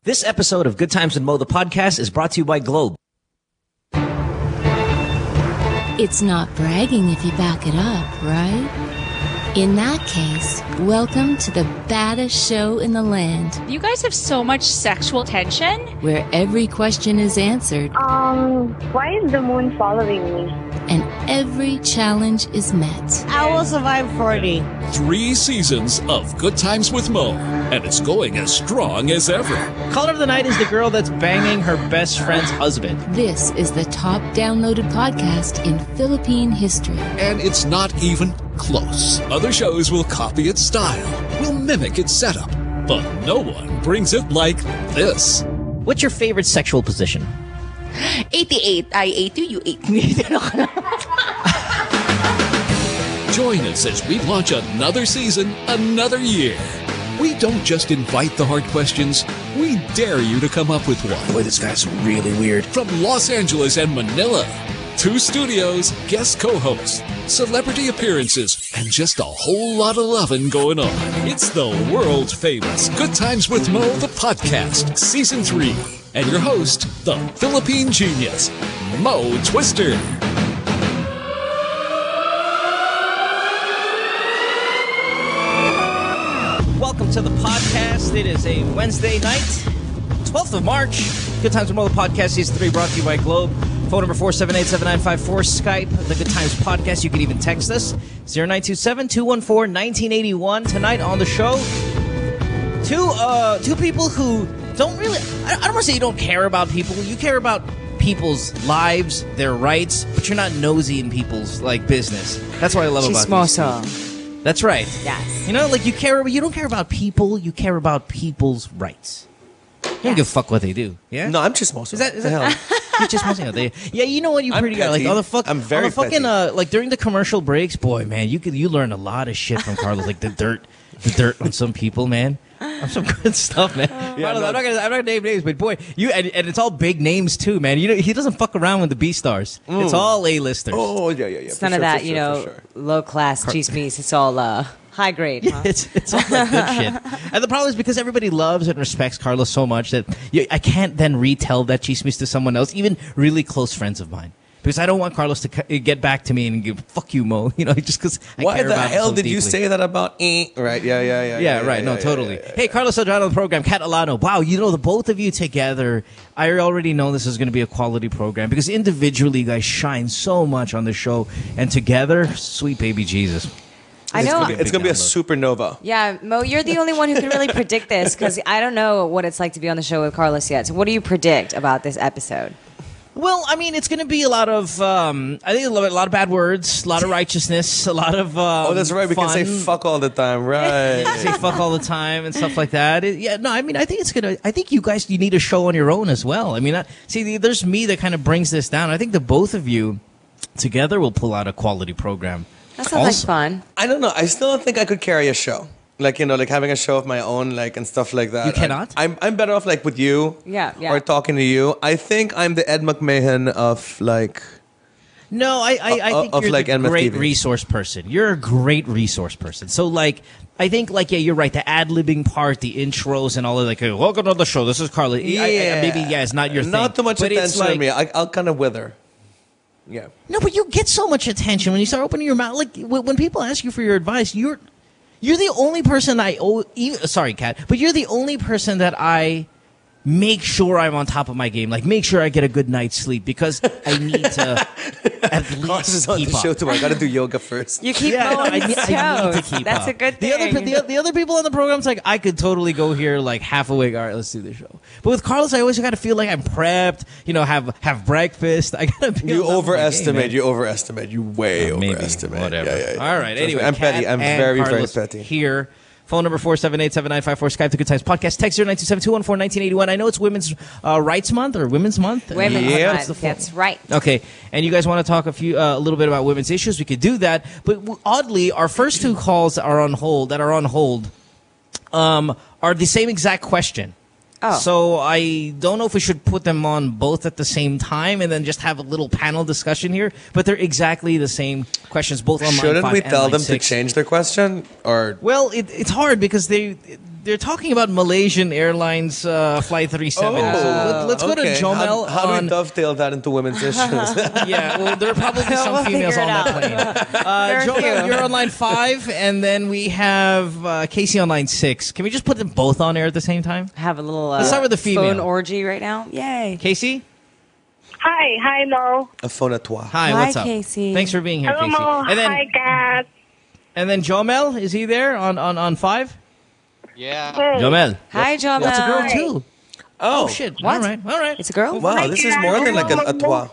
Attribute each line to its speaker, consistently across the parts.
Speaker 1: This episode of Good Times with Mo, the podcast, is brought to you by Globe.
Speaker 2: It's not bragging if you back it up, right? In that case, welcome to the baddest show in the land.
Speaker 3: You guys have so much sexual tension.
Speaker 2: Where every question is answered.
Speaker 4: Why is the moon following me?
Speaker 2: And every challenge is met.
Speaker 5: I will survive 40.
Speaker 6: 3 seasons of Good Times with Mo, and it's going as strong as ever.
Speaker 1: Caller of the night is the girl that's banging her best friend's husband.
Speaker 2: This is the top downloaded podcast in Philippine history.
Speaker 6: And it's not even close. Other shows will copy its style, will mimic its setup, but no one brings it like this.
Speaker 1: What's your favorite sexual position?
Speaker 3: 88. I ate you, you ate me.
Speaker 6: Join us as we launch another season, another year. We don't just invite the hard questions, we dare you to come up with one.
Speaker 1: Boy, this guy's really weird.
Speaker 6: From Los Angeles and Manila, 2 studios, guest co-hosts, celebrity appearances, and just a whole lot of loving going on. It's the world famous Good Times with Mo, the podcast, Season 3. And your host, the Philippine genius, Mo Twister.
Speaker 1: Welcome to the podcast. It is a Wednesday night, 12th of March. Good Times with Mo, the podcast, Season 3, brought to you by Globe. Phone number 478-7954. Skype, the Good Times Podcast. You can even text us, 0927-214-1981. Tonight on the show, two people who don't really, I don't want to say you don't care about people. You care about people's lives, their rights, but you're not nosy in people's, like, business. That's what I love about
Speaker 5: Chismoso.
Speaker 1: That's right.
Speaker 5: Yes.
Speaker 1: You know, like, you don't care about people, you care about people's rights. You don't give a fuck what they do. Yeah?
Speaker 7: No, I'm chismoso.
Speaker 1: Is that you're chismoso? Yeah, you know what, you pretty good. Like,
Speaker 7: I'm very
Speaker 1: fucking,
Speaker 7: petty.
Speaker 1: like, during the commercial breaks, boy, man, you learn a lot of shit from Carlos. Like, the dirt on some people, man. Some good stuff, man.
Speaker 7: Yeah,
Speaker 1: Carlos, I'm not gonna name names, but boy, and it's all big names too, man. You know, he doesn't fuck around with the B stars. It's all A-listers.
Speaker 7: Oh, yeah.
Speaker 5: It's none of that, low class chismes. It's all high grade.
Speaker 1: Yeah,
Speaker 5: huh?
Speaker 1: it's all that good shit. And the problem is because everybody loves and respects Carlos so much that I can't then retell that chismes to someone else, even really close friends of mine. Because I don't want Carlos to get back to me and give, fuck you, Mo. You know, just because I care about him.
Speaker 7: Why the hell did
Speaker 1: deeply.
Speaker 7: you say that about Right,
Speaker 1: Yeah, right. No, totally. Hey, Carlos Celdran on the program, Kat Alano. Wow, you know, the both of you together, I already know this is going to be a quality program because individually you guys shine so much on the show, and together, sweet baby Jesus.
Speaker 5: I know.
Speaker 7: It's going to be a supernova.
Speaker 5: Yeah, Mo, you're the only one who can really predict this because I don't know what it's like to be on the show with Carlos yet. So what do you predict about this episode?
Speaker 1: Well, I mean, it's going to be a lot of, I think a lot of bad words, a lot of righteousness, a lot of
Speaker 7: Oh, that's right. We
Speaker 1: fun.
Speaker 7: can say fuck all the time, right?
Speaker 1: Say fuck all the time and stuff like that. I mean, I think it's going to, I think you guys, you need a show on your own as well. I mean, see, there's me that kind of brings this down. I think the both of you together will pull out a quality program.
Speaker 5: That sounds like fun.
Speaker 7: I don't know. I still don't think I could carry a show. Like, like having a show of my own, like, and stuff like that.
Speaker 1: You cannot?
Speaker 7: I'm better off, like, with you.
Speaker 5: Yeah.
Speaker 7: Or talking to you. I think I'm the Ed McMahon of, like...
Speaker 1: No, I think
Speaker 7: of
Speaker 1: you're
Speaker 7: like
Speaker 1: a great
Speaker 7: MFTV.
Speaker 1: resource person. You're a great resource person. So, like, I think, like, yeah, you're right. The ad-libbing part, the intros and all of, like, welcome to the show. This is Carly. Maybe, it's not your thing.
Speaker 7: Not too much
Speaker 1: but it's
Speaker 7: attention
Speaker 1: like,
Speaker 7: on me. I'll kind of wither. Yeah.
Speaker 1: No, but you get so much attention when you start opening your mouth. Like, when people ask you for your advice, you're the only person sorry, Kat, but you're the only person that I make sure I'm on top of my game. Like, make sure I get a good night's sleep because I need to at least
Speaker 7: on
Speaker 1: keep
Speaker 7: the show
Speaker 1: up.
Speaker 7: too. I got to do yoga first.
Speaker 5: You keep Mo on his toes.
Speaker 1: I need to keep
Speaker 5: That's
Speaker 1: up.
Speaker 5: a good thing.
Speaker 1: The other people on the program's like, I could totally go here like half awake. All right, let's do the show. But with Carlos, I always got to feel like I'm prepped. You know, have breakfast. I gotta be.
Speaker 7: You overestimate. You overestimate. You way
Speaker 1: Maybe,
Speaker 7: overestimate.
Speaker 1: whatever.
Speaker 7: Yeah.
Speaker 1: All right. Anyway,
Speaker 7: I'm petty. I'm very, very petty.
Speaker 1: Here. Phone number 478-7954. Skype the Good Times Podcast. Text 0927-214-1981. I know it's Women's Rights Month or Women's Month.
Speaker 5: Women's
Speaker 7: Yeah.
Speaker 5: Month. That's right.
Speaker 1: Okay, and you guys want to talk a little bit about women's issues? We could do that. But oddly, our first 2 calls are on hold. Are the same exact question.
Speaker 5: Oh.
Speaker 1: So I don't know if we should put them on both at the same time and then just have a little panel discussion here. But they're exactly the same questions, both on line 5
Speaker 7: Shouldn't we
Speaker 1: and
Speaker 7: tell
Speaker 1: line
Speaker 7: them
Speaker 1: 6.
Speaker 7: to change their question? Or
Speaker 1: Well, it's hard because they're talking about Malaysian Airlines Flight 37. So let's go to Jomel.
Speaker 7: How do we dovetail that into women's issues?
Speaker 1: Yeah, well, there are probably some females on that plane. Jomel, you're on line 5, and then we have Casey on line 6. Can we just put them both on air at the same time?
Speaker 5: Have a little
Speaker 1: Let's start with the female.
Speaker 5: phone orgy right now. Yay.
Speaker 1: Casey?
Speaker 4: Hi, Mo.
Speaker 7: A phone à toi.
Speaker 1: Hi,
Speaker 5: Hi,
Speaker 1: what's up?
Speaker 5: Casey.
Speaker 1: Thanks for being here,
Speaker 4: Hello,
Speaker 1: Casey.
Speaker 4: Mo.
Speaker 1: And then,
Speaker 4: Hi, Kat.
Speaker 1: and then Jomel, is he there on 5?
Speaker 8: Yeah.
Speaker 4: Hey.
Speaker 1: Jomel.
Speaker 5: Hi, Jomel.
Speaker 1: That's a girl, too.
Speaker 7: Oh,
Speaker 1: Shit.
Speaker 5: What?
Speaker 1: All right.
Speaker 5: It's a girl?
Speaker 7: wow, this is more than like a toi.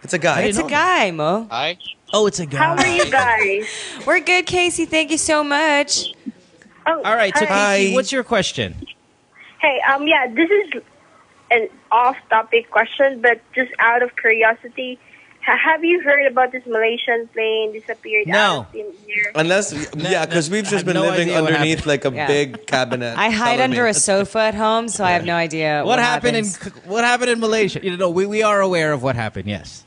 Speaker 7: It's a guy.
Speaker 5: It's a guy, Mo.
Speaker 8: Hi.
Speaker 1: Oh, it's a guy.
Speaker 4: How are you guys?
Speaker 5: We're good, Casey. Thank you so much.
Speaker 4: Oh,
Speaker 1: All right, so
Speaker 4: hi.
Speaker 1: Casey,
Speaker 7: Hi.
Speaker 1: what's your question?
Speaker 4: Hey, yeah, this is an off-topic question, but just out of curiosity, have you heard about this Malaysian plane disappeared
Speaker 1: No.
Speaker 4: out of thin air?
Speaker 7: Unless, yeah, because we've
Speaker 1: I
Speaker 7: just
Speaker 1: have
Speaker 7: been
Speaker 1: no
Speaker 7: living
Speaker 1: idea what
Speaker 7: underneath
Speaker 1: happened.
Speaker 7: like a
Speaker 5: Yeah.
Speaker 7: big cabinet.
Speaker 5: I hide
Speaker 7: Follow
Speaker 5: under
Speaker 7: me.
Speaker 5: a sofa at home, so I have no idea
Speaker 1: What happened
Speaker 5: happens.
Speaker 1: What happened in Malaysia? You know, we are aware of what happened. Yes.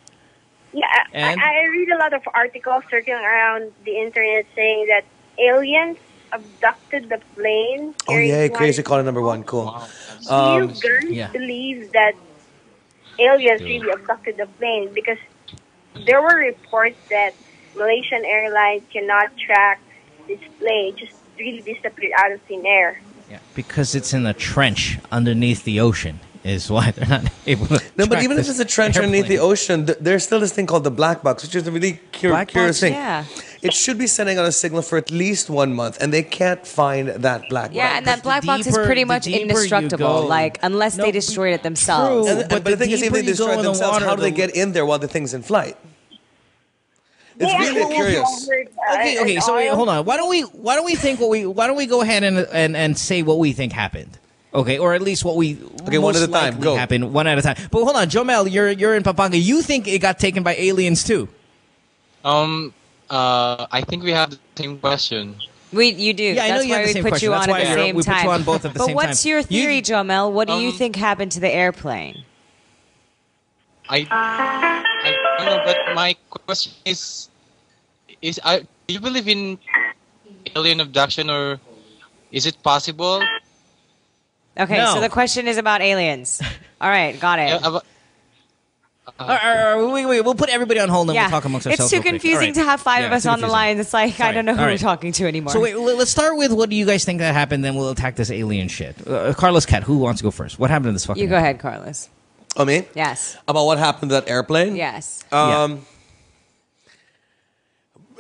Speaker 4: Yeah,
Speaker 1: And?
Speaker 4: I read a lot of articles circulating around the internet saying that aliens abducted the plane.
Speaker 7: Oh, yeah, crazy caller number 1. Cool.
Speaker 4: Do you guys
Speaker 1: yeah.
Speaker 4: believe that aliens really abducted the plane? Because there were reports that Malaysian Airlines cannot track this plane. It just really disappeared out of thin air.
Speaker 1: Yeah, because it's in a trench underneath the ocean is why they're not able to.
Speaker 7: No, but
Speaker 1: track
Speaker 7: even if
Speaker 1: this
Speaker 7: it's a trench underneath the
Speaker 1: airplane.
Speaker 7: ocean, there's still this thing called the black box, which is a really
Speaker 1: Black
Speaker 7: curious
Speaker 1: box?
Speaker 7: thing.
Speaker 5: Yeah.
Speaker 7: It should be sending out a signal for at least 1 month, and they can't find that black box.
Speaker 5: Yeah, and that black box is
Speaker 1: deeper-
Speaker 5: pretty
Speaker 1: the
Speaker 5: much
Speaker 1: deeper you
Speaker 5: indestructible.
Speaker 1: go-
Speaker 5: Like, unless
Speaker 1: No,
Speaker 5: they destroyed it themselves.
Speaker 1: true.
Speaker 7: And,
Speaker 1: But
Speaker 7: but the thing is, if
Speaker 1: deeper
Speaker 7: they
Speaker 1: you go
Speaker 7: destroy
Speaker 1: in the
Speaker 7: themselves,
Speaker 1: water,
Speaker 7: how do they
Speaker 1: the-
Speaker 7: get in there while the thing's in flight? It's
Speaker 4: Yeah,
Speaker 7: really
Speaker 4: well,
Speaker 7: curious.
Speaker 1: Okay. So wait, hold on. Why don't we go ahead and say what we think happened? Okay, or at least what we
Speaker 7: Okay, one
Speaker 1: most
Speaker 7: at a time,
Speaker 1: likely
Speaker 7: go.
Speaker 1: happened one at a time. But hold on, Jomel, you're in Pampanga. You think it got taken by aliens too?
Speaker 8: I think we have the same question.
Speaker 5: You do.
Speaker 1: Yeah, I know
Speaker 5: That's
Speaker 1: you
Speaker 5: why
Speaker 1: have the
Speaker 5: we
Speaker 1: same
Speaker 5: put
Speaker 1: question.
Speaker 5: you
Speaker 1: That's
Speaker 5: on
Speaker 1: why
Speaker 5: at the same
Speaker 1: we put you
Speaker 5: time.
Speaker 1: on both at the
Speaker 5: but
Speaker 1: same
Speaker 5: what's
Speaker 1: time.
Speaker 5: your theory,
Speaker 1: You-
Speaker 5: Jomel? What do you think happened to the airplane?
Speaker 8: I don't know, but my question is do you believe in alien abduction, or is it possible?
Speaker 5: Okay,
Speaker 1: No.
Speaker 5: so the question is about aliens. All right, got it.
Speaker 1: Wait, we'll put everybody on hold and
Speaker 5: Yeah,
Speaker 1: we'll talk amongst
Speaker 5: it's
Speaker 1: ourselves.
Speaker 5: too
Speaker 1: real quick.
Speaker 5: confusing
Speaker 1: All
Speaker 5: to
Speaker 1: right.
Speaker 5: have five
Speaker 1: Yeah,
Speaker 5: of us
Speaker 1: too
Speaker 5: on the
Speaker 1: confusing.
Speaker 5: line. It's like, I
Speaker 1: Sorry.
Speaker 5: don't know who
Speaker 1: All
Speaker 5: we're
Speaker 1: right.
Speaker 5: talking to anymore.
Speaker 1: So wait, let's start with what do you guys think that happened, then we'll attack this alien shit. Carlos Cat, who wants to go first? What happened to this fucking
Speaker 5: You go ahead, Carlos.
Speaker 7: Oh, me?
Speaker 5: Yes.
Speaker 7: About what happened to that airplane?
Speaker 5: Yes.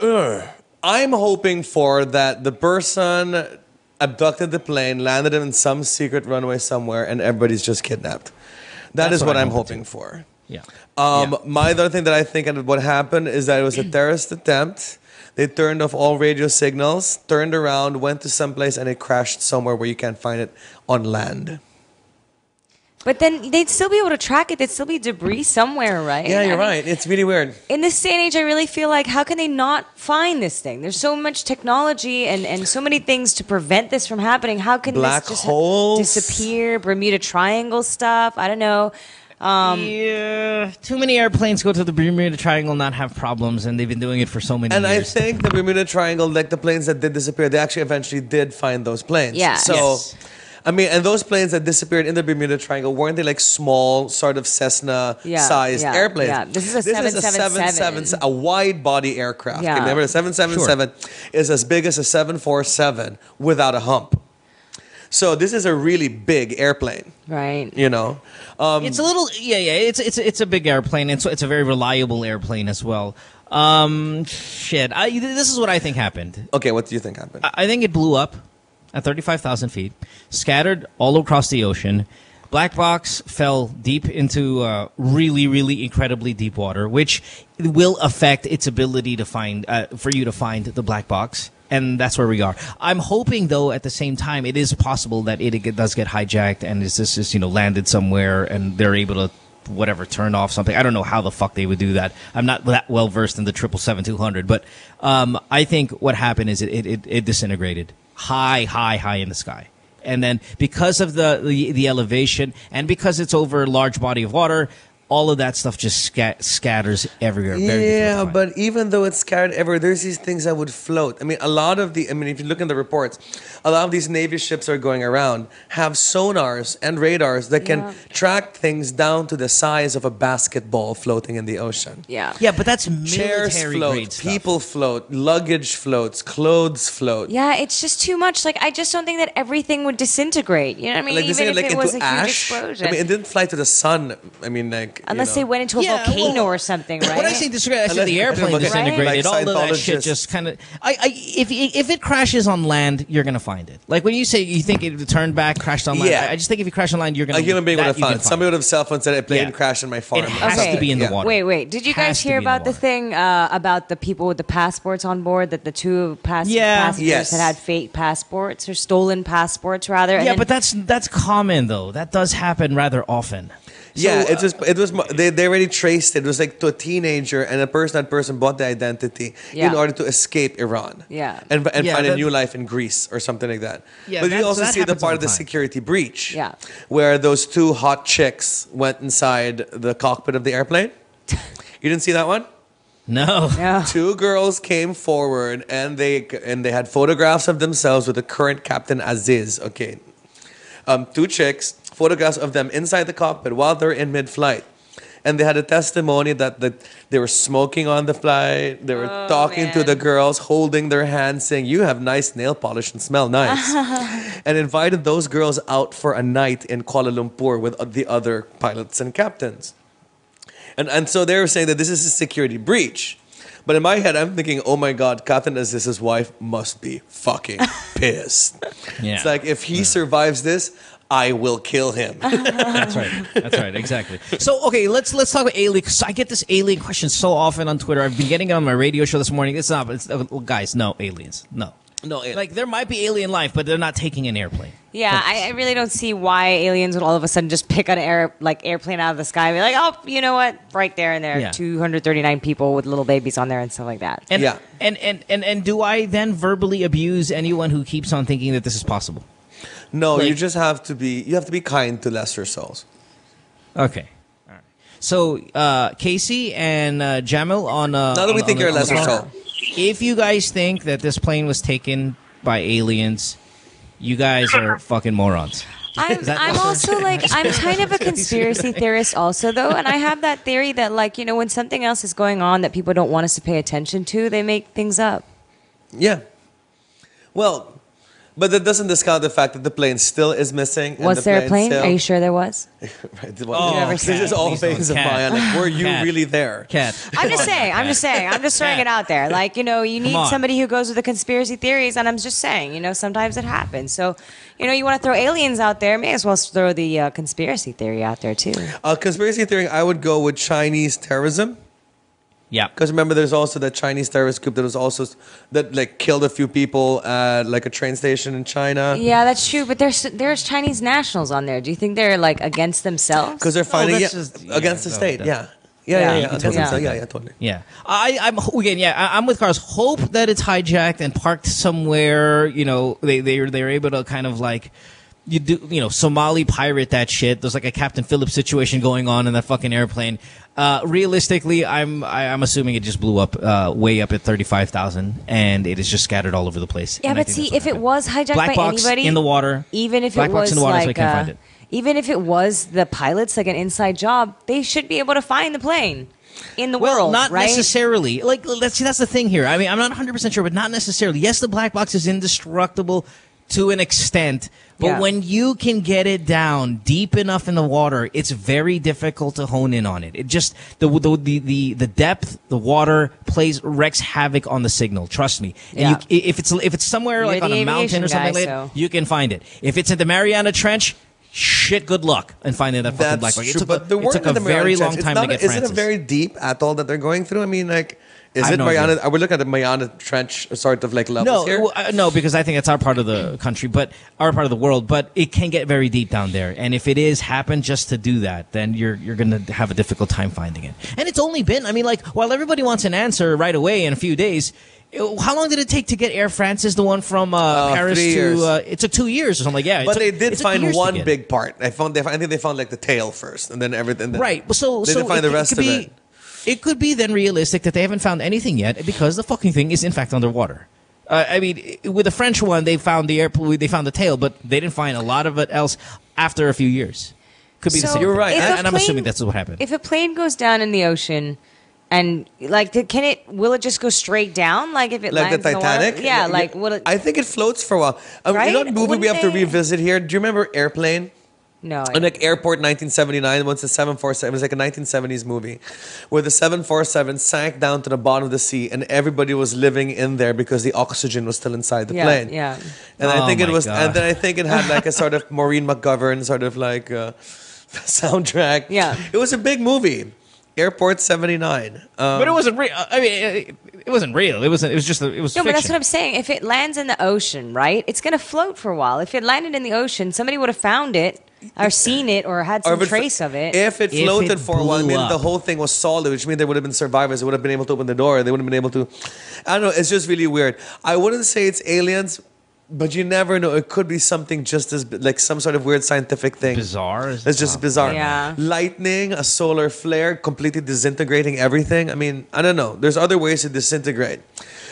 Speaker 7: I'm hoping for that the person abducted the plane, landed it in some secret runway somewhere, and everybody's just kidnapped.
Speaker 1: That's
Speaker 7: That's what I'm
Speaker 1: hoping
Speaker 7: hoping for.
Speaker 1: Yeah.
Speaker 7: My other thing that I think and what happened is that it was a terrorist attempt. They turned off all radio signals, turned around, went to someplace, and it crashed somewhere where you can't find it on land.
Speaker 5: But then they'd still be able to track it. There'd still be debris somewhere, right?
Speaker 7: Yeah,
Speaker 5: I
Speaker 7: you're
Speaker 5: mean,
Speaker 7: right. It's really weird.
Speaker 5: In this day and age, I really feel like, how can they not find this thing? There's so much technology and so many things to prevent this from happening. How can
Speaker 7: Black
Speaker 5: this just
Speaker 7: holes.
Speaker 5: disappear? Bermuda Triangle stuff? I don't know.
Speaker 1: Yeah, too many airplanes go to the Bermuda Triangle and not have problems, and they've been doing it for so many
Speaker 7: And I
Speaker 1: years.
Speaker 7: think the Bermuda Triangle, like the planes that did disappear, they actually eventually did find those planes.
Speaker 5: Yeah.
Speaker 7: So,
Speaker 1: Yes.
Speaker 7: I mean, and those planes that disappeared in the Bermuda Triangle, weren't they like small, sort of Cessna-sized airplanes?
Speaker 5: yeah. This is a 777.
Speaker 7: a wide-body aircraft.
Speaker 5: Yeah.
Speaker 7: Remember, the 777 is as big as a 747 without a hump. So this is a really big airplane,
Speaker 5: Right.
Speaker 7: you know?
Speaker 1: It's a little, it's a big airplane, and so it's a very reliable airplane as well. This is what I think happened.
Speaker 7: Okay, what do you think happened?
Speaker 1: I think it blew up at 35,000 feet, scattered all across the ocean. Black box fell deep into really, really incredibly deep water, which will affect its ability to find, for you to find the black box. And that's where we are. I'm hoping, though, at the same time, it is possible that it does get hijacked and is this just, landed somewhere and they're able to, turn off something. I don't know how the fuck they would do that. I'm not that well versed in the 777-200, but I think what happened is it disintegrated high in the sky. And then because of the elevation and because it's over a large body of water, all of that stuff just scatters everywhere. Very difficult
Speaker 7: Yeah,
Speaker 1: to find.
Speaker 7: but even though it's scattered everywhere, there's these things that would float. I mean, if you look in the reports, a lot of these Navy ships are going around have sonars and radars that can track things down to the size of a basketball floating in the ocean.
Speaker 5: Yeah.
Speaker 1: Yeah, but that's
Speaker 7: Chairs
Speaker 1: military
Speaker 7: float,
Speaker 1: grade stuff.
Speaker 7: people float, luggage floats, clothes float.
Speaker 5: Yeah, it's just too much. Like, I just don't think that everything would disintegrate. You know what I mean?
Speaker 7: Like,
Speaker 5: Even if
Speaker 7: like
Speaker 5: it
Speaker 7: into
Speaker 5: was a huge
Speaker 7: ash.
Speaker 5: explosion.
Speaker 7: I mean, it didn't fly to the sun. I mean, like
Speaker 5: Unless they went into a
Speaker 1: Yeah,
Speaker 5: volcano
Speaker 1: well,
Speaker 5: or something, right?
Speaker 1: When I say disintegrate, I say
Speaker 7: Unless-
Speaker 1: the airplane
Speaker 7: Right?
Speaker 1: disintegrated.
Speaker 7: Like
Speaker 1: all of that shit
Speaker 7: Scientologists.
Speaker 1: just kind of. If it crashes on land, you're gonna find it. Like when you say you think it turned back, crashed on land.
Speaker 7: Yeah.
Speaker 1: I just think if you crash on land, you're gonna.
Speaker 7: A human being would have
Speaker 1: you can
Speaker 7: found it. Somebody would have cell phone said a plane
Speaker 1: Yeah.
Speaker 7: crashed in my farm.
Speaker 1: It has
Speaker 5: Okay.
Speaker 1: to be in the
Speaker 7: Yeah.
Speaker 1: water.
Speaker 5: Wait. Did you
Speaker 1: Has
Speaker 5: guys
Speaker 1: to
Speaker 5: hear
Speaker 1: be in the
Speaker 5: about the
Speaker 1: water.
Speaker 5: thing about the people with the passports on board? That the two
Speaker 1: Yeah.
Speaker 5: passengers
Speaker 7: Yes.
Speaker 5: had fake passports or stolen passports, rather. and
Speaker 1: Yeah,
Speaker 5: then-
Speaker 1: but that's common though. That does happen rather often.
Speaker 7: Yeah,
Speaker 1: So,
Speaker 7: it was they already traced it. It was like to a teenager, and that person bought the identity
Speaker 5: Yeah.
Speaker 7: in order to escape Iran.
Speaker 5: Yeah.
Speaker 7: and
Speaker 1: Yeah,
Speaker 7: find a
Speaker 1: that-
Speaker 7: new life in Greece or something like that.
Speaker 1: Yeah,
Speaker 7: but you
Speaker 1: that-
Speaker 7: also
Speaker 1: that
Speaker 7: see the
Speaker 1: happens
Speaker 7: part
Speaker 1: all
Speaker 7: of
Speaker 1: the
Speaker 7: the
Speaker 1: time.
Speaker 7: security breach.
Speaker 5: Yeah.
Speaker 7: where those two hot chicks went inside the cockpit of the airplane. You didn't see that one?
Speaker 1: No.
Speaker 5: Yeah.
Speaker 7: Two girls came forward and they had photographs of themselves with the current Captain Aziz. Okay, two chicks, photographs of them inside the cockpit while they're in mid-flight, and they had a testimony that they were smoking on the flight. They were talking to
Speaker 5: man.
Speaker 7: the girls, holding their hands, saying, "You have nice nail polish and smell nice," and invited those girls out for a night in Kuala Lumpur with the other pilots and captains. And so they were saying that this is a security breach. But in my head, I'm thinking, oh my God, Captain Aziz's wife must be fucking pissed.
Speaker 1: Yeah.
Speaker 7: It's like, if he survives this, I will kill him.
Speaker 1: That's right. That's right. Exactly. So, okay, let's talk about alien. Because I get this alien question so often on Twitter. I've been getting it on my radio show this morning. It's not. It's guys. No aliens. No.
Speaker 7: No,
Speaker 1: Like there might be alien life, but they're not taking an airplane.
Speaker 5: Yeah, I really don't see why aliens would all of a sudden just pick an airplane out of the sky and be like, oh, you know what? Right there and there,
Speaker 1: Yeah.
Speaker 5: 239 people with little babies on there and stuff like that.
Speaker 1: And,
Speaker 7: Yeah.
Speaker 1: And do I then verbally abuse anyone who keeps on thinking that this is possible?
Speaker 7: No,
Speaker 1: Like-
Speaker 7: you just have to be kind to lesser souls.
Speaker 1: Okay. All right. So, Casey and Jamil on.
Speaker 7: Now that we think you're a lesser soul.
Speaker 1: If you guys think that this plane was taken by aliens, you guys are fucking morons. Is that
Speaker 5: I'm
Speaker 1: also-
Speaker 5: also like, I'm kind of a conspiracy theorist also, though. And I have that theory that, like, you know, when something else is going on that people don't want us to pay attention to, they make things up.
Speaker 7: Yeah. Well, but that doesn't discount the fact that the plane still is missing. and
Speaker 5: Was
Speaker 7: the
Speaker 5: there a plane?
Speaker 7: still-
Speaker 5: Are you sure there was?
Speaker 7: Right,
Speaker 1: Oh,
Speaker 7: well, this is all
Speaker 1: Kat,
Speaker 7: things of
Speaker 1: Kat.
Speaker 7: mine. Like, were you
Speaker 1: Kat.
Speaker 7: really there?
Speaker 1: Cat.
Speaker 5: I'm just saying. I'm just throwing it out there. Like, you know, you need
Speaker 1: on.
Speaker 5: somebody who goes with the conspiracy theories, and I'm just saying, you know, sometimes it happens. So, you know, you want to throw aliens out there, may as well throw the conspiracy theory out there too.
Speaker 7: Conspiracy theory, I would go with Chinese terrorism.
Speaker 1: Yeah.
Speaker 7: Because remember, there's also that Chinese terrorist group that like killed a few people at like a train station in China.
Speaker 5: Yeah, that's true. But there's Chinese nationals on there. Do you think they're like against themselves?
Speaker 7: Because they're fighting
Speaker 1: that's just-
Speaker 7: against the
Speaker 1: yeah,
Speaker 7: state.
Speaker 1: no,
Speaker 7: Yeah.
Speaker 5: Yeah,
Speaker 7: Yeah.
Speaker 5: you
Speaker 7: Yeah.
Speaker 5: can
Speaker 7: Against
Speaker 5: totally
Speaker 7: themselves.
Speaker 5: do
Speaker 7: Yeah. Yeah. Totally.
Speaker 1: Yeah, I'm with Carlos. Hope that it's hijacked and parked somewhere. You know, they're able to kind of like Somali pirate that shit. There's like a Captain Phillips situation going on in that fucking airplane. Realistically, I'm assuming it just blew up way up at 35,000, and it is just scattered all over the place.
Speaker 5: Yeah,
Speaker 1: And I
Speaker 5: but
Speaker 1: think
Speaker 5: see,
Speaker 1: that's what
Speaker 5: if it
Speaker 1: happened.
Speaker 5: was hijacked
Speaker 1: Black
Speaker 5: by
Speaker 1: box
Speaker 5: anybody
Speaker 1: in the water,
Speaker 5: even if
Speaker 1: black
Speaker 5: it
Speaker 1: box
Speaker 5: was
Speaker 1: in the water, so I
Speaker 5: like,
Speaker 1: can't find it.
Speaker 5: even if it was the pilots, like an inside job, they should be able to find the plane in the world,
Speaker 1: not
Speaker 5: right?
Speaker 1: necessarily. Like, let's see, that's the thing here. I mean, I'm not 100% sure, but not necessarily. Yes, the black box is indestructible to an extent, but
Speaker 5: Yeah.
Speaker 1: when you can get it down deep enough in the water, it's very difficult to hone in on it. It just the depth, the water wrecks havoc on the signal. Trust me. And
Speaker 5: Yeah.
Speaker 1: if it's somewhere
Speaker 5: You're
Speaker 1: like on
Speaker 5: the
Speaker 1: a mountain
Speaker 5: aviation
Speaker 1: or something
Speaker 5: guy,
Speaker 1: like that,
Speaker 5: so-
Speaker 1: you can find it. If it's in the Mariana Trench, shit, good luck in finding that fucking black
Speaker 7: That's
Speaker 1: box.
Speaker 7: true.
Speaker 1: It took a very long time to get
Speaker 7: Is
Speaker 1: Francis.
Speaker 7: it a very deep atoll that they're going through? I mean, like,
Speaker 1: I
Speaker 7: is
Speaker 1: have
Speaker 7: it
Speaker 1: no
Speaker 7: Mariana?
Speaker 1: idea.
Speaker 7: Are we looking at the Mariana Trench sort of like levels here?
Speaker 1: No, because I think it's our part of the country, but our part of the world. But it can get very deep down there, and if it is happened just to do that, then you're going to have a difficult time finding it. And it's only been, I mean, like, while everybody wants an answer right away in a few days, How long did it take to get Air France? The one from Paris
Speaker 7: 3 years.
Speaker 1: to it took 2 years or something like
Speaker 7: But they did
Speaker 1: it took
Speaker 7: find
Speaker 1: years to
Speaker 7: one
Speaker 1: get.
Speaker 7: big part. I think they found like the tail first, and then everything.
Speaker 1: Right. So
Speaker 7: they didn't find the rest
Speaker 1: could
Speaker 7: of
Speaker 1: be,
Speaker 7: it.
Speaker 1: It could be then realistic that they haven't found anything yet because the fucking thing is in fact underwater. I mean, with the French one, they found they found the tail, but they didn't find a lot of it else after a few years. Could be the
Speaker 5: So
Speaker 1: same.
Speaker 7: You're right.
Speaker 5: if a
Speaker 1: And I'm
Speaker 5: plane-
Speaker 1: assuming that's what happened.
Speaker 5: If a plane goes down in the ocean, and like, will it just go straight down? Like if it
Speaker 7: Like the
Speaker 5: lands in the water?
Speaker 7: Titanic?
Speaker 5: Yeah, like will it?
Speaker 7: I think it floats for a while.
Speaker 5: Right?
Speaker 7: You know what movie we
Speaker 5: Wouldn't
Speaker 7: have to
Speaker 5: they-
Speaker 7: revisit here? Do you remember Airplane?
Speaker 5: No.
Speaker 7: On like Airport 1979, once the 747, it was like a 1970s movie, where the 747 sank down to the bottom of the sea, and everybody was living in there because the oxygen was still inside the plane.
Speaker 5: Yeah.
Speaker 7: And I
Speaker 1: Oh
Speaker 7: think it
Speaker 1: my
Speaker 7: was,
Speaker 1: God.
Speaker 7: and then I think it had like a sort of Maureen McGovern sort of like soundtrack.
Speaker 5: Yeah.
Speaker 7: It was a big movie. Airport 79.
Speaker 1: But it wasn't real. I mean, it wasn't real. It was just. It was
Speaker 5: No,
Speaker 1: fiction.
Speaker 5: but that's what I'm saying. If it lands in the ocean, right, it's going to float for a while. If it landed in the ocean, somebody would have found it or seen it or had some
Speaker 7: Or if
Speaker 5: trace of it.
Speaker 7: If it
Speaker 1: If
Speaker 7: floated
Speaker 1: it
Speaker 7: for a while,
Speaker 1: blew
Speaker 7: meaning the
Speaker 1: up.
Speaker 7: whole thing was solid, which means there would have been survivors. They would have been able to open the door. They wouldn't have been able to. I don't know. It's just really weird. I wouldn't say it's aliens, but you never know. It could be something just as like some sort of weird scientific thing.
Speaker 1: bizarre.
Speaker 7: It's just bizarre.
Speaker 5: Yeah.
Speaker 7: Lightning, a solar flare, completely disintegrating everything. I mean, I don't know. There's other ways to disintegrate.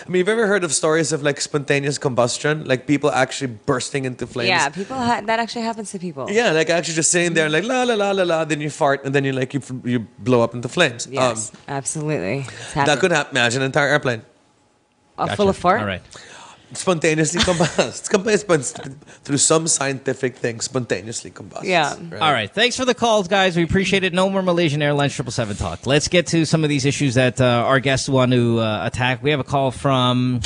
Speaker 7: I mean, you've ever heard of stories of like spontaneous combustion, like people actually bursting into flames?
Speaker 5: Yeah, people that actually happens to people.
Speaker 7: Yeah, like actually just sitting there, like la la la la la. Then you fart, and then you like you blow up into flames.
Speaker 5: Yes, absolutely. It's
Speaker 7: That
Speaker 5: happened.
Speaker 7: could happen. Imagine an entire airplane
Speaker 5: Full of fart.
Speaker 1: All right.
Speaker 7: spontaneously combust. Through some scientific thing, spontaneously combusts.
Speaker 5: Yeah.
Speaker 1: All right. Thanks for the calls, guys. We appreciate it. No more Malaysian Airlines 777 talk. Let's get to some of these issues that our guests want to attack. We have a call from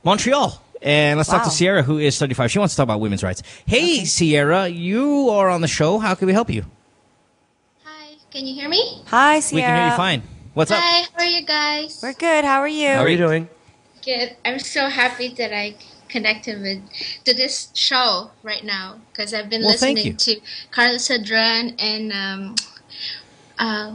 Speaker 1: Montreal. And let's talk
Speaker 5: Wow.
Speaker 1: to Sierra, who is 35. She wants to talk about women's rights. Hey, Sierra, you are on the show. How can we help you?
Speaker 9: Hi, can you hear me?
Speaker 5: Hi,
Speaker 1: We
Speaker 5: Sierra.
Speaker 1: can hear you fine. What's up?
Speaker 9: Hi, how are you guys?
Speaker 5: We're good. How are you?
Speaker 7: How are you doing?
Speaker 9: Good. I'm so happy that I connected to this show right now because I've been
Speaker 1: Well, thank
Speaker 9: listening to Celdran and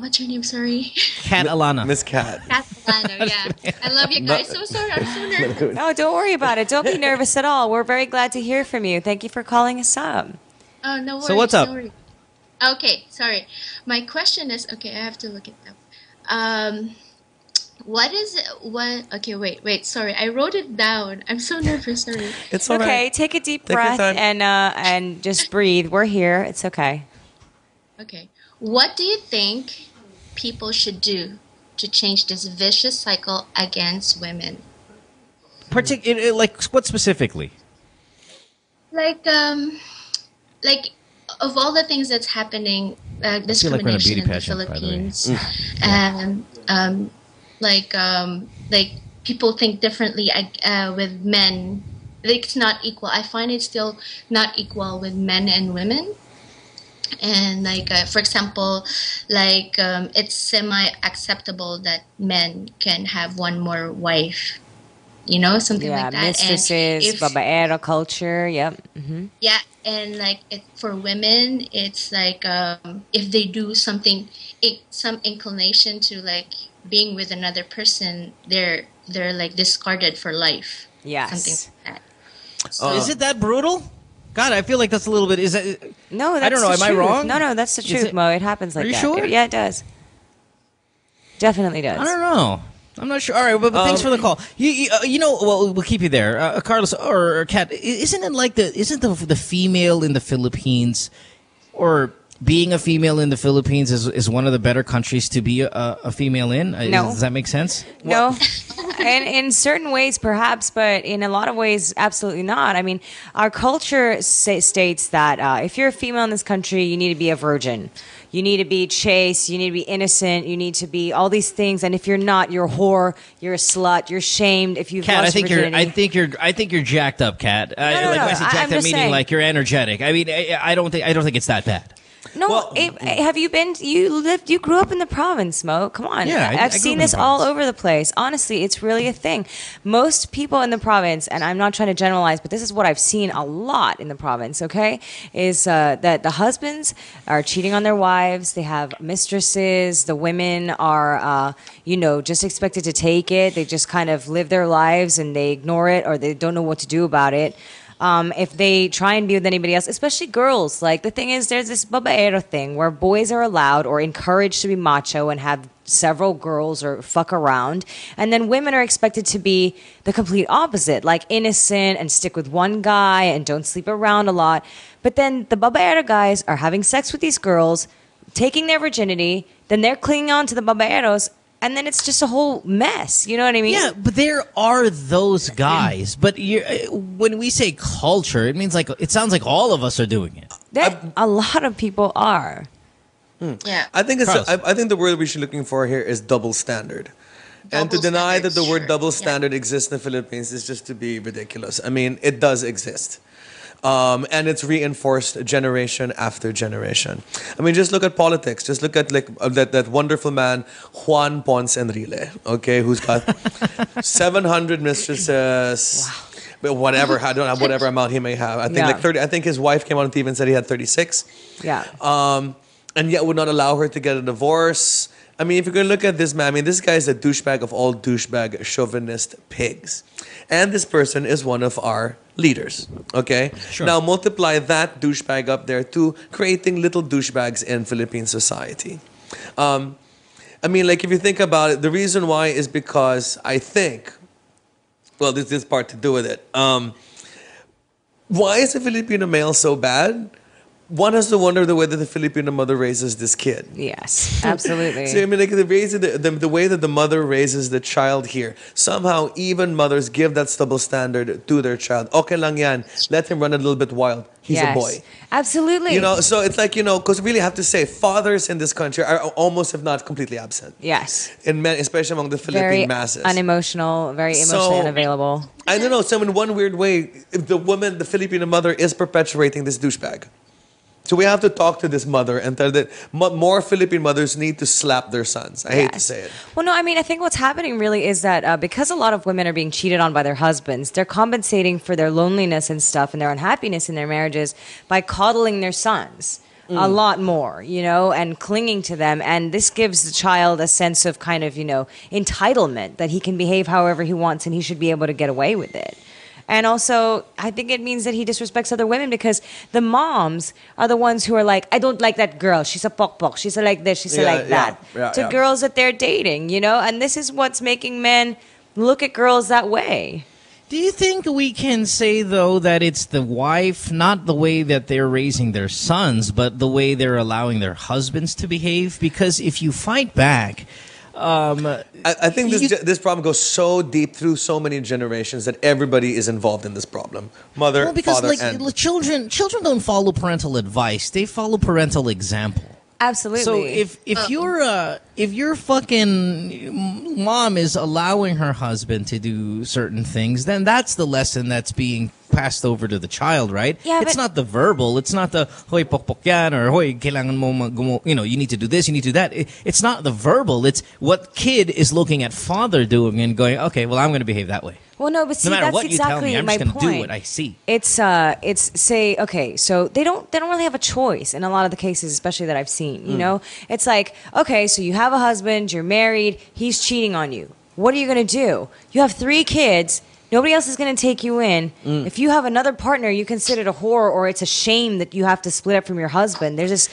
Speaker 9: what's your name? Sorry,
Speaker 1: Kat Alano.
Speaker 7: Miss Kat.
Speaker 9: Kat Alano. Yeah, I love you guys. So sorry, I'm so nervous.
Speaker 5: No, don't worry about it. Don't be nervous at all. We're very glad to hear from you. Thank you for calling us up.
Speaker 9: Oh, no worries.
Speaker 1: So what's up?
Speaker 9: No worries. Okay, sorry. My question is, okay, I have to look it up. What is it? What? Okay, wait. Sorry, I wrote it down. I'm so nervous. Sorry.
Speaker 7: It's all right.
Speaker 5: Okay, take a deep
Speaker 7: Take your
Speaker 5: breath
Speaker 7: time.
Speaker 5: and just breathe. We're here. It's okay.
Speaker 9: Okay. What do you think people should do to change this vicious cycle against women?
Speaker 1: Like, what specifically?
Speaker 9: Like of all the things that's happening,
Speaker 1: feel like we're in a
Speaker 9: discrimination
Speaker 1: beauty
Speaker 9: in the
Speaker 1: pageant, by the way.
Speaker 9: Philippines, and like people think differently with men. Like it's not equal. I find it still not equal with men and women. And like for example, like it's semi-acceptable that men can have one more wife. You know, something
Speaker 5: Yeah,
Speaker 9: like that.
Speaker 5: mistresses,
Speaker 9: And if,
Speaker 5: babaero culture. Yep. Mm-hmm.
Speaker 9: yeah, and like for women, it's like if they do something, some inclination to like being with another person, they're like discarded for life.
Speaker 5: Yes.
Speaker 9: Something like that. So,
Speaker 1: Is it that brutal? God, I feel like that's a little bit. Is that?
Speaker 5: No, that's
Speaker 1: I don't know.
Speaker 5: the
Speaker 1: Am I
Speaker 5: truth.
Speaker 1: wrong?
Speaker 5: No, that's the
Speaker 1: Is
Speaker 5: truth,
Speaker 1: it-
Speaker 5: Mo. It happens like
Speaker 1: Are you
Speaker 5: that.
Speaker 1: sure?
Speaker 5: Yeah, it does. Definitely does.
Speaker 1: I don't know. I'm not sure. All right, but thanks for the call. You know, well, we'll keep you there, Carlos or Kat. Isn't it like isn't the female in the Philippines, or being a female in the Philippines is one of the better countries to be a female in?
Speaker 5: No.
Speaker 1: Does that make sense?
Speaker 5: No, and in certain ways, perhaps, but in a lot of ways, absolutely not. I mean, our culture states that if you're a female in this country, you need to be a virgin. You need to be chaste. You need to be innocent. You need to be all these things. And if you're not, you're a whore. You're a slut. You're shamed. If you've
Speaker 1: Kat,
Speaker 5: lost virginity.
Speaker 1: I think you're jacked up, Kat.
Speaker 5: no,
Speaker 1: Like
Speaker 5: no.
Speaker 1: when I say
Speaker 5: I'm
Speaker 1: jacked up,
Speaker 5: just
Speaker 1: meaning
Speaker 5: saying.
Speaker 1: like you're energetic. I mean, I don't think it's that bad.
Speaker 5: No,
Speaker 7: Well,
Speaker 5: have you been? You grew up in the province, Mo. Come on.
Speaker 1: Yeah, I
Speaker 5: I've
Speaker 1: grew
Speaker 5: seen
Speaker 1: up in the
Speaker 5: this all
Speaker 1: province.
Speaker 5: over the place. Honestly, it's really a thing. Most people in the province, and I'm not trying to generalize, but this is what I've seen a lot in the province. Okay, is that the husbands are cheating on their wives. They have mistresses. The women are, just expected to take it. They just kind of live their lives and they ignore it, or they don't know what to do about it. If they try and be with anybody else, especially girls. Like, the thing is, there's this babaero thing where boys are allowed or encouraged to be macho and have several girls or fuck around. And then women are expected to be the complete opposite, like innocent and stick with one guy and don't sleep around a lot. But then the babaero guys are having sex with these girls, taking their virginity, then they're clinging on to the babaeros, and then it's just a whole mess. You know what I mean?
Speaker 1: Yeah, but there are those guys. But when we say culture, it means it sounds like all of us are doing it.
Speaker 5: A lot of people are.
Speaker 9: Yeah.
Speaker 7: I think
Speaker 1: Carlos.
Speaker 7: I think the word we should be looking for here is double standard. And to
Speaker 9: Double
Speaker 7: deny
Speaker 9: standard,
Speaker 7: that the word
Speaker 9: sure.
Speaker 7: double
Speaker 9: Yeah.
Speaker 7: standard exists in the Philippines is just to be ridiculous. I mean, it does exist. And it's reinforced generation after generation. I mean, just look at politics. Just look at that wonderful man, Juan Ponce Enrile, okay, who's got 700 mistresses. Wow. But whatever, I don't know whatever amount he may have. I think
Speaker 5: Yeah.
Speaker 7: 30. I think his wife came on TV and said he had 36.
Speaker 5: Yeah.
Speaker 7: And yet would not allow her to get a divorce. I mean, if you're going to look at this man, I mean, this guy is a douchebag of all douchebag chauvinist pigs. And this person is one of our leaders, okay?
Speaker 1: Sure.
Speaker 7: Now, multiply that douchebag up there to creating little douchebags in Philippine society. I mean, like, if you think about it, the reason why is because I think, well, this part to do with it. Why is the Filipino male so bad? One has to wonder the way that the Filipino mother raises this kid.
Speaker 5: Yes, absolutely.
Speaker 7: So I mean, like the way that the mother raises the child here, somehow even mothers give that double standard to their child. Okay lang yan, let him run a little bit wild. He's
Speaker 5: Yes.
Speaker 7: a boy.
Speaker 5: Absolutely.
Speaker 7: You know, so it's like, because we really have to say, fathers in this country are almost, if not completely absent.
Speaker 5: Yes.
Speaker 7: In men, especially among the Philippine
Speaker 5: Very
Speaker 7: masses.
Speaker 5: unemotional, very emotionally
Speaker 7: So-
Speaker 5: unavailable.
Speaker 7: I don't know. So in one weird way, if the Filipino mother is perpetuating this douchebag. So we have to talk to this mother and tell that more Philippine mothers need to slap their sons. I hate to
Speaker 5: Yes.
Speaker 7: say it.
Speaker 5: Well, no, I mean, I think what's happening really is that because a lot of women are being cheated on by their husbands, they're compensating for their loneliness and stuff and their unhappiness in their marriages by coddling their sons a lot more, and clinging to them. And this gives the child a sense of kind of, entitlement that he can behave however he wants and he should be able to get away with it. And also, I think it means that he disrespects other women because the moms are the ones who are like, I don't like that girl. She's a pokpok. She's a like this. She's a like that. To girls that they're dating, And this is what's making men look at girls that way.
Speaker 1: Do you think we can say, though, that it's the wife, not the way that they're raising their sons, but the way they're allowing their husbands to behave? Because if you fight back...
Speaker 7: I think this problem goes so deep through so many generations that everybody is involved in this problem. Mother,
Speaker 1: Well, because
Speaker 7: father,
Speaker 1: like
Speaker 7: and...
Speaker 1: children don't follow parental advice; they follow parental example.
Speaker 5: Absolutely.
Speaker 1: So if your fucking mom is allowing her husband to do certain things, then that's the lesson that's being passed over to the child, right?
Speaker 5: Yeah,
Speaker 1: it's
Speaker 5: but-
Speaker 1: not the verbal. It's not the hoy pokpok yan or hoy kailangan mo you need to do this, you need to do that. It's not the verbal. It's what kid is looking at father doing and going, okay, well, I'm going to behave that way.
Speaker 5: Well, no, but see,
Speaker 1: No matter
Speaker 5: that's
Speaker 1: what you tell
Speaker 5: exactly
Speaker 1: me, I'm
Speaker 5: my
Speaker 1: just
Speaker 5: point.
Speaker 1: going to do what I see.
Speaker 5: It's say okay, so they don't really have a choice in a lot of the cases, especially that I've seen. You know, it's like okay, so you have a husband, you're married, he's cheating on you. What are you going to do? You have 3 kids. Nobody else is going to take you in. If you have another partner, you consider it a whore, or it's a shame that you have to split up from your husband. There's this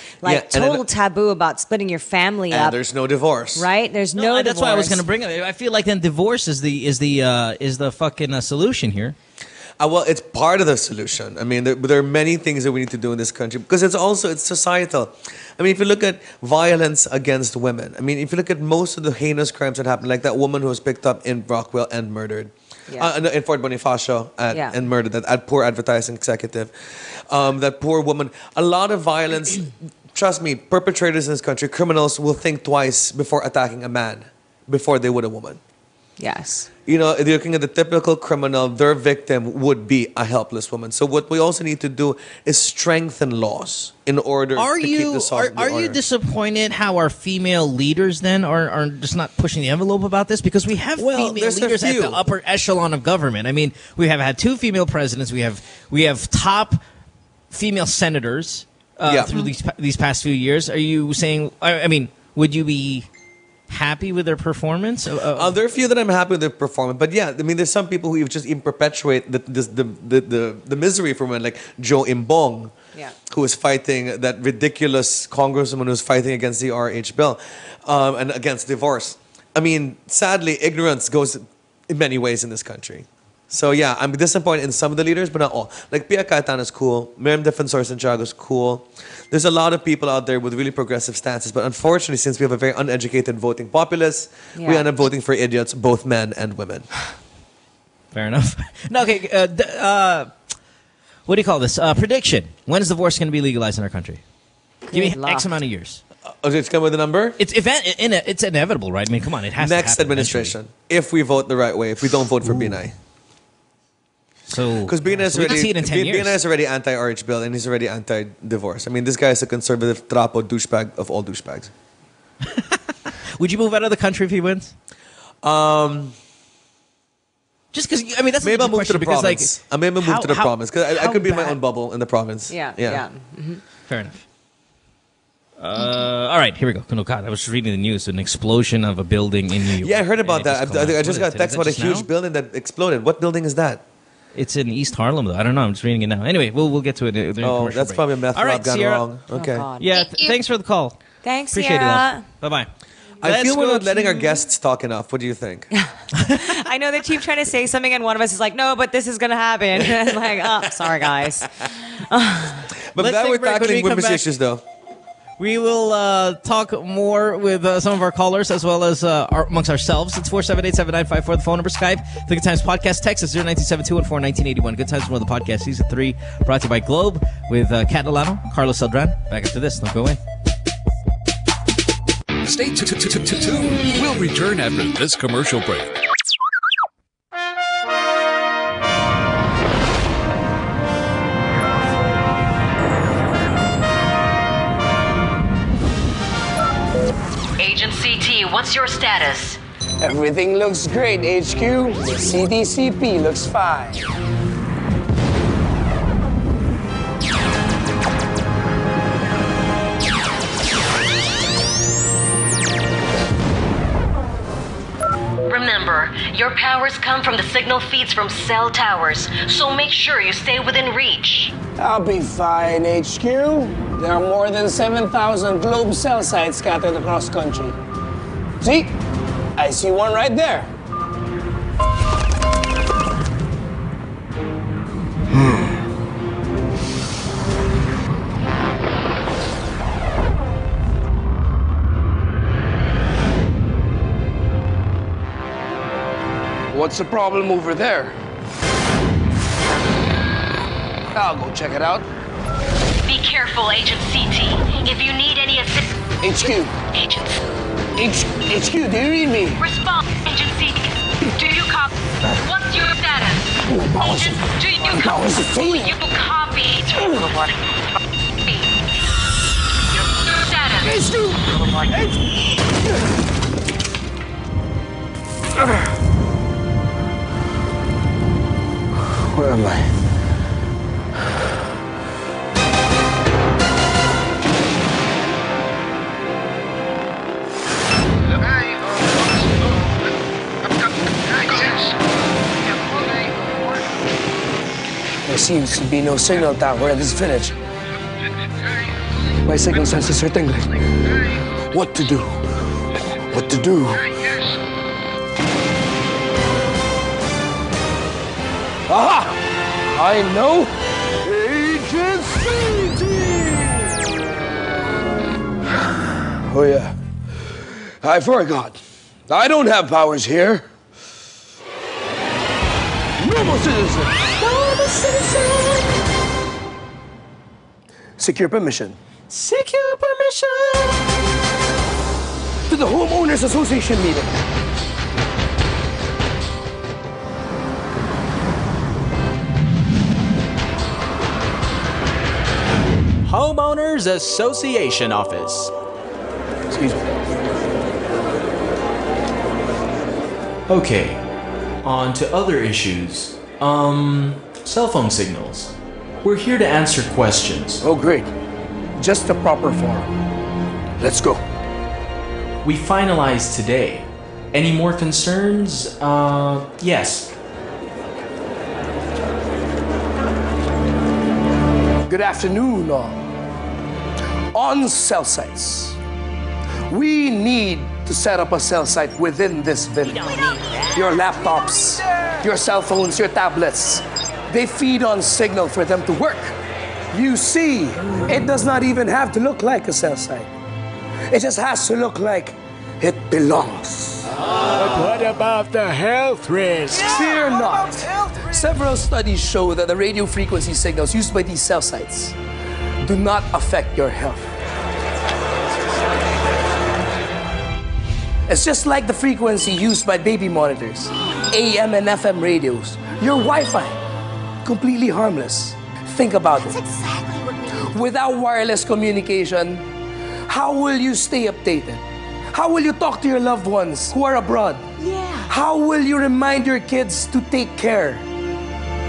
Speaker 5: total taboo about splitting your family
Speaker 7: and
Speaker 5: up.
Speaker 7: there's no divorce.
Speaker 5: Right? There's no
Speaker 1: That's why I was
Speaker 5: divorce.
Speaker 1: going to bring it. I feel like then divorce is the fucking solution here.
Speaker 7: Well, it's part of the solution. I mean, there are many things that we need to do in this country because it's societal. I mean, if you look at violence against women, I mean, if you look at most of the heinous crimes that happen, like that woman who was picked up in Rockwell and murdered, in Fort Bonifacio and murdered, that poor advertising executive, that poor woman, a lot of violence. Trust me, perpetrators in this country, criminals will think twice before attacking a man before they would a woman.
Speaker 5: Yes.
Speaker 7: You know, if you're looking at the typical criminal, their victim would be a helpless woman. So what we also need to do is strengthen laws in order to keep the sovereignty
Speaker 1: Are you disappointed how our female leaders then are just not pushing the envelope about this? Because we have female leaders at the upper echelon of government. I mean, we have had 2 female presidents. We have top female senators through these past few years. Are you saying? I mean, would you be happy with their performance?
Speaker 7: There are a few that I'm happy with their performance, but yeah, I mean, there's some people who just even perpetuate the misery for women, like Joe Imbong, who is fighting that ridiculous congresswoman who's fighting against the RH bill and against divorce. I mean, sadly, ignorance goes in many ways in this country. So yeah, I'm disappointed in some of the leaders, but not all. Like Pia Cayetano is cool. Miriam Defensor Santiago is cool. There's a lot of people out there with really progressive stances, but unfortunately, since we have a very uneducated voting populace, we end up voting for idiots, both men and women.
Speaker 1: Fair enough. No, okay. What do you call this? Prediction. When is divorce going to be legalized in our country? Give me X amount of years.
Speaker 7: It's come with a number?
Speaker 1: It's inevitable, right? I mean, come on, it has to happen.
Speaker 7: Next administration, eventually. If we vote the right way, if we don't vote for Binay.
Speaker 1: So,
Speaker 7: because Binay is already anti-RH bill and he's already anti-divorce. I mean, this guy is a conservative trapo douchebag of all douchebags.
Speaker 1: Would you move out of the country if he wins? Just because, I mean, that's
Speaker 7: maybe I'll move to the province.
Speaker 1: Like,
Speaker 7: maybe move to the province because I could be in my own bubble in the province.
Speaker 5: Yeah. Mm-hmm.
Speaker 1: Fair enough. All right, here we go. No, God, I was reading the news. An explosion of a building in New York.
Speaker 7: Yeah, I heard about that. I just got a text about a huge building that exploded. What building is that?
Speaker 1: It's in East Harlem, though. I don't know. I'm just reading it now. Anyway, we'll get to it.
Speaker 7: That's probably a meth lab gone wrong. Okay.
Speaker 1: Yeah, thanks for the call.
Speaker 5: Thanks,
Speaker 1: Appreciate
Speaker 5: Sierra.
Speaker 1: it, love. Bye-bye.
Speaker 7: I feel we're not letting our guests talk enough. What do you think?
Speaker 5: I know they keep trying to say something, and one of us is like, no, but this is going to happen. And I'm like, oh, sorry, guys.
Speaker 7: But that we're tackling women's issues, though.
Speaker 1: We will talk more with some of our callers as well as amongst ourselves. It's 478-7954, the phone number. Skype, the Good Times Podcast. Text us 097214-1981. Good Times is one of the podcasts. Season 3 brought to you by Globe with Kat Alano, Carlos Celdran. Back after this. Don't go away.
Speaker 6: Stay tuned. We'll return after this commercial break.
Speaker 10: Agent CT, what's your status?
Speaker 11: Everything looks great, HQ. The CDCP looks fine.
Speaker 10: Remember, your powers come from the signal feeds from cell towers, so make sure you stay within reach.
Speaker 11: I'll be fine, HQ. There are more than 7,000 Globe cell sites scattered across country. See? I see one right there. What's the problem over there? I'll go check it out.
Speaker 10: Be careful, Agent CT. If you need any assistance...
Speaker 11: HQ.
Speaker 10: Agents.
Speaker 11: HQ, do you read me?
Speaker 10: Respond, Agent CT. Do you copy? What's your status? Agent, do you copy? You copy. Your status.
Speaker 11: Where am I? There seems to be no signal tower at this village. My signal sensors are tingling. What to do? What to do? Aha! I know! Agent CT! Oh, yeah. I forgot. I don't have powers here. Normal citizen! Normal citizen! Secure permission.
Speaker 1: Secure permission!
Speaker 11: To the Homeowners Association meeting.
Speaker 12: Vaginas Association office.
Speaker 11: Excuse me.
Speaker 12: Okay, on to other issues. Cell phone signals. We're here to answer questions.
Speaker 11: Oh, great. Just the proper form. Let's go.
Speaker 12: We finalized today. Any more concerns? Yes.
Speaker 11: Good afternoon, all. On cell sites, we need to set up a cell site within this village. Your laptops, your cell phones, your tablets, they feed on signal for them to work. You see, it does not even have to look like a cell site. It just has to look like it belongs.
Speaker 13: But what about the health risks?
Speaker 11: Fear not. Several studies show that the radio frequency signals used by these cell sites do not affect your health. It's just like the frequency used by baby monitors, AM and FM radios, your Wi-Fi, completely harmless. Think about it.
Speaker 14: That's exactly what we need.
Speaker 11: Without wireless communication, how will you stay updated? How will you talk to your loved ones who are abroad?
Speaker 14: Yeah.
Speaker 11: How will you remind your kids to take care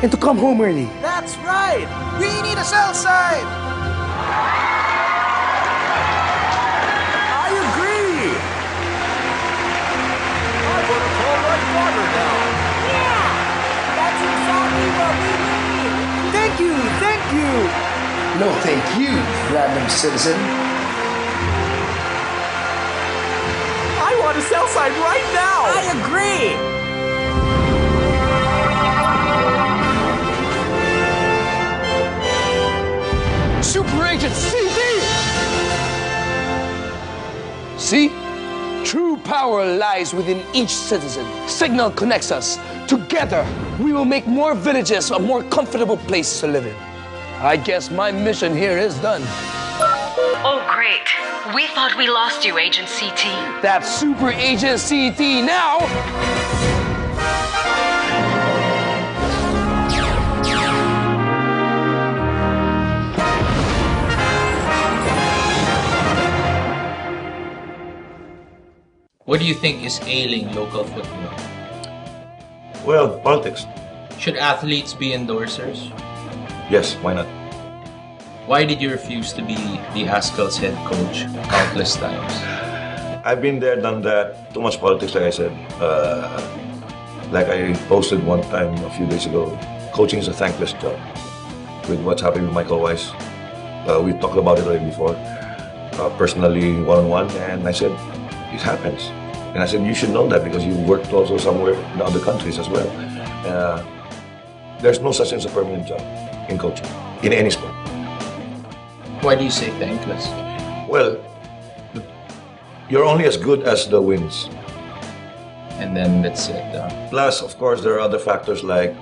Speaker 11: and to come home early?
Speaker 13: That's right. We need a cell site. I agree. I want to call my father now.
Speaker 14: Yeah. That's exactly what we need.
Speaker 13: Thank you. Thank you.
Speaker 11: No, thank you, random citizen.
Speaker 13: I want a cell site right now.
Speaker 14: I agree.
Speaker 11: Super Agent CD! See? True power lies within each citizen. Signal connects us. Together, we will make more villages a more comfortable place to live in. I guess my mission here is done.
Speaker 10: Oh, great. We thought we lost you, Agent CT.
Speaker 11: That's Super Agent CT now!
Speaker 15: What do you think is ailing local football?
Speaker 16: Well, politics.
Speaker 15: Should athletes be endorsers?
Speaker 16: Yes, why not?
Speaker 15: Why did you refuse to be the Haskell's head coach countless times?
Speaker 16: I've been there, done that. Too much politics, like I said. Like I posted one time a few days ago, coaching is a thankless job. With what's happening with Michael Weiss, we talked about it already before, personally, one-on-one, and I said, it happens. And I said, you should know that because you worked also somewhere in other countries as well. There's no such thing as a permanent job in coaching, in any sport.
Speaker 15: Why do you say thankless?
Speaker 16: Well, you're only as good as the wins.
Speaker 15: And then that's it.
Speaker 16: Plus, of course, there are other factors like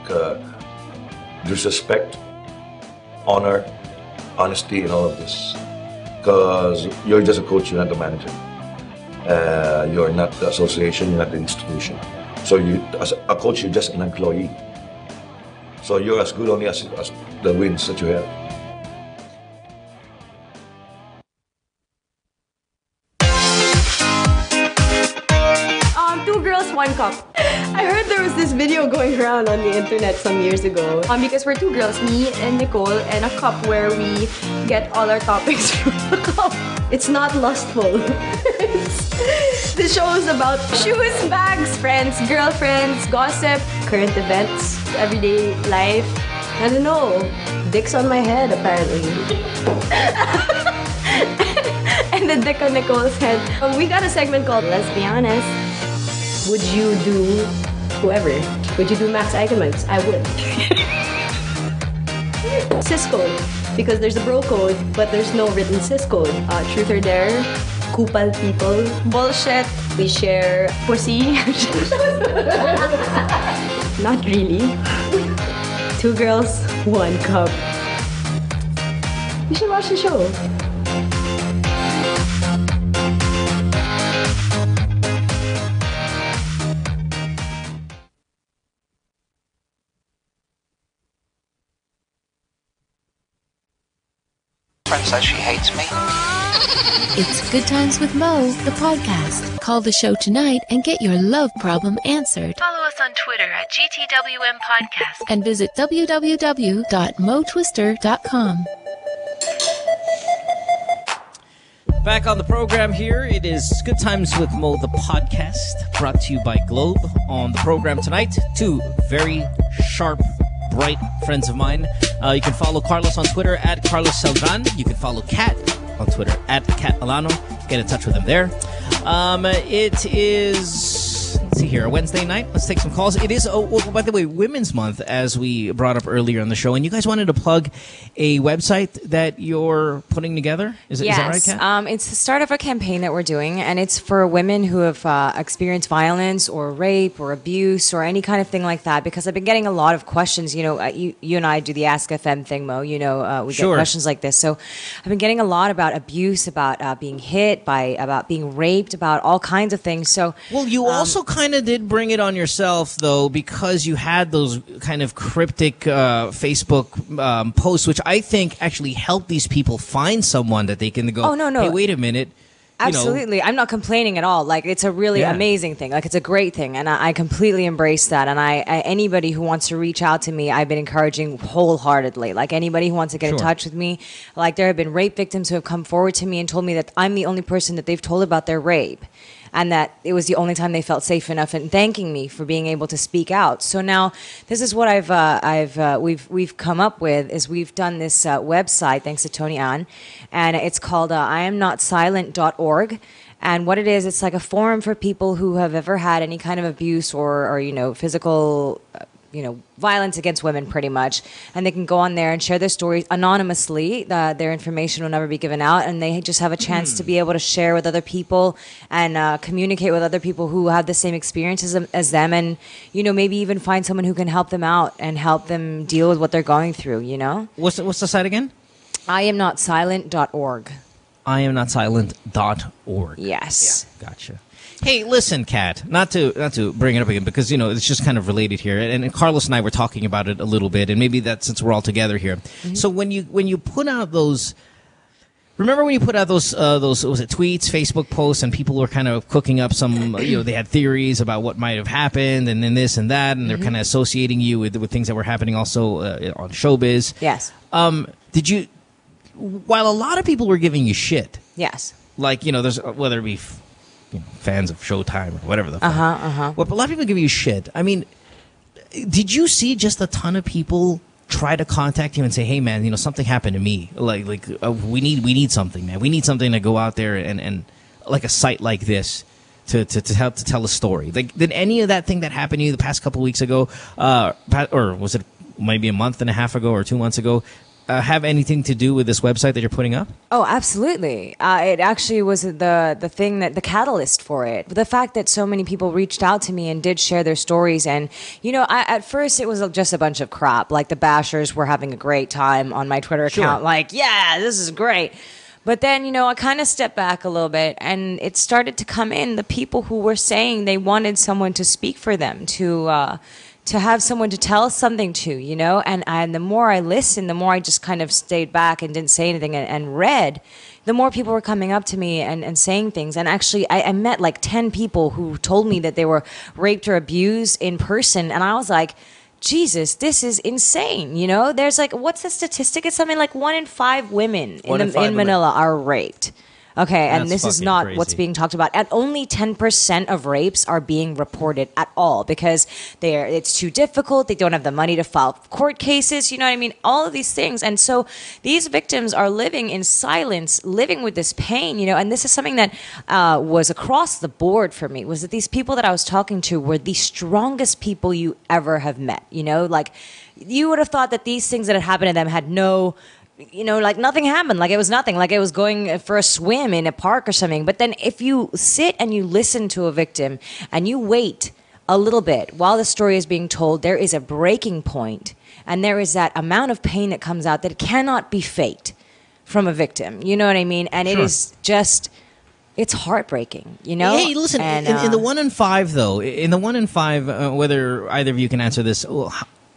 Speaker 16: disrespect, honor, honesty, and all of this. Because you're just a coach, you're not the manager. You're not the association, you're not the institution. So you, as a coach, you're just an employee. So you're as good only as the wins that you have.
Speaker 17: Two girls, one cup. I heard there was this video going around on the internet some years ago. Because we're two girls, me and Nicole, and a cup where we get all our topics from the cup. It's not lustful. The show is about shoes, bags, friends, girlfriends, gossip, current events, everyday life. I don't know. Dick's on my head, apparently. And the dick on Nicole's head. We got a segment called Let's Be Honest. Would you do whoever? Would you do Max Eigenmans? I would. Cis code, because there's a bro code, but there's no written cis code. Truth or dare, kupal people, bullshit. We share pussy. Not really. Two girls, one cup. You should watch the show.
Speaker 18: says she hates me?
Speaker 2: It's Good Times with Mo, the podcast. Call the show tonight and get your love problem answered.
Speaker 10: Follow us on Twitter at GTWM Podcast.
Speaker 2: And visit www.motwister.com.
Speaker 1: Back on the program here, it is Good Times with Mo, the podcast, brought to you by Globe. On the program tonight, two very sharp, bright friends of mine. You can follow Carlos on Twitter at Carlos Celdran. You can follow Kat on Twitter at Kat Alano. Get in touch with them there. It is, let's see here, a Wednesday night. Let's take some calls. It is, by the way, Women's Month, as we brought up earlier on the show. And you guys wanted to plug a website that you're putting together? Is that right, Kat?
Speaker 5: It's the start of a campaign that we're doing, and it's for women who have experienced violence or rape or abuse or any kind of thing like that, because I've been getting a lot of questions. You know, you and I do the Ask FM thing, Mo. You know, we get questions like this. So I've been getting a lot about abuse, about being hit, about being raped, about all kinds of things. So,
Speaker 1: well, you also kind of did bring it on yourself, though, because you had those kind of cryptic Facebook posts, which I think actually helped these people find someone that they can go,
Speaker 5: oh, no.
Speaker 1: Hey, wait a minute.
Speaker 5: Absolutely. I'm not complaining at all. Like, it's a really amazing thing. Like, it's a great thing. And I completely embrace that. And anybody who wants to reach out to me, I've been encouraging wholeheartedly. Like, anybody who wants to get in touch with me. Like, there have been rape victims who have come forward to me and told me that I'm the only person that they've told about their rape. And that it was the only time they felt safe enough, and thanking me for being able to speak out. So now, this is what we've come up with. Is we've done this website thanks to Tony Ann, and it's called IamNotSilent.org. And what it is, it's like a forum for people who have ever had any kind of abuse or physical violence against women, pretty much. And they can go on there and share their stories anonymously. Their information will never be given out, and they just have a chance to be able to share with other people and communicate with other people who have the same experiences as them, and maybe even find someone who can help them out and help them deal with what they're going through.
Speaker 1: What's the site again?
Speaker 5: IamNotSilent.org.
Speaker 1: IamNotSilent.org.
Speaker 5: Yes.
Speaker 1: Yeah, gotcha. Hey, listen, Kat, not to bring it up again, because, it's just kind of related here. And Carlos and I were talking about it a little bit, and maybe that's since we're all together here. Mm-hmm. So when you put out those, remember when you put out those was it tweets, Facebook posts, and people were kind of cooking up some, they had theories about what might have happened, and then this and that, and they're kind of associating you with things that were happening also on showbiz.
Speaker 5: Yes.
Speaker 1: Did you, while a lot of people were giving you shit.
Speaker 5: Yes.
Speaker 1: Like, there's, whether it be fans of Showtime or whatever the fuck. Well, a lot of people give you shit. I mean, did you see just a ton of people try to contact you and say, "Hey, man, something happened to me. We need something, man. We need something to go out there and like a site like this to help to tell a story." Like, did any of that thing that happened to you the past couple weeks ago, or was it maybe a month and a half ago or 2 months ago, have anything to do with this website that you're putting up?
Speaker 5: Oh, absolutely. It actually was the thing the catalyst for it. The fact that so many people reached out to me and did share their stories. And, at first it was just a bunch of crap. Like, the bashers were having a great time on my Twitter account. Like, yeah, this is great. But then, I kind of stepped back a little bit, and it started to come in. The people who were saying they wanted someone to speak for them, to have someone to tell something to, and the more I listened, the more I just kind of stayed back and didn't say anything and read, the more people were coming up to me and saying things. And actually, I met like 10 people who told me that they were raped or abused in person. And I was like, Jesus, this is insane. There's like, what's the statistic? It's something like 1 in 5 women in Manila are raped. Okay, and this is not what's being talked about. And only 10% of rapes are being reported at all because it's too difficult. They don't have the money to file court cases. You know what I mean? All of these things. And so these victims are living in silence, living with this pain, and this is something that was across the board for me, was that these people that I was talking to were the strongest people you ever have met. Like, you would have thought that these things that had happened to them had no... like nothing happened, like it was nothing, like it was going for a swim in a park or something. But then if you sit and you listen to a victim and you wait a little bit while the story is being told, there is a breaking point, and there is that amount of pain that comes out that cannot be faked from a victim. You know what I mean? And it is just... it's heartbreaking,
Speaker 1: Hey, listen, in the 1 in 5, though, whether either of you can answer this,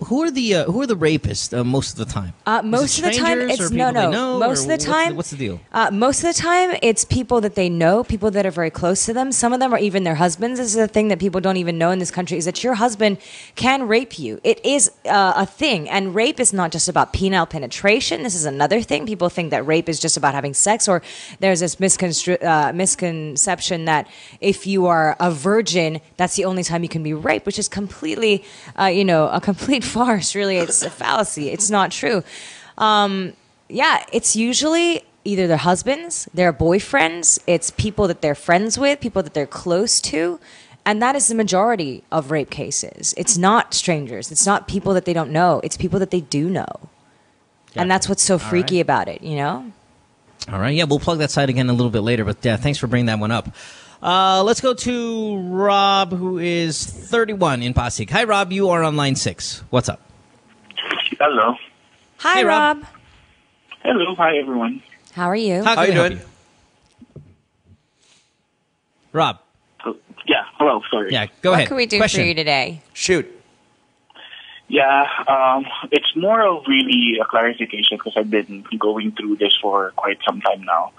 Speaker 1: who are the rapists most of the time?
Speaker 5: Most of the time,
Speaker 1: strangers
Speaker 5: it's
Speaker 1: or people they know,
Speaker 5: Most
Speaker 1: or
Speaker 5: of the time,
Speaker 1: what's the deal?
Speaker 5: Most of the time, it's people that they know, people that are very close to them. Some of them are even their husbands. This is a thing that people don't even know in this country: is that your husband can rape you. It is a thing, and rape is not just about penile penetration. This is another thing. People think that rape is just about having sex, or there's this misconception that if you are a virgin, that's the only time you can be raped, which is completely, a complete farce. Really, it's a fallacy. It's not true. It's usually either their husbands, their boyfriends, it's people that they're friends with, people that they're close to, and that is the majority of rape cases. It's not strangers. It's not people that they don't know. It's people that they do know. And that's what's so freaky about it,
Speaker 1: All right. Yeah, we'll plug that site again a little bit later, but thanks for bringing that one up. Let's go to Rob, who is 31 in Pasig. Hi, Rob. You are on line 6. What's up?
Speaker 18: Hello.
Speaker 5: Hi,
Speaker 1: Hey,
Speaker 5: Rob.
Speaker 18: Hello. Hi, everyone.
Speaker 5: How are you?
Speaker 1: How you doing? Rob.
Speaker 18: Yeah. Hello. Sorry.
Speaker 1: Yeah, go
Speaker 5: What
Speaker 1: ahead.
Speaker 5: can we do
Speaker 1: Question.
Speaker 5: for you today?
Speaker 1: Shoot.
Speaker 18: Yeah. It's more of really a clarification because I've been going through this for quite some time now.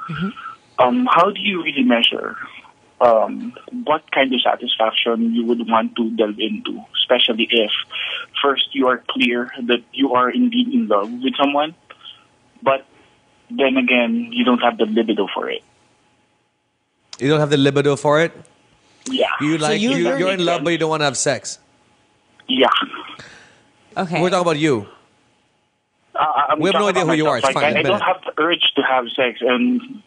Speaker 18: How do you really measure what kind of satisfaction you would want to delve into, especially if first you are clear that you are indeed in love with someone, but then again, you don't have the libido for it.
Speaker 7: You don't have the libido for it?
Speaker 18: Yeah.
Speaker 7: You're in love, but you don't want to have sex.
Speaker 18: Yeah.
Speaker 5: Okay.
Speaker 7: We're talking about you.
Speaker 18: I'm
Speaker 7: We have no
Speaker 18: talking
Speaker 7: idea
Speaker 18: about
Speaker 7: who you are.
Speaker 18: myself.
Speaker 7: It's fine.
Speaker 18: I don't have the urge to have sex, and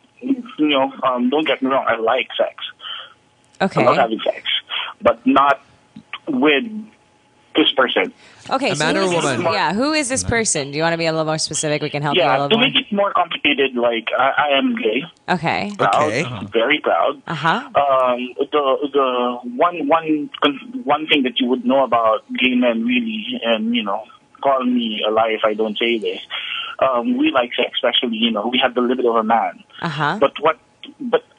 Speaker 18: don't get me wrong. I like sex.
Speaker 5: Okay.
Speaker 18: I love having sex, but not with this person.
Speaker 5: Okay,
Speaker 7: A man or a woman?
Speaker 5: Yeah, who is this person? Do you want to be a little more specific? We can help you a
Speaker 18: Yeah,
Speaker 5: little
Speaker 18: to
Speaker 5: more.
Speaker 18: make it more complicated, like I am gay,
Speaker 5: Okay.
Speaker 18: proud, very proud. The one thing that you would know about gay men, really, and call me a lie if I don't say this. We like sex, especially we have the libido of a man. But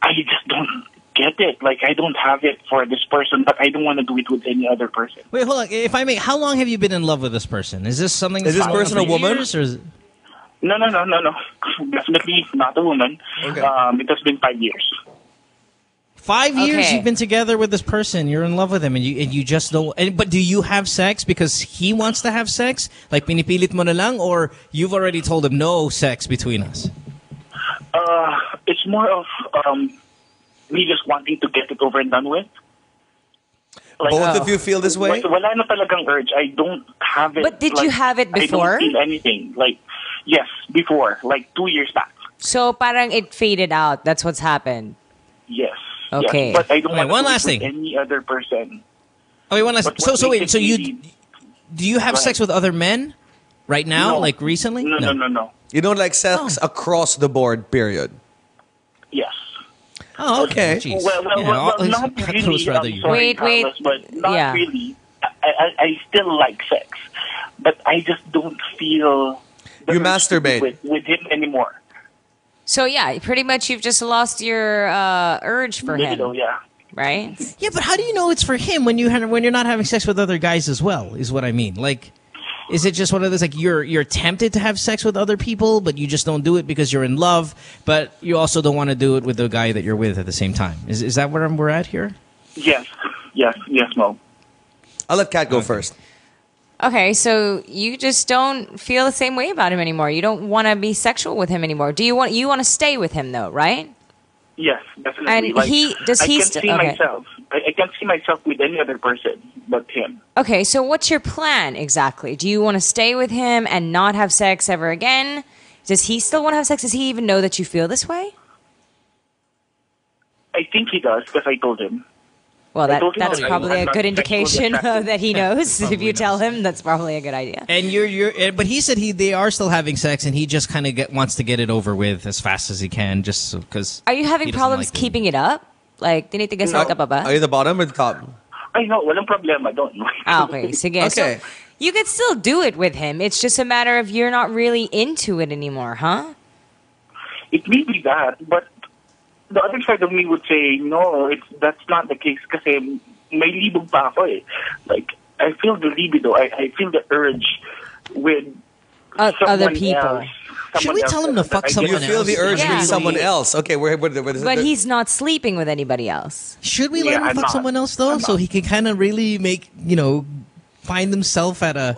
Speaker 18: I just don't get it. Like, I don't have it for this person, but I don't want to do it with any other person.
Speaker 1: Wait, hold on. If I may, how long have you been in love with this person? Is this something?
Speaker 7: Is this person a woman?
Speaker 1: Or is it...
Speaker 18: No. Definitely not a woman.
Speaker 7: Okay.
Speaker 18: It has been 5 years.
Speaker 1: 5 years
Speaker 5: Okay.
Speaker 1: you've been together with this person. You're in love with him, and you just don't. But do you have sex because he wants to have sex? Like pinipilit mo na lang, or you've already told him no sex between us?
Speaker 18: It's more of me just wanting to get it over and done with. Like,
Speaker 7: Both of you feel this way?
Speaker 18: Wala na talagang urge. I don't have it.
Speaker 5: But did you have it before?
Speaker 18: I don't feel anything. Like, yes, before. Like 2 years back.
Speaker 5: So parang it faded out. That's what's happened.
Speaker 18: Yes.
Speaker 5: Okay.
Speaker 18: Yes. But I don't
Speaker 1: Wait,
Speaker 18: want
Speaker 1: one
Speaker 18: to do
Speaker 1: last
Speaker 18: it with
Speaker 1: thing.
Speaker 18: any other person.
Speaker 1: Oh, wait, one last.
Speaker 18: But
Speaker 1: So
Speaker 18: what
Speaker 1: wait.
Speaker 18: makes
Speaker 1: So
Speaker 18: it
Speaker 1: you
Speaker 18: really-
Speaker 1: do you have
Speaker 18: Go
Speaker 1: sex
Speaker 18: ahead.
Speaker 1: with other men right now?
Speaker 18: No.
Speaker 1: Like recently?
Speaker 18: No.
Speaker 7: You don't like sex across the board, period.
Speaker 18: Yes.
Speaker 1: Oh, okay. Jeez.
Speaker 18: Well,
Speaker 1: Yeah,
Speaker 18: not
Speaker 1: I thought it
Speaker 18: really.
Speaker 1: was rather
Speaker 18: I'm
Speaker 1: you.
Speaker 18: sorry,
Speaker 5: Wait.
Speaker 18: Carlos, but not
Speaker 5: Yeah.
Speaker 18: really. I still like sex, but I just don't feel
Speaker 7: You masturbate.
Speaker 18: with him anymore.
Speaker 5: So yeah, pretty much you've just lost your urge for
Speaker 18: Libido,
Speaker 5: him,
Speaker 18: yeah.
Speaker 5: right?
Speaker 1: Yeah, but how do you know it's for him when you're not having sex with other guys as well? Is what I mean. Like, is it just one of those like you're tempted to have sex with other people, but you just don't do it because you're in love, but you also don't want to do it with the guy that you're with at the same time? Is that where we're at here?
Speaker 18: Yes, Mo.
Speaker 7: I'll let Kat go first.
Speaker 5: Okay, so you just don't feel the same way about him anymore. You don't want to be sexual with him anymore. You want to stay with him though, right?
Speaker 18: Yes, definitely.
Speaker 5: And
Speaker 18: like,
Speaker 5: he- does
Speaker 18: I
Speaker 5: he
Speaker 18: can't
Speaker 5: st-
Speaker 18: see
Speaker 5: okay.
Speaker 18: myself. I can't see myself with any other person but him.
Speaker 5: Okay, so what's your plan exactly? Do you want to stay with him and not have sex ever again? Does he still want to have sex? Does he even know that you feel this way?
Speaker 18: I think he does because I told him.
Speaker 5: Well,
Speaker 18: I told him
Speaker 5: that's
Speaker 18: that
Speaker 5: probably
Speaker 18: I'm
Speaker 5: a
Speaker 18: not
Speaker 5: good
Speaker 18: sexually
Speaker 5: indication
Speaker 18: attracted.
Speaker 5: that he knows. If
Speaker 1: Probably
Speaker 5: you tell him, that's probably a good idea.
Speaker 1: And but he said they are still having sex, and he just kind of wants to get it over with as fast as he can, just because.
Speaker 5: Are you having problems keeping it up? Like, tinitigas ka pa ba?
Speaker 7: Are you the bottom or the top?
Speaker 18: I know, walang problema, don't.
Speaker 5: Okay, sige.
Speaker 7: Okay.
Speaker 5: So you could still do it with him. It's just a matter of you're not really into it anymore, huh?
Speaker 18: It may be that, but the other side of me would say, no, that's not the case kasi may libog pa ako eh. Like, I feel the libido. I feel the urge with
Speaker 5: other people.
Speaker 18: Else,
Speaker 1: Should we tell him to fuck someone else?
Speaker 7: You feel the urge
Speaker 5: Yeah.
Speaker 7: with someone else. Okay,
Speaker 5: But he's not sleeping with anybody else.
Speaker 1: Should we let him fuck someone else though, so he can kind of really make find himself at a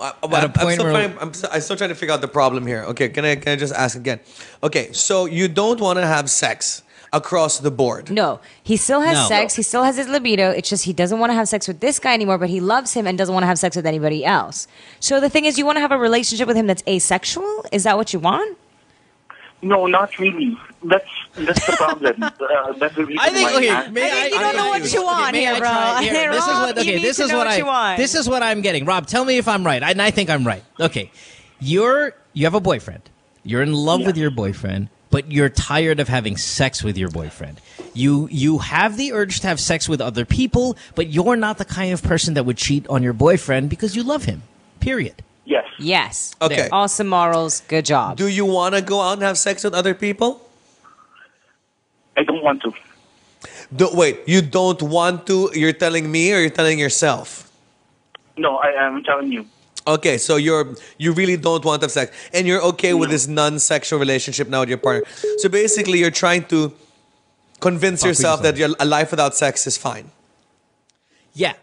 Speaker 1: point where
Speaker 7: I'm still trying to figure out the problem here. Okay, can I just ask again? Okay, so you don't want to have sex across the board.
Speaker 5: No, he still has sex. He still has his libido. It's just he doesn't want to have sex with this guy anymore, but he loves him and doesn't want to have sex with anybody else. So the thing is, you want to have a relationship with him that's asexual? Is that what you want?
Speaker 18: No, not really. That's the problem. That's the reason
Speaker 1: I think.
Speaker 18: why
Speaker 1: Okay,
Speaker 18: I
Speaker 5: you don't know what you want here, bro.
Speaker 1: This is what I'm getting. Rob, tell me if I'm right. And I think I'm right. Okay, you have a boyfriend. You're in love with your boyfriend, but you're tired of having sex with your boyfriend. You have the urge to have sex with other people, but you're not the kind of person that would cheat on your boyfriend because you love him. Period.
Speaker 18: Yes.
Speaker 5: Yes.
Speaker 7: Okay.
Speaker 5: Awesome morals. Good job.
Speaker 7: Do you want to go out and have sex with other people?
Speaker 18: I don't want to.
Speaker 7: Wait, you don't want to? You're telling me, or you're telling yourself?
Speaker 18: No, I am telling you.
Speaker 7: Okay, so you really don't want to have sex, and you're okay with this non-sexual relationship now with your partner. So basically, you're trying to convince yourself that a life without sex is fine.
Speaker 1: Yeah.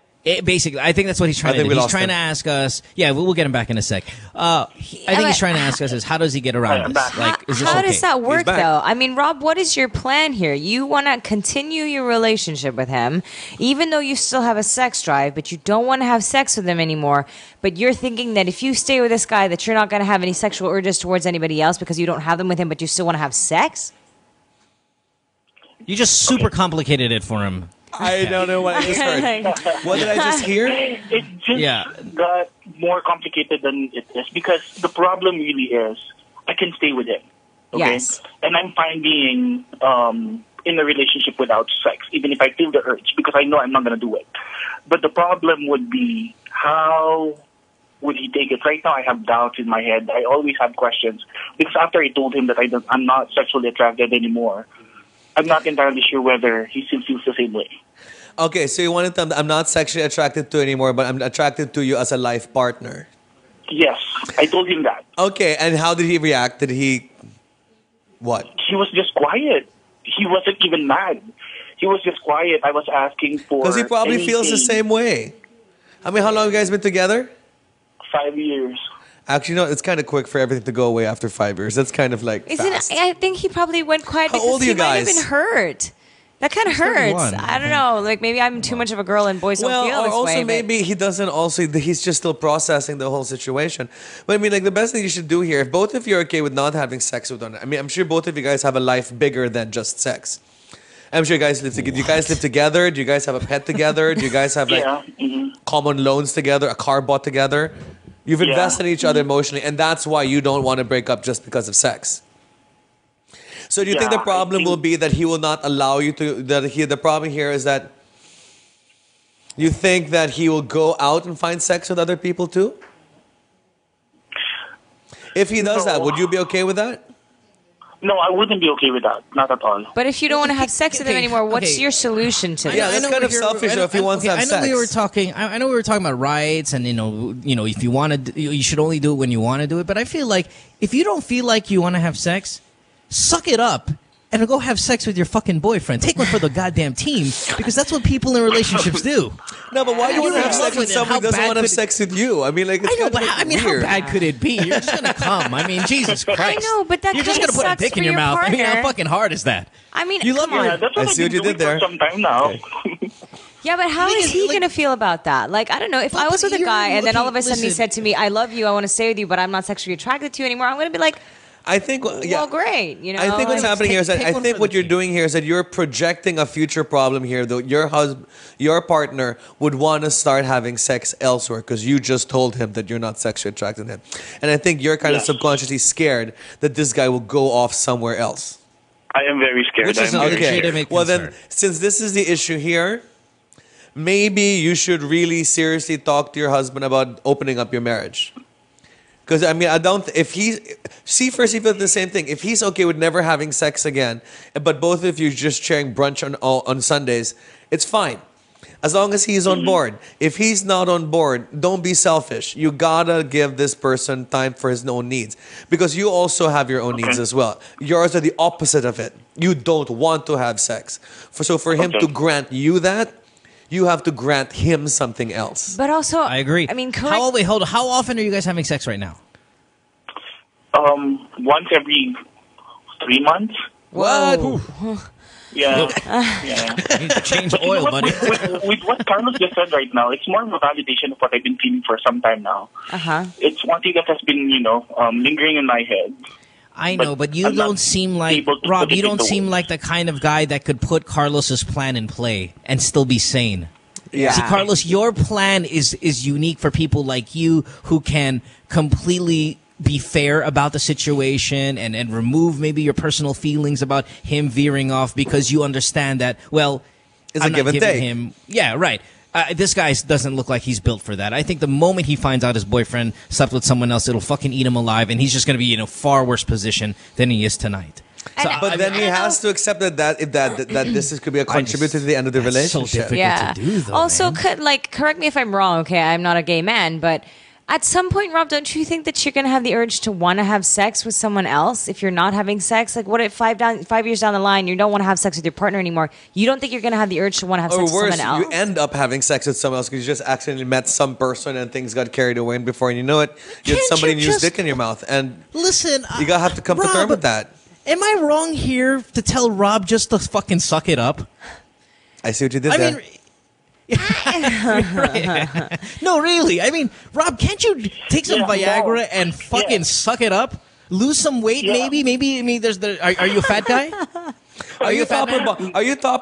Speaker 1: Basically, I think that's what he's trying to do. He's trying to ask us. Yeah, we'll get him back in a sec. I think he's trying to ask us is how does he get around this? Like, is this
Speaker 5: How
Speaker 1: okay?
Speaker 5: does that work, though? I mean, Rob, what is your plan here? You want to continue your relationship with him, even though you still have a sex drive, but you don't want to have sex with him anymore. But you're thinking that if you stay with this guy, that you're not going to have any sexual urges towards anybody else because you don't have them with him, but you still want to have sex?
Speaker 1: You just super complicated it for him.
Speaker 7: I don't know what I just heard. What did I just hear?
Speaker 18: It just got more complicated than it is because the problem really is I can stay with him. Okay?
Speaker 5: Yes.
Speaker 18: And I'm fine being in a relationship without sex, even if I feel the urge, because I know I'm not going to do it. But the problem would be how would he take it? Right now I have doubts in my head. I always have questions because after I told him that I'm not sexually attracted anymore, I'm not entirely sure whether he still feels the same way.
Speaker 7: Okay, so you want to tell me I'm not sexually attracted to you anymore, but I'm attracted to you as a life partner.
Speaker 18: Yes, I told him that.
Speaker 7: Okay, and how did he react? Did he... What?
Speaker 18: He was just quiet. He wasn't even mad. He was just quiet. I was asking for
Speaker 7: Because he probably feels the same way. I mean, how long have you guys been together?
Speaker 18: 5 years.
Speaker 7: Actually, no, it's kind of quick for everything to go away after 5 years. That's kind of like fast.
Speaker 5: I think he probably went quiet because
Speaker 7: old are
Speaker 5: he
Speaker 7: you
Speaker 5: might have
Speaker 7: guys?
Speaker 5: been hurt. That kind of hurts.
Speaker 7: 31,
Speaker 5: I don't know. Like maybe I'm too much of a girl and boys don't feel
Speaker 7: or
Speaker 5: this
Speaker 7: also
Speaker 5: way. but-
Speaker 7: maybe he doesn't also, he's just still processing the whole situation. But I mean, like the best thing you should do here, if both of you are okay with not having sex with one, I mean, I'm sure both of you guys have a life bigger than just sex. I'm sure you guys live together. Do you guys live together? Do you guys have a pet together? Do you guys have like common loans together, a car bought together? You've invested in each other emotionally, and that's why you don't want to break up just because of sex. So do you think the problem will be that he will not allow you to, the problem here is that you think that he will go out and find sex with other people too? If he does that, would you be okay with that?
Speaker 18: No, I wouldn't be okay with that. Not at all.
Speaker 5: But if you don't want to have sex with him anymore, what's your solution to
Speaker 7: Yeah,
Speaker 5: that?
Speaker 7: that's kind of selfish if he wants to have
Speaker 1: I know
Speaker 7: sex.
Speaker 1: we were talking. I know we were talking about rights, and if you want to, you should only do it when you want to do it. But I feel like if you don't feel like you want to have sex, suck it up and go have sex with your fucking boyfriend. Take one for the goddamn team, because that's what people in relationships do.
Speaker 7: No, but why do you want to have sex with someone who doesn't want to have
Speaker 1: could
Speaker 7: sex with you? I mean, like, it's
Speaker 1: I know,
Speaker 7: kind
Speaker 1: but
Speaker 7: of
Speaker 1: I mean,
Speaker 7: weird.
Speaker 1: how bad could it be? You're just gonna come. I mean, Jesus Christ.
Speaker 5: I know, but that
Speaker 1: you're just
Speaker 5: kinda
Speaker 1: gonna put a
Speaker 5: sucks
Speaker 1: dick in
Speaker 5: for
Speaker 1: your
Speaker 5: your
Speaker 1: mouth. I mean, how
Speaker 5: partner.
Speaker 1: fucking hard is that?
Speaker 5: I mean,
Speaker 1: You love
Speaker 5: come
Speaker 1: your-
Speaker 5: on.
Speaker 18: That's what
Speaker 7: I
Speaker 18: I've
Speaker 7: see what
Speaker 18: been
Speaker 7: you did
Speaker 18: doing
Speaker 7: there.
Speaker 18: for some time now.
Speaker 5: Yeah, but how is he going to feel about that? Like, I don't know. If I was with a guy and then all of a sudden he said to me, I love you, I want to stay with you, but I'm not sexually attracted to you anymore, I'm going to be like,
Speaker 7: I think,
Speaker 5: well, great. You know,
Speaker 7: I think what's
Speaker 5: like,
Speaker 7: happening here is that
Speaker 1: take
Speaker 7: I
Speaker 1: one
Speaker 7: think
Speaker 1: for
Speaker 7: what
Speaker 1: the
Speaker 7: you're doing here is that you're projecting a future problem here. Though your partner would want to start having sex elsewhere because you just told him that you're not sexually attracted to him, and I think you're kind of subconsciously scared that this guy will go off somewhere else.
Speaker 18: I am very scared.
Speaker 1: Which is
Speaker 18: I'm
Speaker 1: an
Speaker 18: very scared.
Speaker 1: legitimate
Speaker 7: Well,
Speaker 1: concern.
Speaker 7: then, since this is the issue here, maybe you should really seriously talk to your husband about opening up your marriage. Because, I mean, I don't... If he... See, first, he feels the same thing. If he's okay with never having sex again, but both of you just sharing brunch on Sundays, it's fine. As long as he's on board. If he's not on board, don't be selfish. You gotta give this person time for his own needs. Because you also have your own needs as well. Yours are the opposite of it. You don't want to have sex. So for him to grant you that, you have to grant him something else.
Speaker 5: But also,
Speaker 1: I agree.
Speaker 5: I mean,
Speaker 1: wait, hold on. How often are you guys having sex right now?
Speaker 18: Once every 3 months.
Speaker 1: What?
Speaker 18: Yeah.
Speaker 1: You need to change oil, buddy.
Speaker 18: With what Carlos just said right now, it's more of a validation of what I've been feeling for some time now. It's one thing that has been, lingering in my head.
Speaker 1: I know, but you don't seem like, Rob, you don't seem like the kind of guy that could put Carlos's plan in play and still be sane.
Speaker 7: Yeah.
Speaker 1: See, Carlos, your plan is unique for people like you who can completely be fair about the situation and remove maybe your personal feelings about him veering off because you understand that, well,
Speaker 7: it's
Speaker 1: I'm
Speaker 7: a give
Speaker 1: not
Speaker 7: and
Speaker 1: giving
Speaker 7: take.
Speaker 1: him. Yeah, right. This guy doesn't look like he's built for that. I think the moment he finds out his boyfriend slept with someone else, it'll fucking eat him alive, and he's just going to be in a far worse position than he is tonight. So,
Speaker 7: But then he has to accept that this could be a contributor to the end of the relationship.
Speaker 1: So difficult to do, though.
Speaker 5: Also, correct me if I'm wrong, okay? I'm not a gay man, but at some point, Rob, don't you think that you're going to have the urge to want to have sex with someone else if you're not having sex? Like, what if 5 years down the line, you don't want to have sex with your partner anymore? You don't think you're going to have the urge to want to have sex with someone else?
Speaker 7: You end up having sex with someone else because you just accidentally met some person and things got carried away, and before you know it, you had somebody new dick in your mouth. And
Speaker 1: listen,
Speaker 7: you gotta have to come to terms with that.
Speaker 1: Am I wrong here to tell Rob just to fucking suck it up?
Speaker 7: I see what you did there.
Speaker 1: No, really. I mean, Rob, can't you take some Viagra and fucking suck it up? Lose some weight, maybe. Maybe. I mean, there's the. Are you a fat guy?
Speaker 7: Are you top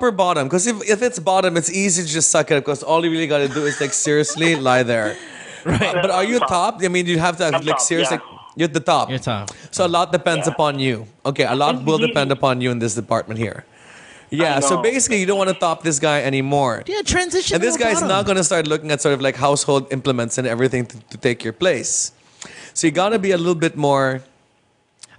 Speaker 7: or bottom? Because if it's bottom, it's easy to just suck it up. Because all you really got to do is seriously lie there. Right. But are you top? I mean, you have to seriously. You're at the top.
Speaker 1: You're top.
Speaker 7: So a lot depends upon you. Okay, a lot will depend upon you in this department here. Yeah, so basically you don't want to top this guy anymore.
Speaker 1: Yeah, transition.
Speaker 7: And this
Speaker 1: to a
Speaker 7: guy's
Speaker 1: bottom.
Speaker 7: not going to start looking at sort of like household implements and everything to take your place. So you got to be a little bit more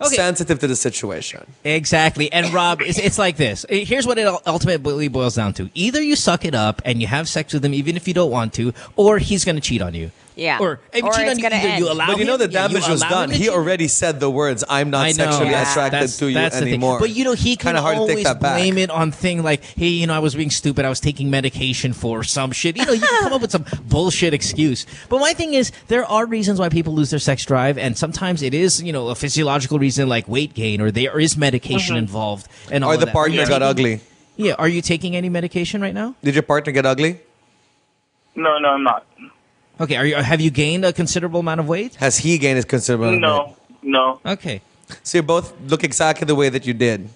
Speaker 7: sensitive to the situation.
Speaker 1: Exactly. And Rob, it's like this. Here's what it ultimately boils down to. Either you suck it up and you have sex with him even if you don't want to, or he's going to cheat on you.
Speaker 5: Yeah.
Speaker 1: Or if you cheat on you, either you allow
Speaker 7: But you know the damage was done. He
Speaker 1: cheat.
Speaker 7: already said the words, I'm not sexually attracted to you
Speaker 1: that's the thing.
Speaker 7: anymore.
Speaker 1: But he can
Speaker 7: Kinda hard to take
Speaker 1: always
Speaker 7: that back.
Speaker 1: blame it on thing like, hey, I was being stupid. I was taking medication for some shit. You can come up with some bullshit excuse. But my thing is, there are reasons why people lose their sex drive, and sometimes it is, a physiological reason like weight gain, or there is medication involved, and all
Speaker 7: Or
Speaker 1: of
Speaker 7: the
Speaker 1: that.
Speaker 7: partner got ugly.
Speaker 1: Yeah. Are you taking any medication right now?
Speaker 7: Did your partner get ugly?
Speaker 18: No, I'm not.
Speaker 1: Okay. Have you gained a considerable amount of weight?
Speaker 7: Has he gained a considerable amount of weight?
Speaker 18: No.
Speaker 1: Okay.
Speaker 7: So you both look exactly the way that you did.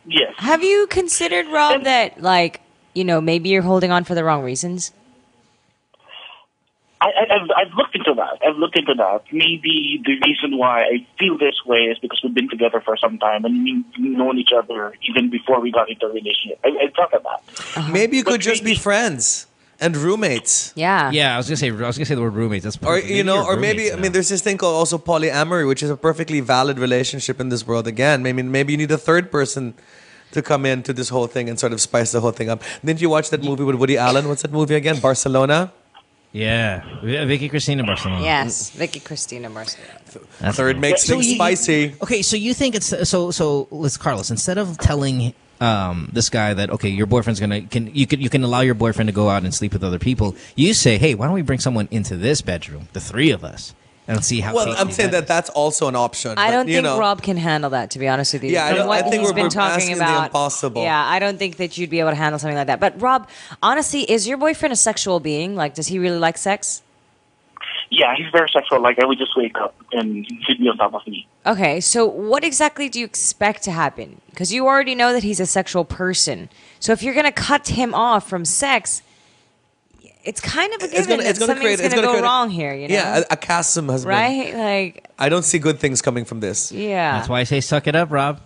Speaker 18: Yes.
Speaker 5: Have you considered, Rob, that, maybe you're holding on for the wrong reasons?
Speaker 18: I've looked into that. Maybe the reason why I feel this way is because we've been together for some time and we've known each other even before we got into a relationship. I thought of that.
Speaker 7: Maybe you could just be friends and roommates.
Speaker 5: Yeah.
Speaker 1: Yeah, I was gonna say the word roommates. That's
Speaker 7: Or
Speaker 1: perfect. Maybe you're roommates
Speaker 7: there's this thing called also polyamory, which is a perfectly valid relationship in this world. Again, maybe you need a third person to come into this whole thing and sort of spice the whole thing up. Didn't you watch that movie with Woody Allen? What's that movie again? Barcelona.
Speaker 1: Yeah, Vicky Cristina Barcelona.
Speaker 5: Yes, Vicky Cristina Barcelona.
Speaker 7: Third makes things spicy.
Speaker 1: Okay, so you think it's so? Let's Carlos. Instead of telling this guy that your boyfriend's you can allow your boyfriend to go out and sleep with other people, you say, hey, why don't we bring someone into this bedroom, the three of us, and see how.
Speaker 7: Well, I'm saying that's also an option.
Speaker 5: I don't think
Speaker 7: know.
Speaker 5: Rob can handle that, to be honest with you.
Speaker 7: Yeah,
Speaker 5: From
Speaker 7: I think
Speaker 5: he's
Speaker 7: we're
Speaker 5: been talking
Speaker 7: asking the
Speaker 5: about
Speaker 7: impossible.
Speaker 5: Yeah, I don't think that you'd be able to handle something like that. But Rob, honestly, is your boyfriend a sexual being? Like, does he really like sex?
Speaker 18: Yeah, he's very sexual. Like, I would just wake up and he'd be on top of me.
Speaker 5: Okay, so what exactly do you expect to happen? Because you already know that he's a sexual person. So if you're going to cut him off from sex, it's kind of a given that something's going to go wrong here, you know?
Speaker 7: Yeah, a chasm has been.
Speaker 5: Right? Like,
Speaker 7: I don't see good things coming from this.
Speaker 5: yeah.
Speaker 1: That's why I say suck it up, Rob.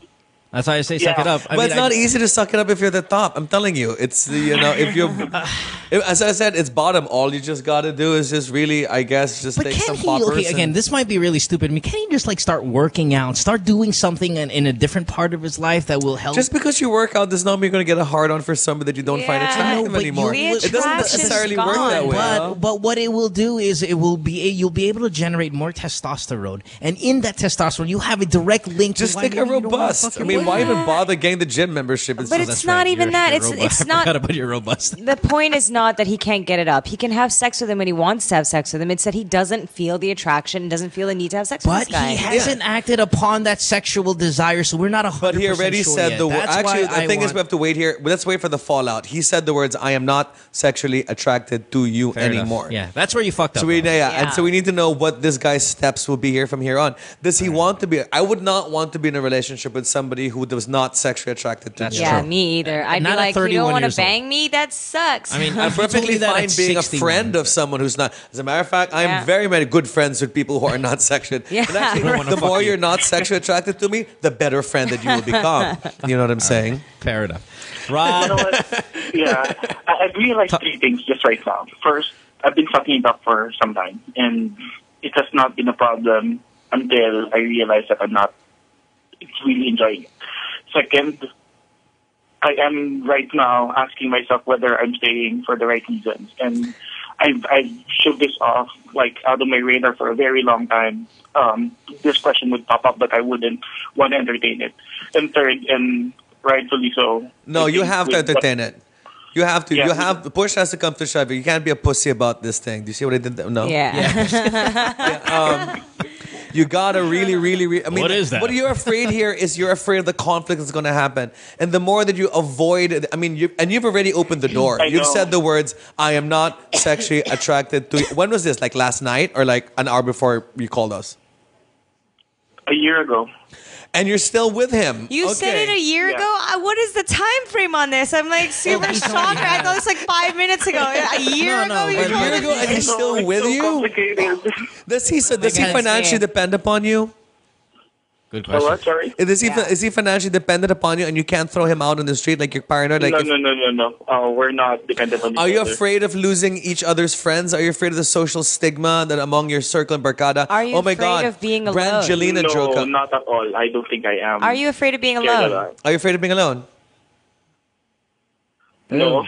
Speaker 1: That's why I say suck it up.
Speaker 7: But it's not easy to suck it up if you're the top. I'm telling you. It's, if you, as I said, it's bottom. All you just got to do is just really, I guess, just take some poppers.
Speaker 1: Okay, again, this might be really stupid. I mean, can he just like start working out, start doing something in a different part of his life that will help?
Speaker 7: Just because you work out does not mean you're going to get a hard on for somebody that you don't find attractive anymore. It doesn't necessarily work that way.
Speaker 1: But what it will do is you'll be able to generate more testosterone, and in that testosterone, you have a direct link.
Speaker 7: Just
Speaker 1: to
Speaker 7: take a robust. I mean, why even bother getting the gym membership?
Speaker 5: But it's not even that. It's not.
Speaker 1: Forgot about your robust.
Speaker 5: The point is not that he can't get it up. He can have sex with him when he wants to have sex with him. It's that he doesn't feel the attraction, doesn't feel the need to have sex with this guy.
Speaker 1: But he hasn't acted upon that sexual desire, so we're not 100%
Speaker 7: But he already
Speaker 1: sure
Speaker 7: said
Speaker 1: yet.
Speaker 7: the word.
Speaker 1: That's
Speaker 7: Actually,
Speaker 1: why
Speaker 7: the thing is, we have to wait here. Let's wait for the fallout. He said the words, "I am not sexually attracted to you anymore."
Speaker 1: Yeah, that's where you fucked up.
Speaker 7: So and so we need to know what this guy's steps will be here from here on. Does he want to be? I would not want to be in a relationship with somebody who was not sexually attracted to me.
Speaker 5: Yeah, me either. I'd be like, you don't want to bang me? That sucks.
Speaker 7: I mean, I'm perfectly fine being a friend of someone who's not. As a matter of fact, I'm very many good friends with people who are not sexual.
Speaker 5: Yeah.
Speaker 7: And actually, the more you're not sexually attracted to me, the better friend that you will become. You know what I'm saying?
Speaker 1: Fair enough.
Speaker 18: Rob. You know what? Yeah, I've realized three things just right now. First, I've been sucking it up for some time, and it has not been a problem until I realized that I'm not really enjoying it. Second, I am right now asking myself whether I'm staying for the right reasons, and I've shook this off like out of my radar for a very long time. This question would pop up, but I wouldn't want to entertain it. And third, and rightfully so.
Speaker 7: No, you have to entertain it. You have to. Yeah. You have the push has to come to shove. You can't be a pussy about this thing. Do you see what I did there? No.
Speaker 5: Yeah.
Speaker 7: You gotta really. I mean,
Speaker 1: what is that?
Speaker 7: What you're afraid here is you're afraid of the conflict that's going to happen, and the more that you avoid, I mean, you've already opened the door. You've said the words, "I am not sexually attracted to you." When was this? Like last night, or like an hour before you called us?
Speaker 18: A year ago.
Speaker 7: And you're still with him.
Speaker 5: You said it a year ago? What is the time frame on this? I'm like super shocked. I thought it was like 5 minutes ago. A year ago?
Speaker 7: A year ago, and he's still with you? Does he financially depend upon you?
Speaker 1: Good question.
Speaker 18: What? Sorry?
Speaker 7: Is he financially dependent upon you and you can't throw him out on the street like you're paranoid? Like
Speaker 18: No. We're not dependent on each other.
Speaker 7: Are you afraid of losing each other's friends? Are you afraid of the social stigma that among your circle in Barkada?
Speaker 5: Are you afraid of being alone?
Speaker 7: Brangelina joke.
Speaker 18: No, not at all. I don't think I am.
Speaker 5: Are you afraid of being alone?
Speaker 7: Are you afraid of being alone?
Speaker 18: No.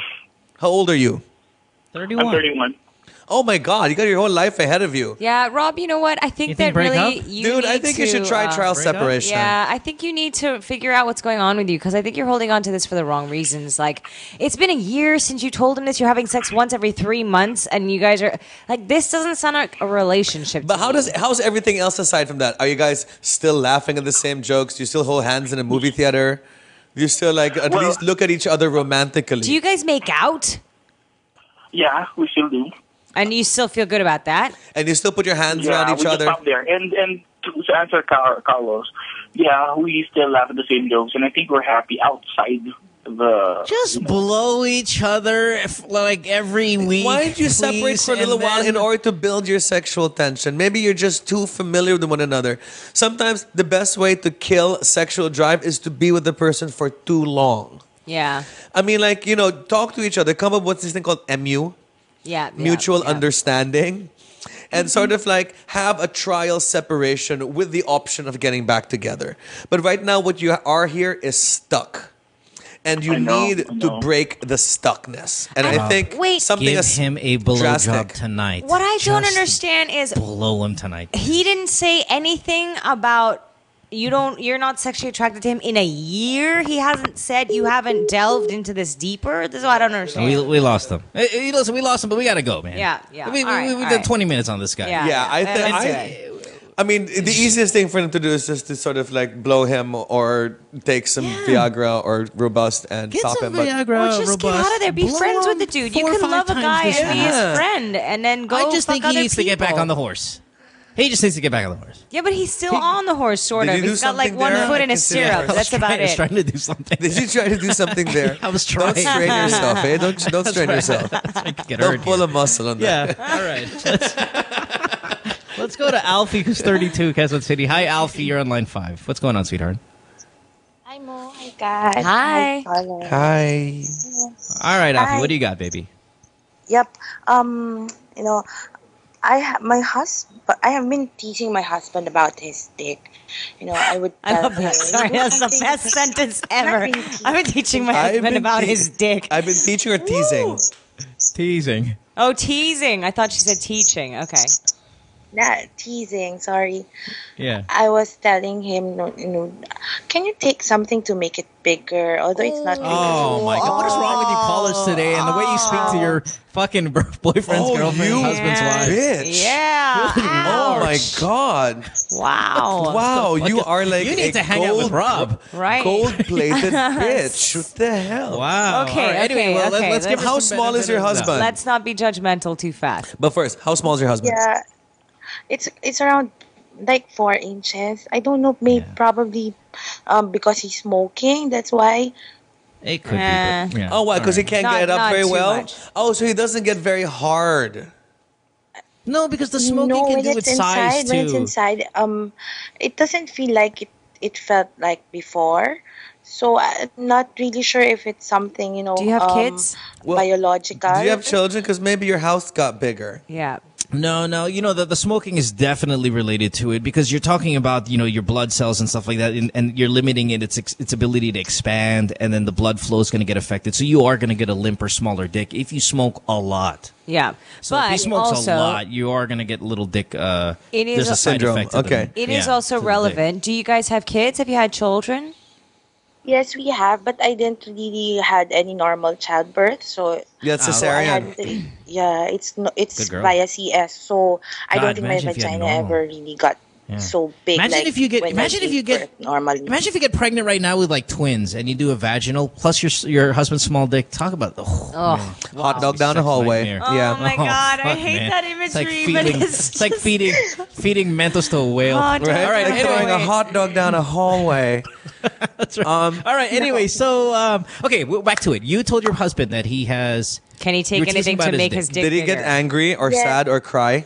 Speaker 7: How old are you?
Speaker 1: 31.
Speaker 18: I'm 31.
Speaker 7: Oh my God, you got your whole life ahead of you.
Speaker 5: Yeah, Rob, you know what? I think that really
Speaker 7: Dude, I think you should try trial separation.
Speaker 5: Yeah, I think you need to figure out what's going on with you because I think you're holding on to this for the wrong reasons. Like, it's been a year since you told him this. You're having sex once every 3 months and you guys are like, this doesn't sound like a relationship.
Speaker 7: But how's everything else aside from that? Are you guys still laughing at the same jokes? Do you still hold hands in a movie theater? Do you still at least look at each other romantically?
Speaker 5: Do you guys make out?
Speaker 18: Yeah, we still do.
Speaker 5: And you still feel good about that?
Speaker 7: And you still put your hands around each other?
Speaker 18: Yeah, we just stop there. And to answer Carlos, yeah, we still laugh at the same jokes, and I think we're happy outside the...
Speaker 1: Just blow each other like every week.
Speaker 7: Why don't you separate for a little while in order to build your sexual tension? Maybe you're just too familiar with one another. Sometimes the best way to kill sexual drive is to be with the person for too long.
Speaker 5: Yeah.
Speaker 7: I mean, talk to each other. Come up with this thing called MU.
Speaker 5: Yeah.
Speaker 7: Mutual understanding. And sort of have a trial separation with the option of getting back together. But right now, what you are here is stuck. And you need to break the stuckness. And I think something
Speaker 1: give him a blowjob tonight.
Speaker 5: What I don't understand is
Speaker 1: blow him tonight.
Speaker 5: He didn't say anything about you're not sexually attracted to him in a year. He hasn't said you haven't delved into this deeper. This is what I don't understand.
Speaker 1: We lost him. Hey, listen, we lost him, but we gotta go, man.
Speaker 5: Yeah.
Speaker 1: We did 20 minutes on this guy.
Speaker 7: I mean, the easiest thing for him to do is just to sort of blow him or take some Viagra or Robust and top him.
Speaker 5: Viagra, or just get out of there. Be friends with the dude. You can love a guy and be his friend and then go.
Speaker 1: I just think he needs to get back on the horse. He just needs to get back on the horse.
Speaker 5: Yeah, but he's still on the horse, sort of. He's got one foot in a syrup. That's about it.
Speaker 1: I was trying to do something.
Speaker 7: Did you try to do something there?
Speaker 1: I was trying.
Speaker 7: Don't strain yourself, eh? Don't strain yourself. Don't pull a muscle on that.
Speaker 1: Yeah. All right. Let's go to Alfie, who's 32, Quezon City. Hi, Alfie. You're on line 5. What's going on, sweetheart?
Speaker 19: Hi, Mo. Kat.
Speaker 5: Hi.
Speaker 19: Carlo.
Speaker 7: Hi.
Speaker 1: All right, Alfie,
Speaker 19: Hi.
Speaker 1: what do you got, baby?
Speaker 19: Yep. You know, my husband. I have been teaching my husband about his dick. You know, I would.
Speaker 5: I
Speaker 19: tell
Speaker 5: love
Speaker 19: him,
Speaker 5: that. Sorry, that's the best sentence ever. I've been teaching my husband about his dick.
Speaker 7: I've been teaching or teasing?
Speaker 1: Teasing.
Speaker 5: Oh, teasing. I thought she said teaching. Okay.
Speaker 19: Not teasing. Sorry.
Speaker 1: Yeah.
Speaker 19: I was telling him, can you take something to make it bigger? Although it's not.
Speaker 1: Oh my God! What is wrong with you callers today? And the way you speak to your fucking boyfriend's girlfriend,
Speaker 7: you
Speaker 1: husband's wife.
Speaker 7: bitch.
Speaker 5: Yeah.
Speaker 7: Oh my God.
Speaker 5: Wow.
Speaker 7: Wow, you are like
Speaker 1: You need
Speaker 7: a
Speaker 1: to hang out with Rob.
Speaker 5: Right.
Speaker 7: gold-plated bitch. What the hell?
Speaker 1: Wow.
Speaker 5: Okay.
Speaker 1: All right, anyway, well,
Speaker 5: okay.
Speaker 1: let's give her
Speaker 7: How
Speaker 1: some
Speaker 7: small is
Speaker 1: benefit
Speaker 7: your
Speaker 1: of the doubt.
Speaker 7: husband?
Speaker 5: Let's not be judgmental too fast.
Speaker 7: But first, how small is your husband?
Speaker 19: Yeah, it's around like 4 inches. I don't know, maybe probably because he's smoking. That's why.
Speaker 1: It could be. But, yeah.
Speaker 7: Oh, why? Because he can't
Speaker 5: Not-
Speaker 7: get it up
Speaker 5: not
Speaker 7: very
Speaker 5: too
Speaker 7: well?
Speaker 5: much.
Speaker 7: Oh, so he doesn't get very hard.
Speaker 1: No, because the smoking
Speaker 19: No,
Speaker 1: can
Speaker 19: when
Speaker 1: do with
Speaker 19: it's inside,
Speaker 1: size
Speaker 19: when it's
Speaker 1: too.
Speaker 19: inside, it doesn't feel like it felt like before. So I'm not really sure if it's something,
Speaker 5: Do you have kids?
Speaker 19: Biological.
Speaker 7: Do you have children? Because maybe your house got bigger.
Speaker 5: Yeah.
Speaker 1: No. You know, the smoking is definitely related to it because you're talking about, your blood cells and stuff like that, and you're limiting its ability to expand, and then the blood flow is going to get affected. So you are going to get a limper, smaller dick if you smoke a lot.
Speaker 5: Yeah.
Speaker 1: So
Speaker 5: but
Speaker 1: if he smokes
Speaker 5: also,
Speaker 1: a lot, you are going to get little dick.
Speaker 5: It
Speaker 1: There's
Speaker 5: is
Speaker 1: a side
Speaker 7: syndrome.
Speaker 1: effect. To
Speaker 7: Okay.
Speaker 5: It
Speaker 1: yeah,
Speaker 5: is also
Speaker 1: to the dick.
Speaker 5: relevant. Do you guys have kids? Have you had children?
Speaker 19: Yes, we have, but I didn't really had any normal childbirth. So
Speaker 7: Yeah, it's
Speaker 19: I
Speaker 7: cesarean.
Speaker 19: had, it's
Speaker 1: Good
Speaker 19: it's
Speaker 1: girl.
Speaker 19: via CS. So I
Speaker 1: God,
Speaker 19: don't think my
Speaker 1: imagine if you had
Speaker 19: vagina
Speaker 1: normal.
Speaker 19: ever really got
Speaker 1: Yeah.
Speaker 19: so big.
Speaker 1: Imagine
Speaker 19: like
Speaker 1: if you get.
Speaker 19: when I
Speaker 1: Imagine if
Speaker 19: gave
Speaker 1: you get.
Speaker 19: birth normally.
Speaker 1: Imagine if you get pregnant right now with like twins, and you do a vaginal plus your husband's small dick. Talk about the
Speaker 7: Hot dog down the hallway.
Speaker 1: nightmare.
Speaker 7: Yeah.
Speaker 5: Oh my God, I
Speaker 1: fuck,
Speaker 5: hate
Speaker 1: man.
Speaker 5: that
Speaker 1: It's like
Speaker 5: imagery, but
Speaker 1: feeding.
Speaker 5: it's
Speaker 1: It's like feeding Mentos to a whale.
Speaker 5: Hot dog.
Speaker 7: Right?
Speaker 1: All right.
Speaker 7: Like throwing a
Speaker 1: Anyway.
Speaker 7: hot dog down a hallway.
Speaker 1: That's right. All right. Anyway, so okay, back to it. You told your husband that he has.
Speaker 5: Can he
Speaker 1: You
Speaker 5: take
Speaker 1: were teasing
Speaker 5: anything
Speaker 1: about
Speaker 5: to
Speaker 1: his
Speaker 5: make
Speaker 1: dick.
Speaker 5: his dick
Speaker 7: Did he get
Speaker 5: bigger?
Speaker 7: angry or
Speaker 19: Yeah.
Speaker 7: sad or cry?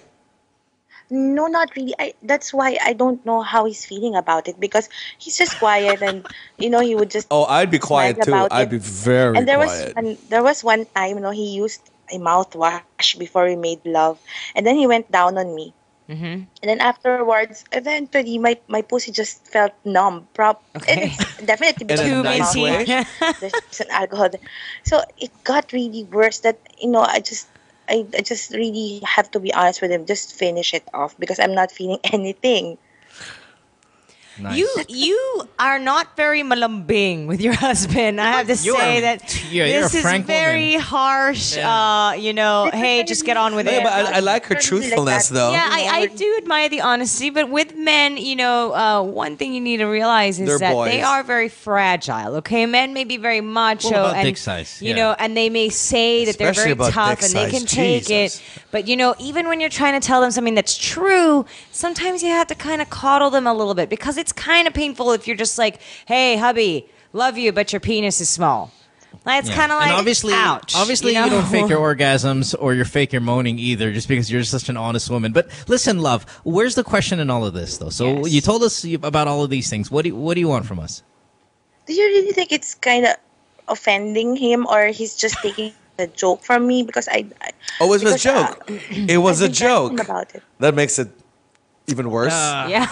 Speaker 19: No, not really. That's why I don't know how he's feeling about it because he's just quiet and he would just.
Speaker 7: Oh, I'd be quiet
Speaker 19: smile
Speaker 7: too.
Speaker 19: about
Speaker 7: I'd
Speaker 19: it.
Speaker 7: be very
Speaker 19: And there
Speaker 7: quiet.
Speaker 19: was one time, he used a mouthwash before we made love, and then he went down on me.
Speaker 5: Mm-hmm.
Speaker 19: And then afterwards, eventually, my pussy just felt numb. And it's definitely
Speaker 7: In a
Speaker 19: because of the
Speaker 7: nice way?
Speaker 19: mouthwash. There's an alcohol. So it got really worse. That I just really have to be honest with him. Just finish it off because I'm not feeling anything.
Speaker 1: Nice.
Speaker 5: You are not very malambing with your husband. I have to say that
Speaker 1: you're
Speaker 5: this
Speaker 1: a
Speaker 5: is
Speaker 1: frank
Speaker 5: very
Speaker 1: woman.
Speaker 5: harsh. Hey, just get on with
Speaker 7: Yeah,
Speaker 5: it.
Speaker 7: but I like her truthfulness, though.
Speaker 5: Yeah, I do admire the honesty, but with men, one thing you need to realize is
Speaker 7: They're
Speaker 5: that
Speaker 7: boys.
Speaker 5: they are very fragile. Okay, men may be very macho,
Speaker 1: Well, about
Speaker 5: and
Speaker 1: dick size,
Speaker 5: you
Speaker 1: yeah.
Speaker 5: know, and they may say that they're
Speaker 7: Especially
Speaker 5: very
Speaker 7: about
Speaker 5: tough
Speaker 7: dick
Speaker 5: and they
Speaker 7: size.
Speaker 5: can take
Speaker 7: Jesus.
Speaker 5: it. But even when you're trying to tell them something that's true, sometimes you have to kind of coddle them a little bit because it's kind of painful if you're just like, "Hey, hubby, love you, but your penis is small." That's
Speaker 1: Yeah.
Speaker 5: kind of like,
Speaker 1: and obviously,
Speaker 5: ouch.
Speaker 1: you don't fake your orgasms or you fake your moaning either, just because you're such an honest woman. But listen, love, where's the question in all of this, though? So you told us about all of these things. What do you want from us?
Speaker 19: Do you really think it's kind of offending him, or he's just taking a joke from me? Because
Speaker 7: Oh, it was a
Speaker 19: because,
Speaker 7: joke. It was a
Speaker 19: I've been telling him
Speaker 7: joke.
Speaker 19: about it.
Speaker 7: That makes it even worse.
Speaker 5: Yeah.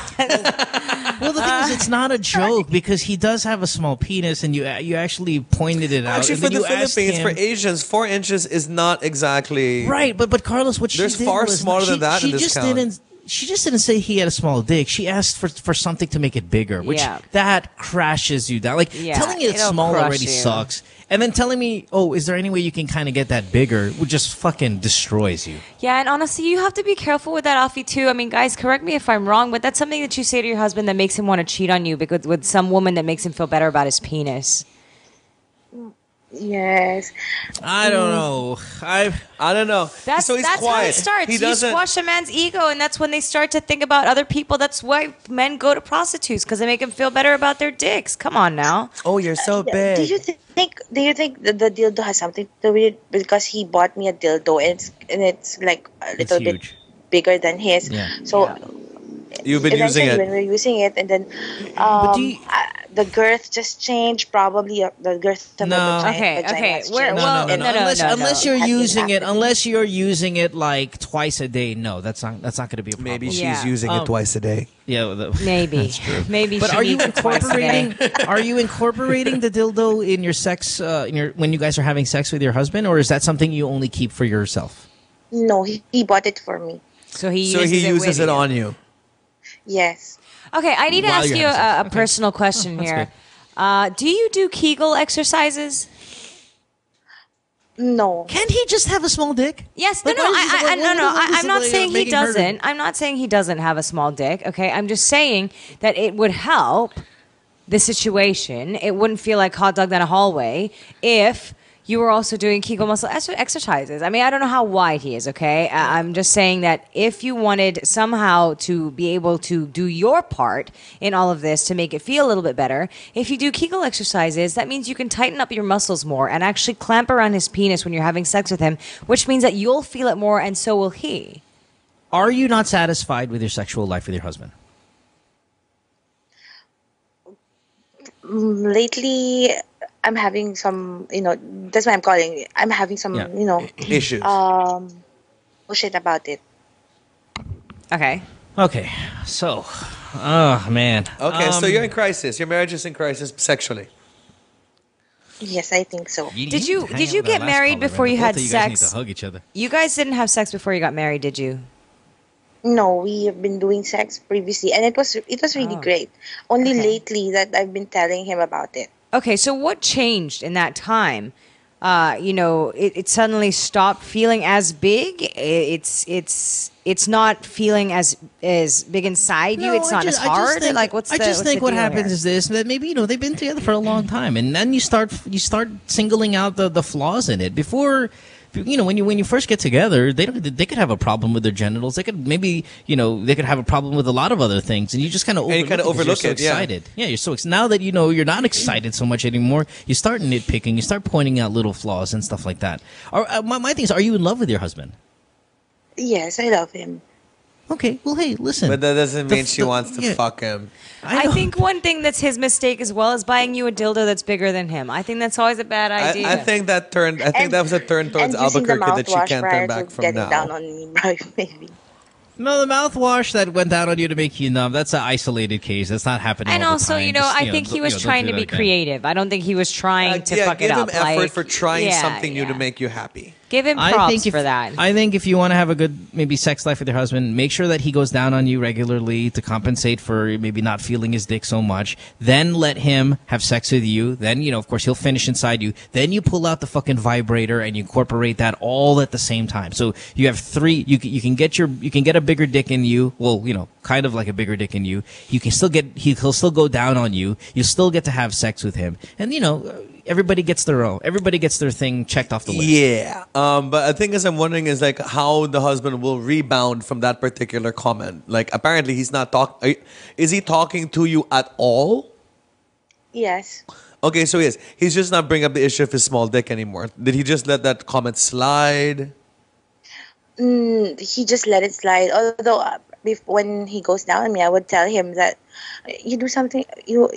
Speaker 1: Well, the thing is, it's not a joke because he does have a small penis, and you actually pointed it out.
Speaker 7: Actually,
Speaker 1: and
Speaker 7: for
Speaker 1: then
Speaker 7: the
Speaker 1: you asked
Speaker 7: Philippines,
Speaker 1: him-
Speaker 7: for Asians, 4 inches is not exactly
Speaker 1: right. But Carlos, what
Speaker 7: There's
Speaker 1: she did
Speaker 7: far
Speaker 1: was
Speaker 7: smaller
Speaker 1: she,
Speaker 7: than that
Speaker 1: she
Speaker 7: in this
Speaker 1: just
Speaker 7: count.
Speaker 1: didn't. She just didn't say he had a small dick. She asked for something to make it bigger, which
Speaker 5: Yeah.
Speaker 1: that crashes you down. Like
Speaker 5: Yeah,
Speaker 1: telling you it's
Speaker 5: it'll
Speaker 1: small
Speaker 5: crush
Speaker 1: already
Speaker 5: you.
Speaker 1: sucks, and then telling me, "Oh, is there any way you can kind of get that bigger?" Would just fucking destroys you.
Speaker 5: Yeah, and honestly, you have to be careful with that, Alfie, too. I mean, guys, correct me if I'm wrong, but that's something that you say to your husband that makes him want to cheat on you because with some woman that makes him feel better about his penis.
Speaker 19: Yes.
Speaker 1: I don't know. I
Speaker 7: don't know.
Speaker 5: That's
Speaker 7: So he's
Speaker 5: how it
Speaker 7: quiet.
Speaker 5: starts.
Speaker 7: He
Speaker 5: You
Speaker 7: doesn't-
Speaker 5: squash a man's ego, and that's when they start to think about other people. That's why men go to prostitutes, because they make them feel better about their dicks. Come on now.
Speaker 7: Oh, you're so
Speaker 19: Do
Speaker 7: big.
Speaker 19: you think the dildo has something to do with it? Because he bought me a dildo and it's like a
Speaker 1: It's
Speaker 19: little bit
Speaker 1: huge.
Speaker 19: bigger than his.
Speaker 1: Yeah.
Speaker 19: So
Speaker 7: You've been using
Speaker 19: eventually
Speaker 7: it.
Speaker 19: when we're using it, and then
Speaker 1: But do you-
Speaker 19: the girth just changed. Probably the girth of
Speaker 1: No.
Speaker 19: the
Speaker 5: Okay,
Speaker 19: vagina
Speaker 5: okay.
Speaker 19: has
Speaker 5: We're-
Speaker 19: changed.
Speaker 5: well,
Speaker 19: And
Speaker 1: Unless you're
Speaker 19: had been
Speaker 1: using it,
Speaker 19: happening.
Speaker 1: unless you're using it like twice a day, no, that's not going to be a problem.
Speaker 7: Maybe she's using it twice a day.
Speaker 1: Yeah,
Speaker 5: Maybe.
Speaker 1: that's true.
Speaker 5: Maybe
Speaker 1: But
Speaker 5: she
Speaker 1: are you
Speaker 5: needs it twice a day.
Speaker 1: incorporating? Are you incorporating the dildo in your sex? When you guys are having sex with your husband, or is that something you only keep for yourself?
Speaker 19: No, he bought it for me.
Speaker 5: So he
Speaker 7: So he uses
Speaker 5: with
Speaker 7: it
Speaker 5: you.
Speaker 7: on you.
Speaker 19: Yes.
Speaker 5: Okay, I need to
Speaker 1: While
Speaker 5: ask
Speaker 1: you're
Speaker 5: you
Speaker 1: having
Speaker 5: a personal question
Speaker 1: That's
Speaker 5: here. Do you do Kegel exercises?
Speaker 19: No.
Speaker 1: Can't he just have a small dick?
Speaker 5: Yes,
Speaker 1: Like,
Speaker 5: no,
Speaker 1: why is it-
Speaker 5: I'm not saying he
Speaker 1: making her-
Speaker 5: doesn't. I'm not saying he doesn't have a small dick. Okay, I'm just saying that it would help the situation. It wouldn't feel like hot dog down a hallway if you were also doing Kegel muscle exercises. I mean, I don't know how wide he is, okay? I'm just saying that if you wanted somehow to be able to do your part in all of this to make it feel a little bit better, if you do Kegel exercises, that means you can tighten up your muscles more and actually clamp around his penis when you're having sex with him, which means that you'll feel it more and so will he.
Speaker 1: Are you not satisfied with your sexual life with your husband?
Speaker 19: Lately, I'm having some, that's why I'm calling. I'm having some,
Speaker 7: Issues.
Speaker 19: Bullshit about it.
Speaker 5: Okay.
Speaker 1: Okay, so, oh man.
Speaker 7: Okay, so you're in crisis. Your marriage is in crisis sexually.
Speaker 19: Yes, I think so.
Speaker 5: Did you get married before you had
Speaker 1: Both of you guys need
Speaker 5: sex?
Speaker 1: to hug each other.
Speaker 5: You guys didn't have sex before you got married, did you?
Speaker 19: No, we have been doing sex previously, and it was really great. Only lately that I've been telling him about it.
Speaker 5: Okay, so what changed in that time? It suddenly stopped feeling as big. It's not feeling as big inside you. It's not as hard.
Speaker 1: I just think what happens is this: that maybe they've been together for a long time, and then you start singling out the flaws in it before. When you first get together, they could have a problem with their genitals. They could they could have a problem with a lot of other things, and you just kind of overlook it.
Speaker 7: Yeah.
Speaker 1: Excited. Yeah, you're so now that you're not excited so much anymore. You start nitpicking. You start pointing out little flaws and stuff like that. My thing is, are you in love with your husband?
Speaker 19: Yes, I love him.
Speaker 1: Okay, well, hey, listen.
Speaker 7: But that doesn't mean she wants to fuck him.
Speaker 5: I think one thing that's his mistake as well is buying you a dildo that's bigger than him. I think that's always a bad idea.
Speaker 7: I think that was a turn towards Albuquerque that she can't turn back from now.
Speaker 19: Down on me, maybe.
Speaker 1: No, the mouthwash that went down on you to make you numb, that's an isolated case. That's not happening
Speaker 5: And
Speaker 1: all
Speaker 5: also,
Speaker 1: the time.
Speaker 5: I think he was
Speaker 1: don't
Speaker 5: trying
Speaker 1: do
Speaker 5: to
Speaker 1: that
Speaker 5: be
Speaker 1: again.
Speaker 5: creative. I don't think he was trying to fuck it
Speaker 7: give
Speaker 5: up.
Speaker 7: him effort
Speaker 5: like,
Speaker 7: for trying
Speaker 5: yeah,
Speaker 7: something new
Speaker 5: yeah.
Speaker 7: to make you happy.
Speaker 5: Give him
Speaker 1: I
Speaker 5: props
Speaker 1: think
Speaker 5: for that.
Speaker 1: I think if you want to have a good maybe sex life with your husband, make sure that he goes down on you regularly to compensate for maybe not feeling his dick so much. Then let him have sex with you. Then, of course, he'll finish inside you. Then you pull out the fucking vibrator and you incorporate that all at the same time. So you have three. You can get a bigger dick in you. Well, kind of like a bigger dick in you. You can still he'll still go down on you. You still get to have sex with him. And everybody gets their thing checked off the list.
Speaker 7: Yeah. But the thing is, I'm wondering is like how the husband will rebound from that particular comment. Like apparently he's not talking. Is he talking to you at all?
Speaker 19: Yes.
Speaker 7: Okay, so he's just not bringing up the issue of his small dick anymore. Did he just let that comment slide?
Speaker 19: He just let it slide. Although when he goes down on me, I would tell him that you do something. You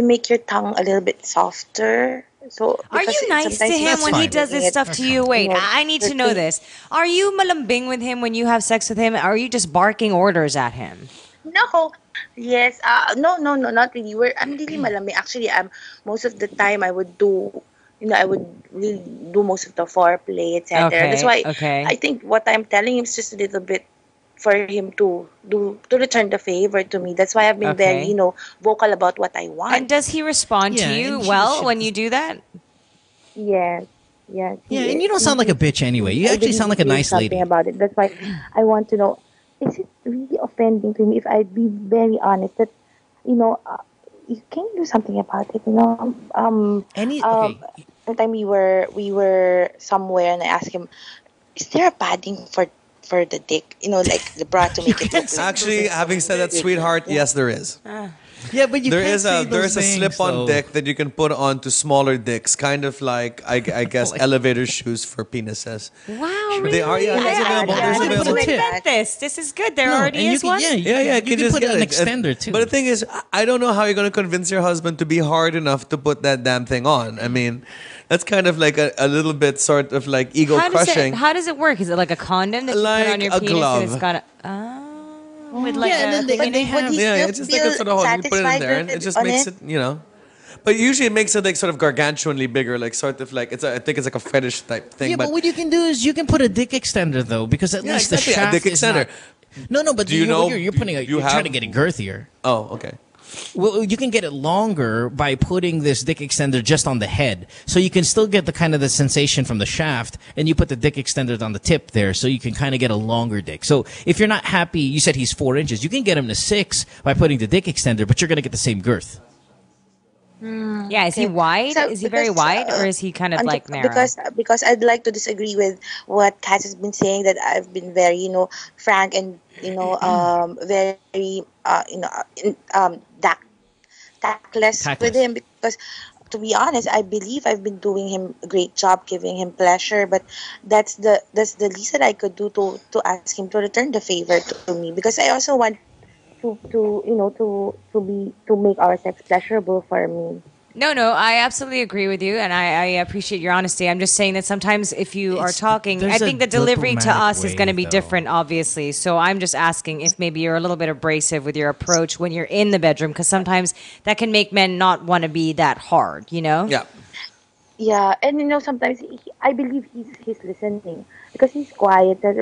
Speaker 19: make your tongue a little bit softer. So
Speaker 5: Are you nice to him when he does this stuff to you? Wait, I need to know this. Are you malambing with him when you have sex with him? Or are you just barking orders at him?
Speaker 19: No. Yes. No, not really. I'm really malambing. Actually, most of the time I would do. I would really do most of the foreplay, etc.
Speaker 5: Okay,
Speaker 19: That's why
Speaker 5: okay.
Speaker 19: I think what I'm telling him is just a little bit for him to return the favor to me. That's why I've been very, vocal about what I want.
Speaker 5: And does he respond to you well when you do that?
Speaker 19: Yes. Yes.
Speaker 1: Yeah, and you don't sound like a bitch anyway. You actually sound like a nice lady.
Speaker 19: About it. That's why I want to know, is it really offending to me if I be very honest that, you can do something about it, One time we were somewhere and I asked him, is there a padding for the dick? Like the bra to make it look
Speaker 7: Actually, having said that, sweetheart, yes, there is.
Speaker 1: Yeah, but you
Speaker 7: There
Speaker 1: can't
Speaker 7: is
Speaker 1: say
Speaker 7: a there
Speaker 1: those
Speaker 7: is a
Speaker 1: things,
Speaker 7: slip-on
Speaker 1: though.
Speaker 7: dick that you can put onto smaller dicks, kind of like I guess elevator shoes for penises.
Speaker 5: Wow,
Speaker 7: They are, yeah, there's available. There's
Speaker 5: Who
Speaker 7: available.
Speaker 5: invent this? This is good. There
Speaker 1: No,
Speaker 5: already
Speaker 1: and you
Speaker 5: is
Speaker 1: can-
Speaker 5: one.
Speaker 1: yeah,
Speaker 7: Yeah, yeah,
Speaker 1: You can
Speaker 7: just
Speaker 1: put
Speaker 7: get
Speaker 1: an
Speaker 7: it.
Speaker 1: extender, too.
Speaker 7: But the thing is, I don't know how you're going to convince your husband to be hard enough to put that damn thing on. I mean, that's kind of like a little bit sort of like ego crushing.
Speaker 5: How does it work? Is it like a condom that you
Speaker 7: Like
Speaker 5: put on your
Speaker 7: a
Speaker 5: penis
Speaker 7: glove.
Speaker 5: and it's got a with like
Speaker 1: Yeah, and then
Speaker 5: a
Speaker 1: they have-
Speaker 7: Yeah, it's just like a sort of hole. You put it in there, and it just makes it, But usually it makes it like sort of gargantuanly bigger, like sort of like I think it's like a fetish type thing.
Speaker 1: Yeah, but what you can do is you can put a dick extender though, because at least
Speaker 7: exactly,
Speaker 1: the shaft
Speaker 7: a dick
Speaker 1: is
Speaker 7: extender.
Speaker 1: not. No, but
Speaker 7: Do you know
Speaker 1: you're putting you're trying to get it girthier.
Speaker 7: Oh, okay.
Speaker 1: Well, you can get it longer by putting this dick extender just on the head, so you can still get the kind of the sensation from the shaft, and you put the dick extender on the tip there, so you can kind of get a longer dick. So if you're not happy, you said he's 4 inches, you can get him to 6 by putting the dick extender, but you're gonna get the same girth.
Speaker 5: Yeah, is he wide?
Speaker 19: So,
Speaker 5: Is he very
Speaker 19: because,
Speaker 5: wide, or is he kind of like narrow?
Speaker 19: Because I'd like to disagree with what Kat has been saying, that I've been very frank and very tactless with him, because to be honest, I believe I've been doing him a great job, giving him pleasure, but that's the least that I could do to ask him to return the favor to me, because I also want to make our sex pleasurable for me.
Speaker 5: No, I absolutely agree with you, and I appreciate your honesty. I'm just saying that sometimes if you are talking, I
Speaker 1: there's
Speaker 5: think
Speaker 1: a
Speaker 5: the delivery to
Speaker 1: diplomatic
Speaker 5: us is
Speaker 1: way,
Speaker 5: going to be
Speaker 1: though.
Speaker 5: different, obviously. So I'm just asking if maybe you're a little bit abrasive with your approach when you're in the bedroom, because sometimes that can make men not want to be that hard,
Speaker 7: Yeah.
Speaker 19: Yeah, and sometimes I believe he's listening because he's quiet, but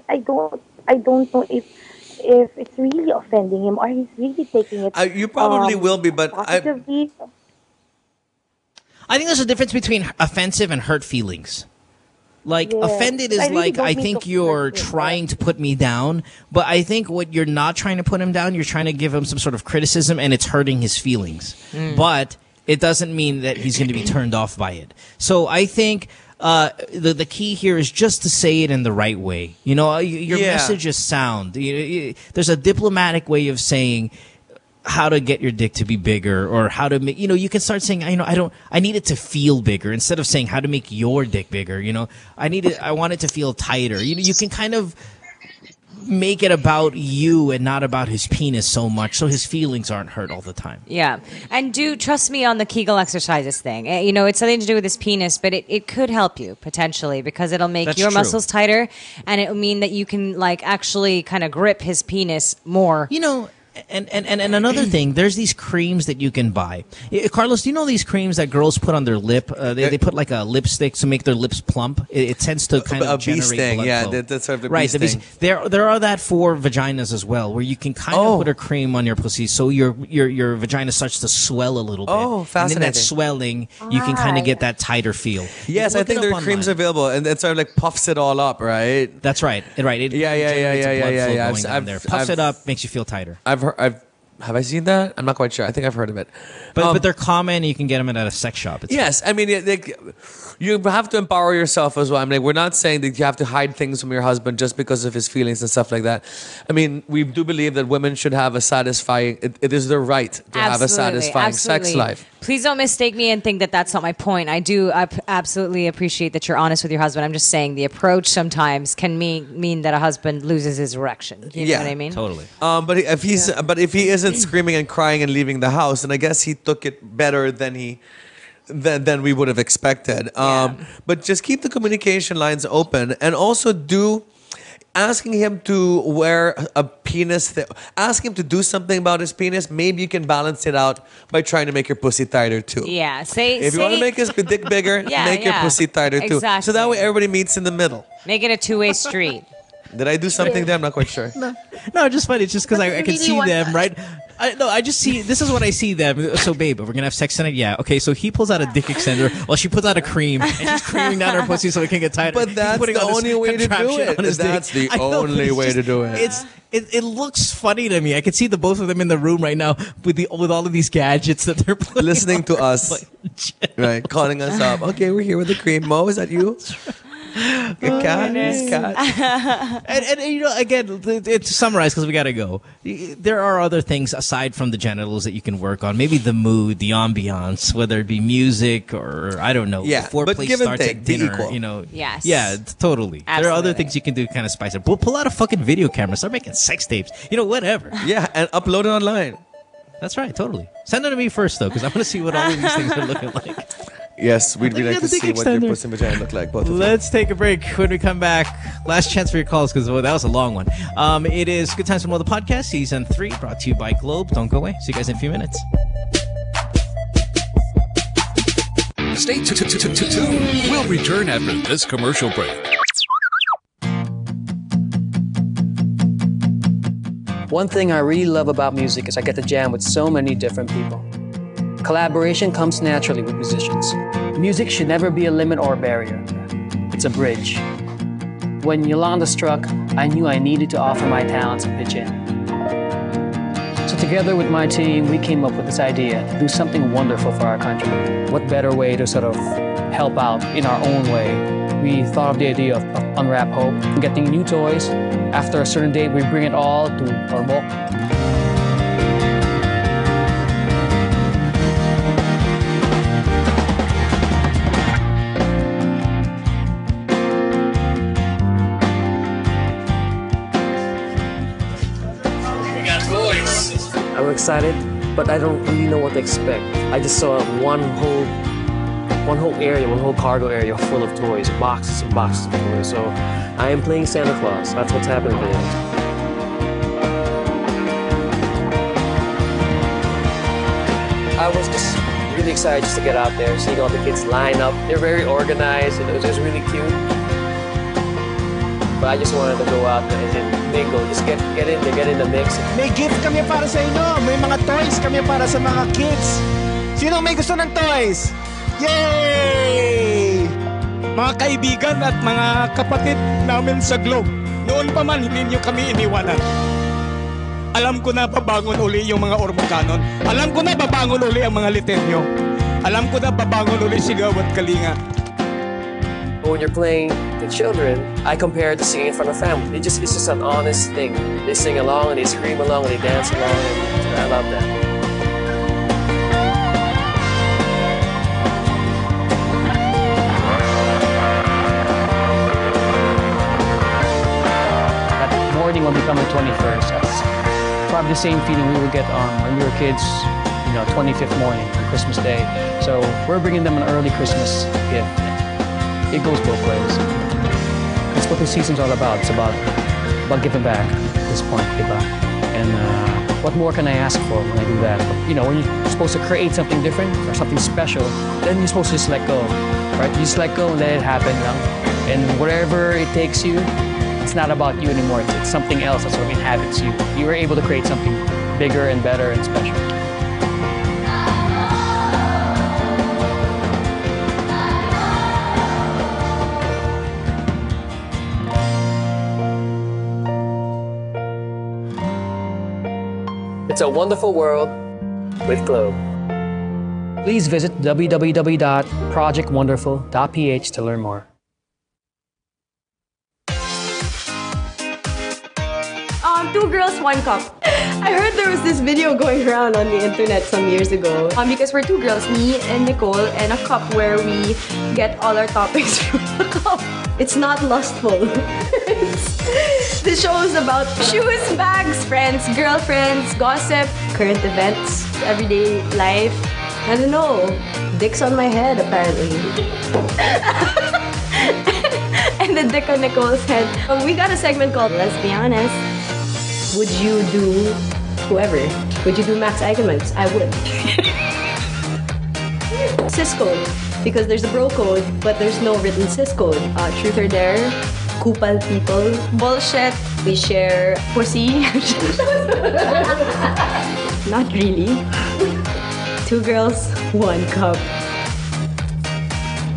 Speaker 19: I don't know if it's really offending him or he's really taking it.
Speaker 7: You probably will be, but
Speaker 19: positively.
Speaker 1: I think there's a difference between offensive and hurt feelings. Like,
Speaker 19: Yeah.
Speaker 1: offended is
Speaker 19: I really
Speaker 1: like,
Speaker 19: don't
Speaker 1: I
Speaker 19: mean
Speaker 1: think
Speaker 19: to
Speaker 1: you're
Speaker 19: hurt him,
Speaker 1: trying to put me down, but I think what you're not trying to put him down, you're trying to give him some sort of criticism, and it's hurting his feelings. But it doesn't mean that he's going to be turned off by it. So I think the key here is just to say it in the right way. Your message is sound. There's a diplomatic way of saying how to get your dick to be bigger, or how to make, you can start saying, I need it to feel bigger, instead of saying how to make your dick bigger. I want it to feel tighter. You can kind of make it about you and not about his penis so much, so his feelings aren't hurt all the time.
Speaker 5: Yeah. And do trust me on the Kegel exercises thing. It's something to do with his penis, but it could help you potentially, because it'll make
Speaker 1: That's
Speaker 5: your
Speaker 1: true.
Speaker 5: muscles tighter, and it'll mean that you can actually kind of grip his penis more.
Speaker 1: And another thing, there's these creams that you can buy. Carlos, do you know these creams that girls put on their lip? They put like a lipstick to make their lips plump. It tends to kind of
Speaker 7: bee
Speaker 1: generate
Speaker 7: sting,
Speaker 1: blood
Speaker 7: yeah,
Speaker 1: flow.
Speaker 7: that's sort of the
Speaker 1: right.
Speaker 7: bee
Speaker 1: the
Speaker 7: sting.
Speaker 1: There are that for vaginas as well, where you can kind of put a cream on your pussy, so your vagina starts to swell a little bit.
Speaker 7: Oh, fascinating.
Speaker 1: And in that swelling, you can kind of get that tighter feel.
Speaker 7: Yes, I
Speaker 1: Look
Speaker 7: think
Speaker 1: it
Speaker 7: there
Speaker 1: up
Speaker 7: are creams
Speaker 1: online.
Speaker 7: available, and it sort of like puffs it all up, right?
Speaker 1: That's right. Right. It
Speaker 7: Yeah.
Speaker 1: generates a blood flow
Speaker 7: I've-
Speaker 1: going down
Speaker 7: I've-
Speaker 1: there. Puffs
Speaker 7: I've-
Speaker 1: it up, makes you feel tighter.
Speaker 7: Have I seen that? I'm not quite sure. I think I've heard of it.
Speaker 1: But they're common, and you can get them at a sex shop. It's
Speaker 7: Yes, I mean, you have to empower yourself as well. I mean, we're not saying that you have to hide things from your husband just because of his feelings and stuff like that. I mean, we do believe that women should have a satisfying, it is their right to have a satisfying sex life.
Speaker 5: Please don't mistake me and think that that's not my point. I absolutely appreciate that you're honest with your husband. I'm just saying the approach sometimes can mean that a husband loses his erection. You know what I mean?
Speaker 1: Totally.
Speaker 7: But if he isn't screaming and crying and leaving the house, then I guess he took it better than we would have expected. But just keep the communication lines open, and also asking him to wear a penis, ask him to do something about his penis. Maybe you can balance it out by trying to make your pussy tighter too.
Speaker 5: Yeah.
Speaker 7: If you want to make his dick bigger, make your pussy tighter too.
Speaker 5: Exactly.
Speaker 7: So that way everybody meets in the middle.
Speaker 5: Make it a two-way street.
Speaker 7: Did I do something there? I'm not quite sure.
Speaker 1: No, just funny. It's just because I can
Speaker 19: really
Speaker 1: see
Speaker 19: want
Speaker 1: them, right? I just see, this is what I see them. So, babe, we're going to have sex tonight? Yeah. Okay, so he pulls out a dick extender while she puts out a cream, and she's creaming down her pussy so it can get tighter.
Speaker 7: But that's the only way to do it. That's the only way to do it.
Speaker 1: It looks funny to me. I can see the both of them in the room right now with all of these gadgets that they're putting
Speaker 7: Listening to us. Right, calling us up. Okay, we're here with the cream. Mo, is that you?
Speaker 1: Kat. And you know, again, it's summarized because we gotta go. There are other things aside from the genitals that you can work on. Maybe the mood, the ambiance, whether it be music or I don't know.
Speaker 7: Yeah,
Speaker 1: foreplay
Speaker 7: but give and
Speaker 1: starts
Speaker 7: take,
Speaker 1: at
Speaker 7: be
Speaker 1: dinner.
Speaker 7: equal.
Speaker 1: You know.
Speaker 5: Yes.
Speaker 1: Yeah, totally. There are other things you can do to kind of spice it. Pull out a fucking video camera. Start making sex tapes. You know, whatever.
Speaker 7: Yeah, and upload it online.
Speaker 1: That's right. Totally. Send it to me first though, because I want to see what all of these things are looking like.
Speaker 7: Yes, we'd
Speaker 1: You
Speaker 7: like
Speaker 1: got
Speaker 7: to
Speaker 1: the dick
Speaker 7: see what your
Speaker 1: extender.
Speaker 7: pussy and vagina look like. Both of them.
Speaker 1: Let's take a break. When we come back, last chance for your calls because that was a long one. It is Good Times from All the Podcast, Season 3, brought to you by Globe. Don't go away. See you guys in a few minutes.
Speaker 6: Stay tuned. We'll return after this commercial break.
Speaker 20: One thing I really love about music is I get to jam with so many different people. Collaboration comes naturally with musicians. Music should never be a limit or a barrier. It's a bridge. When Yolanda struck, I knew I needed to offer my talents and pitch in. So together with my team, we came up with this idea to do something wonderful for our country. What better way to sort of help out in our own way? We thought of the idea of Unwrap Hope, getting new toys. After a certain date, we bring it all to Ormoc.
Speaker 21: I'm excited, but I don't really know what to expect. I just saw one whole cargo area full of toys, boxes and boxes of toys. So I am playing Santa Claus. That's what's happening today.
Speaker 20: I was just really excited just to get out there, seeing all the kids line up. They're very organized, and it was just really cute. But I just wanted to go out there and mingle, just get in there, get in the mix.
Speaker 14: May gift kami para sa inyo. May mga toys kami para sa mga kids. Sino may gusto ng toys? Yay! Mga kaibigan at mga kapatid namin sa Globe, noon pa man hindi niyo kami iniwanan. Alam ko na babangon uli yung mga Ormocanon. Alam ko na babangon uli ang mga Litenyo. Alam ko na babangon uli Sigaw at Kalinga.
Speaker 20: When you're playing the children, I compare it to singing in front of family. It's just an honest thing. They sing along and they scream along and they dance along, and I love that. That morning will become the 21st. That's probably the same feeling we would get on when we were kids, 25th morning on Christmas Day. So we're bringing them an early Christmas gift. It goes both ways. That's what the season's all about. It's about giving back at this point, diba? And what more can I ask for when I do that? But, when you're supposed to create something different or something special, then you're supposed to just let go, right? You just let go and let it happen, and wherever it takes you, it's not about you anymore. It's something else that sort of inhabits you. You were able to create something bigger and better and special. It's a wonderful world with Globe. Please visit www.projectwonderful.ph to learn more.
Speaker 17: Two girls, one cup. I heard there was this video going around on the internet some years ago. Because we're two girls, me and Nicole, and a cup where we get all our topics from the cup. It's not lustful. The show is about shoes, bags, friends, girlfriends, gossip, current events, everyday life. I don't know. Dick's on my head, apparently. And the dick on Nicole's head. We got a segment called Let's Be Honest. Would you do whoever? Would you do Max Eigenmans? I would. Cis code, because there's a bro code, but there's no written cis code. Truth or dare, kupal people, bullshit. We share pussy. Not really. Two girls, one cup.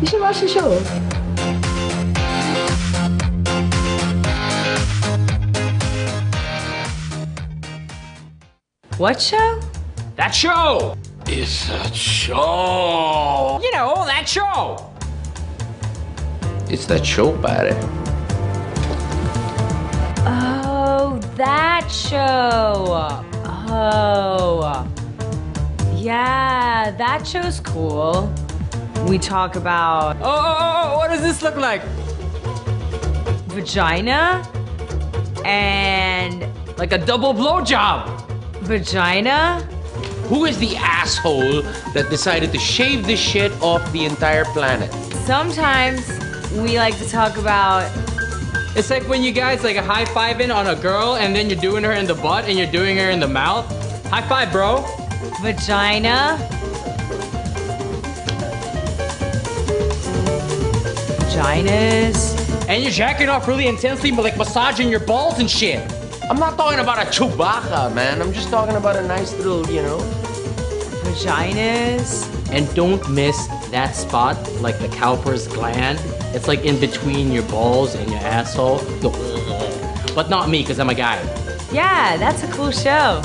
Speaker 17: You should watch the show.
Speaker 5: What show?
Speaker 13: That show! It's a show!
Speaker 14: You know, that show!
Speaker 3: It's that show, pare.
Speaker 5: Oh, that show. Oh. Yeah, that show's cool. We talk about...
Speaker 22: Oh, what does this look like?
Speaker 5: Vagina and...
Speaker 22: Like a double blowjob.
Speaker 5: Vagina?
Speaker 3: Who is the asshole that decided to shave this shit off the entire planet?
Speaker 5: Sometimes we like to talk about...
Speaker 22: It's like when you guys like high-fiving on a girl and then you're doing her in the butt and you're doing her in the mouth. High five, bro.
Speaker 5: Vagina. Vaginas.
Speaker 22: And you're jacking off really intensely, but like massaging your balls and shit.
Speaker 3: I'm not talking about a Chewbacca, man. I'm just talking about a nice little, you know.
Speaker 5: Vaginas.
Speaker 22: And don't miss that spot, like the Cowper's gland. It's like in between your balls and your asshole. Go, but not me, because I'm a guy.
Speaker 5: Yeah, that's a cool show.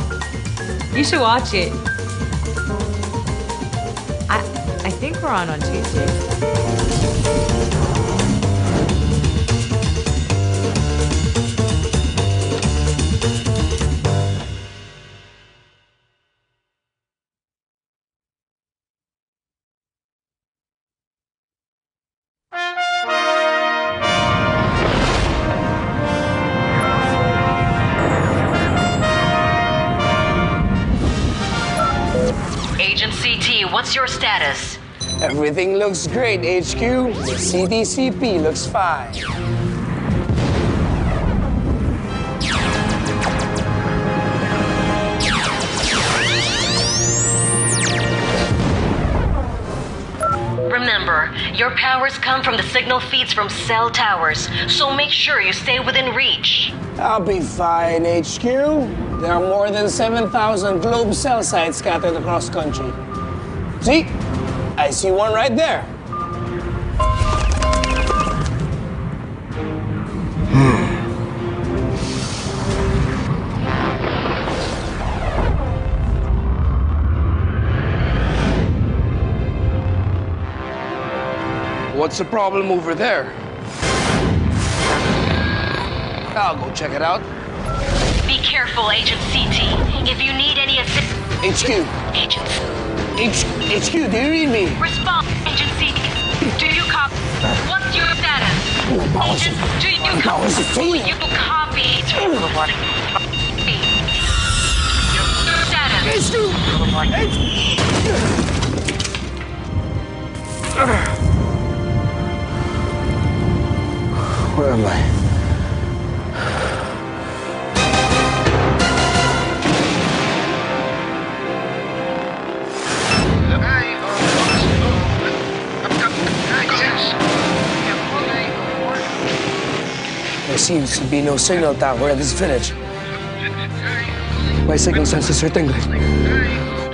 Speaker 5: You should watch it. I think we're on Tuesday.
Speaker 10: Agent CT, what's your status?
Speaker 11: Everything looks great, HQ. The CDCP looks fine.
Speaker 10: Remember, your powers come from the signal feeds from cell towers, so make sure you stay within reach.
Speaker 11: I'll be fine, HQ. There are more than 7,000 globe cell sites scattered across country. See? I see one right there. What's the problem over there? I'll go check it out.
Speaker 10: Be careful, Agent CT. If you need any assistance...
Speaker 11: HQ.
Speaker 10: Agents.
Speaker 11: HQ, do you read me?
Speaker 10: Respond, Agent CT. Do you copy? What's your status? Agent, do you copy? You copy. Your status.
Speaker 11: Where am I? There seems to be no signal tower in this village. My signal sensors are tingling.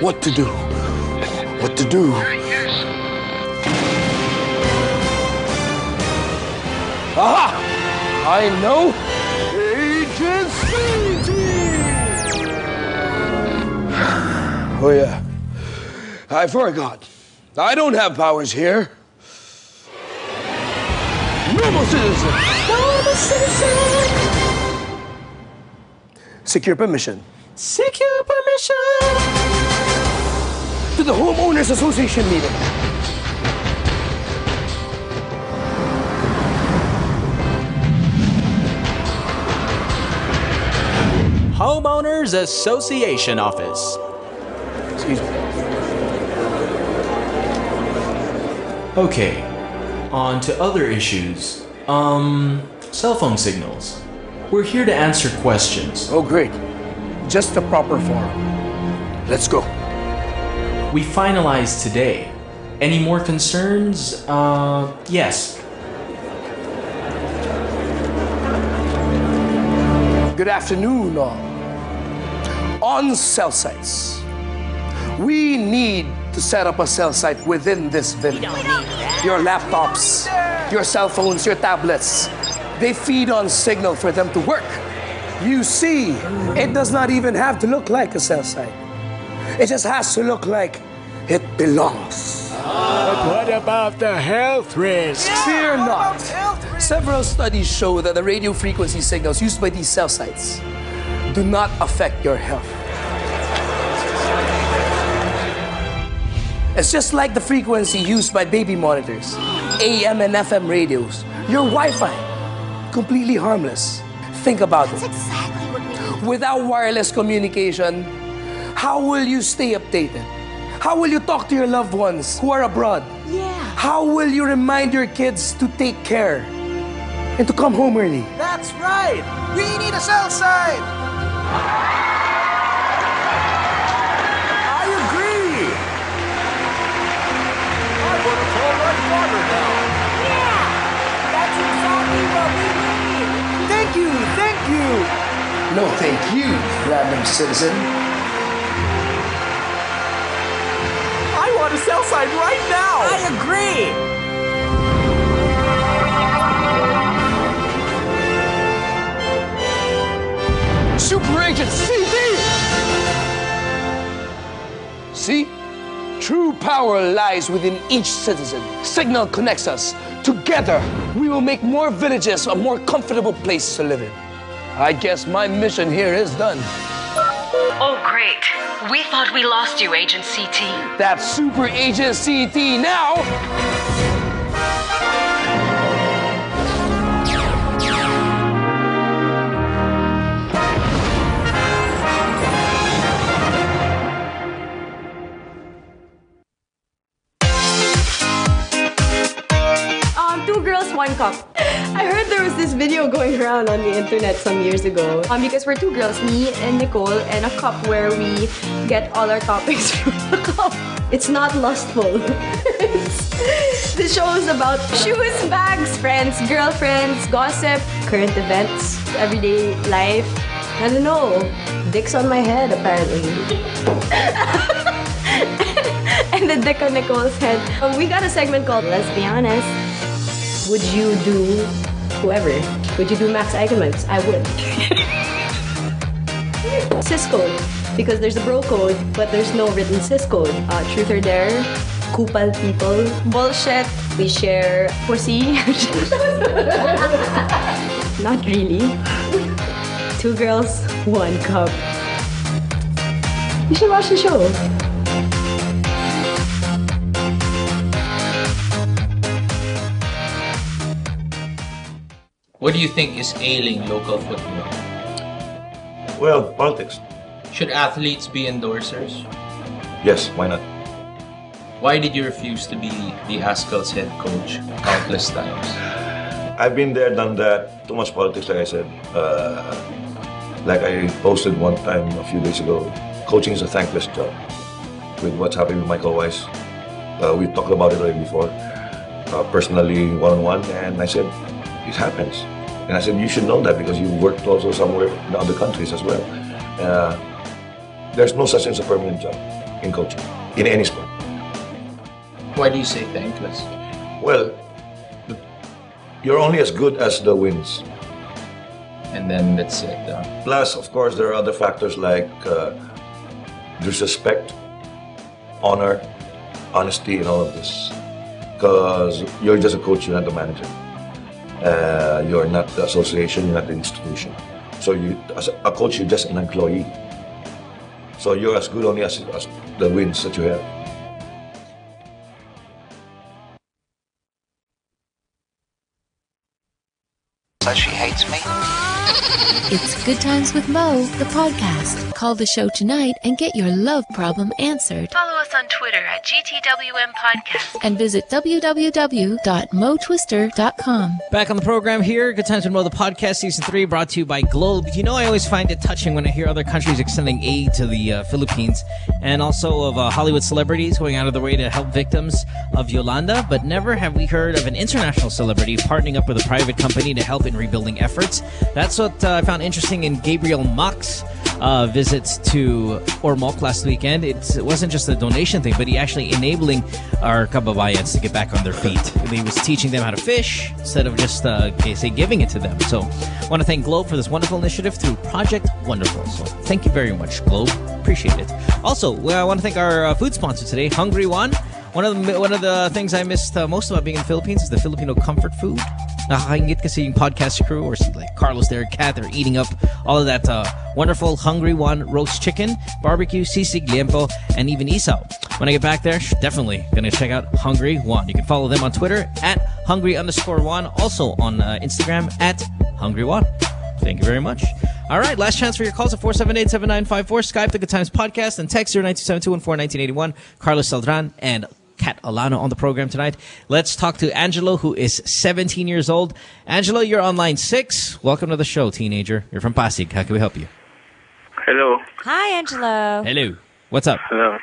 Speaker 11: What to do? What to do? Aha! I know! Agent CT! Oh yeah. I forgot. I don't have powers here. Normal citizen! Normal citizen! Secure permission. Secure permission! To the Homeowners Association meeting.
Speaker 12: Homeowners Association office.
Speaker 11: Excuse me.
Speaker 12: Okay, on to other issues. Cell phone signals. We're here to answer questions.
Speaker 11: Oh, great. Just the proper form. Let's go.
Speaker 12: We finalized today. Any more concerns? Yes.
Speaker 11: Good afternoon, all. On cell sites, we need to set up a cell site within this village. Your laptops, your cell phones, your tablets, they feed on signal for them to work. You see, it does not even have to look like a cell site. It just has to look like it belongs.
Speaker 14: But what about the health risks?
Speaker 11: Fear not. Several studies show that the radio frequency signals used by these cell sites do not affect your health. It's just like the frequency used by baby monitors, AM and FM radios, your Wi-Fi, completely harmless. Think about it.
Speaker 10: That's exactly what we need.
Speaker 11: Without wireless communication, how will you stay updated? How will you talk to your loved ones who are abroad?
Speaker 10: Yeah.
Speaker 11: How will you remind your kids to take care and to come home early?
Speaker 13: That's right. We need a cell site. I agree. I want to call my father now.
Speaker 10: Yeah. That's exactly what we need.
Speaker 13: Thank you. Thank you.
Speaker 11: No, thank you, random citizen.
Speaker 13: I want a cell site right now.
Speaker 10: I agree.
Speaker 11: Super Agent CD! See? True power lies within each citizen. Signal connects us. Together, we will make more villages a more comfortable place to live in. I guess my mission here is done.
Speaker 10: Oh, great. We thought we lost you, Agent CT.
Speaker 11: That's Super Agent CT now!
Speaker 17: Two girls, one cup. I heard there was this video going around on the internet some years ago. Because we're two girls, me and Nicole, and a cup where we get all our topics from the cup. It's not lustful. This show is about shoes, bags, friends, girlfriends, gossip, current events, everyday life. I don't know. Dick's on my head, apparently. And the dick on Nicole's head. We got a segment called Let's Be Honest. Would you do whoever? Would you do Max Eigenmans? I would. Cisco, because there's a bro code, but there's no written cis code. Truth or dare, kupal people, bullshit. We share pussy. Not really. Two girls, one cup. You should watch the show.
Speaker 15: What do you think is ailing local football?
Speaker 16: Well, politics.
Speaker 15: Should athletes be endorsers?
Speaker 16: Yes, why not?
Speaker 15: Why did you refuse to be the Haskell's head coach countless times?
Speaker 16: I've been there, done that. Too much politics, like I said. Like I posted one time a few days ago, coaching is a thankless job. With what's happening with Michael Weiss, we talked about it already before, personally, one-on-one, and I said, it happens. And I said, you should know that because you worked also somewhere in other countries as well. There's no such thing as a permanent job in coaching, in any sport.
Speaker 15: Why do you say thankless?
Speaker 16: Well, you're only as good as the wins.
Speaker 15: And then that's it.
Speaker 16: Plus, of course, there are other factors like disrespect, honor, honesty, and all of this. Because you're just a coach, you're not a manager. You're not the association, you're not the institution. So you, as a coach, you're just an employee. So you're as good only as the wins that you have.
Speaker 4: So she hates me?
Speaker 2: It's Good Times with Mo, the podcast. Call the show tonight and get your love problem answered.
Speaker 10: Follow us on Twitter at GTWM Podcast.
Speaker 2: And visit www.motwister.com.
Speaker 1: Back on the program here, Good Times with Mo, the podcast, Season 3, brought to you by Globe. You know, I always find it touching when I hear other countries extending aid to the Philippines, and also of Hollywood celebrities going out of their way to help victims of Yolanda, but never have we heard of an international celebrity partnering up with a private company to help in rebuilding efforts. That's what I found interesting in Gabriel Mock's visits to Ormoc last weekend. It wasn't just a donation thing, but he actually enabling our kababayans to get back on their feet. He was teaching them how to fish instead of just, say, giving it to them. So I want to thank Globe for this wonderful initiative through Project Wonderful. So thank you very much, Globe. Appreciate it. Also, I want to thank our food sponsor today, Hungry One. One of the things I missed most about being in the Philippines is the Filipino comfort food. Nakakaingit kasi yung podcast crew or like Carlos there, Kat, they're eating up all of that wonderful Hungry One roast chicken, barbecue, sisig, liempo, and even isaw. When I get back there, definitely gonna check out Hungry One. You can follow them on Twitter at Hungry_One, also on Instagram at Hungry One. Thank you very much. All right, last chance for your calls at 478-7954, Skype The Good Times Podcast, and text 09272141981. Carlos Celdran and Kat Alano on the program tonight. Let's talk to Angelo, who is 17 years old. Angelo, you're on line 6. Welcome to the show, teenager. You're from Pasig. How can we help you?
Speaker 8: Hello.
Speaker 5: Hi, Angelo.
Speaker 1: Hello. What's up?
Speaker 8: Hello.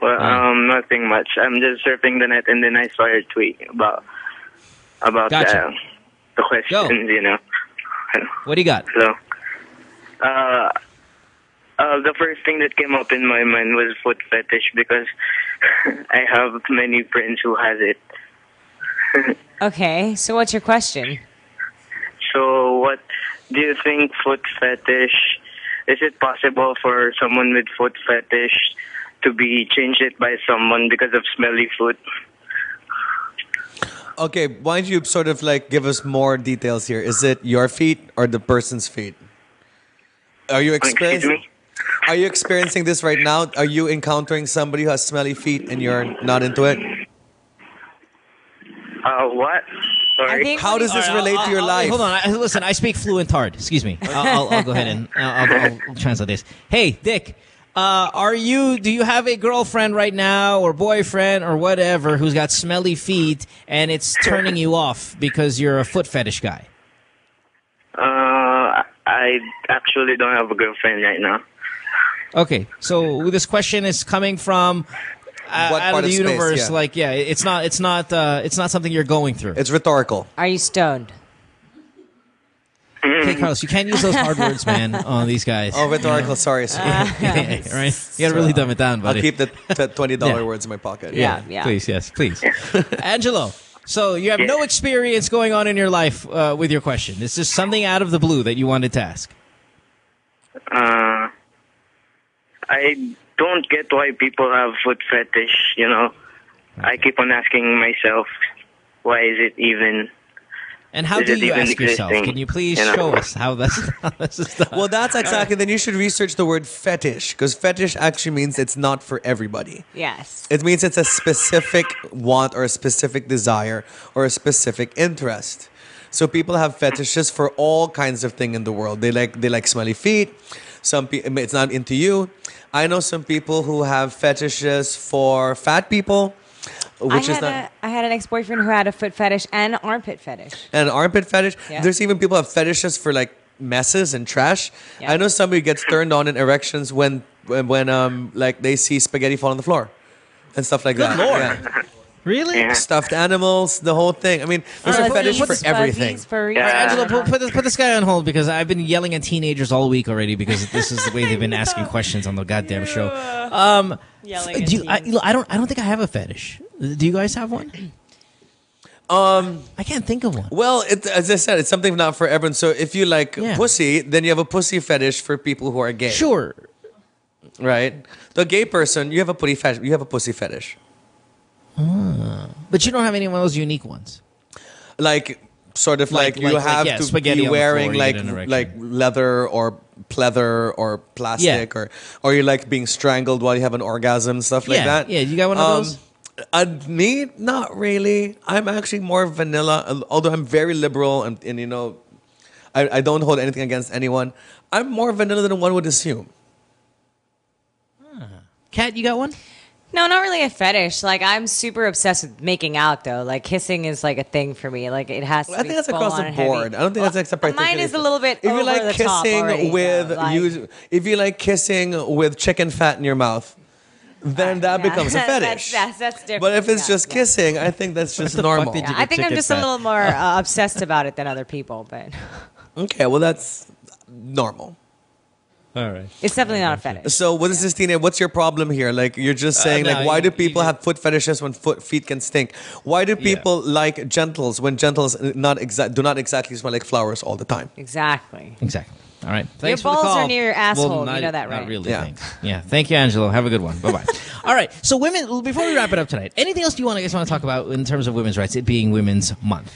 Speaker 8: Well, nothing much. I'm just surfing the net, and then I saw your tweet about
Speaker 1: Gotcha.
Speaker 8: the questions, you know.
Speaker 1: What do you got?
Speaker 8: So, the first thing that came up in my mind was foot fetish because I have many friends who has it.
Speaker 5: Okay, so what's your question?
Speaker 8: So, what do you think foot fetish? Is it possible for someone with foot fetish to be changed it by someone because of smelly foot?
Speaker 7: Okay, why don't you sort of like give us more details here? Is it your feet or the person's feet? Are you experiencing this right now? Are you encountering somebody who has smelly feet and you're not into it?
Speaker 8: What? Sorry.
Speaker 7: How does this relate to your life?
Speaker 1: Hold on. Listen, I speak fluent hard. Excuse me. I'll go ahead and I'll translate this. Hey, Dick, do you have a girlfriend right now or boyfriend or whatever who's got smelly feet and it's turning you off because you're a foot fetish guy?
Speaker 8: I actually don't have a girlfriend right now.
Speaker 1: Okay, so this question is coming from out of the universe.
Speaker 7: Space,
Speaker 1: Like, yeah, it's not something you're going through.
Speaker 7: It's rhetorical.
Speaker 5: Are you stoned?
Speaker 1: Okay, Carlos, you can't use those hard words, man, on these guys.
Speaker 7: Oh, rhetorical. Sorry.
Speaker 1: Yeah, right? You gotta really dumb it down, buddy.
Speaker 7: I'll keep the $20 words in my pocket.
Speaker 1: Yeah. Please, yes, please. Angelo, so you have no experience going on in your life with your question. This is something out of the blue that you wanted to ask.
Speaker 8: I don't get why people have foot fetish, you know. I keep on asking myself, why is it even...
Speaker 1: And how do you ask yourself? Can you please show us how this is done?
Speaker 7: Well, that's exactly. Then you should research the word fetish, because fetish actually means it's not for everybody.
Speaker 5: Yes.
Speaker 7: It means it's a specific want or a specific desire or a specific interest. So people have fetishes for all kinds of things in the world. They like smelly feet. Some people, it's not into you. I know some people who have fetishes for fat people. I
Speaker 5: had an ex-boyfriend who had a foot fetish and an armpit fetish.
Speaker 7: And an armpit fetish.
Speaker 5: Yeah.
Speaker 7: There's even people who have fetishes for like messes and trash.
Speaker 5: Yeah.
Speaker 7: I know somebody gets turned on in erections when like they see spaghetti fall on the floor and stuff like that.
Speaker 1: Good Lord.
Speaker 7: Yeah.
Speaker 1: Really?
Speaker 7: Stuffed animals, the whole thing. I mean, there's a fetish for everything.
Speaker 1: All right, Angelo, put this guy on hold because I've been yelling at teenagers all week already because this is the way they've been asking questions on the goddamn show. I don't think I have a fetish. Do you guys have one? I can't think of one.
Speaker 7: Well, as I said, it's something not for everyone. So if you like pussy, then you have a pussy fetish for people who are gay.
Speaker 1: Sure.
Speaker 7: Right? The gay person, you have a pussy fetish.
Speaker 1: But you don't have any of those unique ones.
Speaker 7: Like, sort of like you have to be wearing like leather or pleather or plastic or you like being strangled while you have an orgasm, stuff like that.
Speaker 1: Yeah, you got one of those?
Speaker 7: Me, not really. I'm actually more vanilla, although I'm very liberal and you know, I don't hold anything against anyone. I'm more vanilla than one would assume.
Speaker 1: Kat, you got one?
Speaker 5: No, not really a fetish. Like, I'm super obsessed with making out, though. Like, kissing is like a thing for me. Like, it has to be
Speaker 7: I think that's across the board. I don't think that's except
Speaker 5: mine is a little bit over the top already,
Speaker 7: if you like kissing with chicken fat in your mouth, then that becomes a fetish.
Speaker 5: That's different.
Speaker 7: But if it's just kissing, I think that's just normal.
Speaker 5: Yeah, I think I'm just a little more obsessed about it than other people. But
Speaker 7: okay, well, that's normal.
Speaker 1: All right.
Speaker 5: It's definitely not a fetish.
Speaker 7: So what is this, Tina? What's your problem here? Like, you're just saying, why do people have foot fetishes when feet can stink? Why do people like gentles when gentles do not exactly smell like flowers all the time?
Speaker 5: Exactly.
Speaker 1: All right. Thanks
Speaker 5: your balls
Speaker 1: for the call.
Speaker 5: are near your asshole.
Speaker 1: Well,
Speaker 5: you know that, right?
Speaker 1: Not really. Yeah. Thanks. Yeah. Thank you, Angelo. Have a good one. Bye-bye. All right. So women, before we wrap it up tonight, anything else you guys want to talk about in terms of women's rights, it being Women's Month?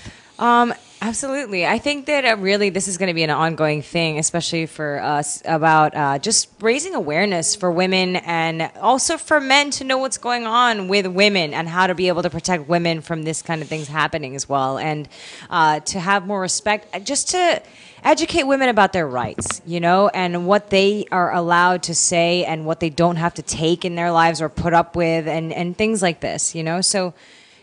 Speaker 5: Absolutely. I think that really this is going to be an ongoing thing, especially for us, about just raising awareness for women and also for men to know what's going on with women and how to be able to protect women from this kind of things happening as well. And to have more respect, just to educate women about their rights, and what they are allowed to say and what they don't have to take in their lives or put up with and things like this, So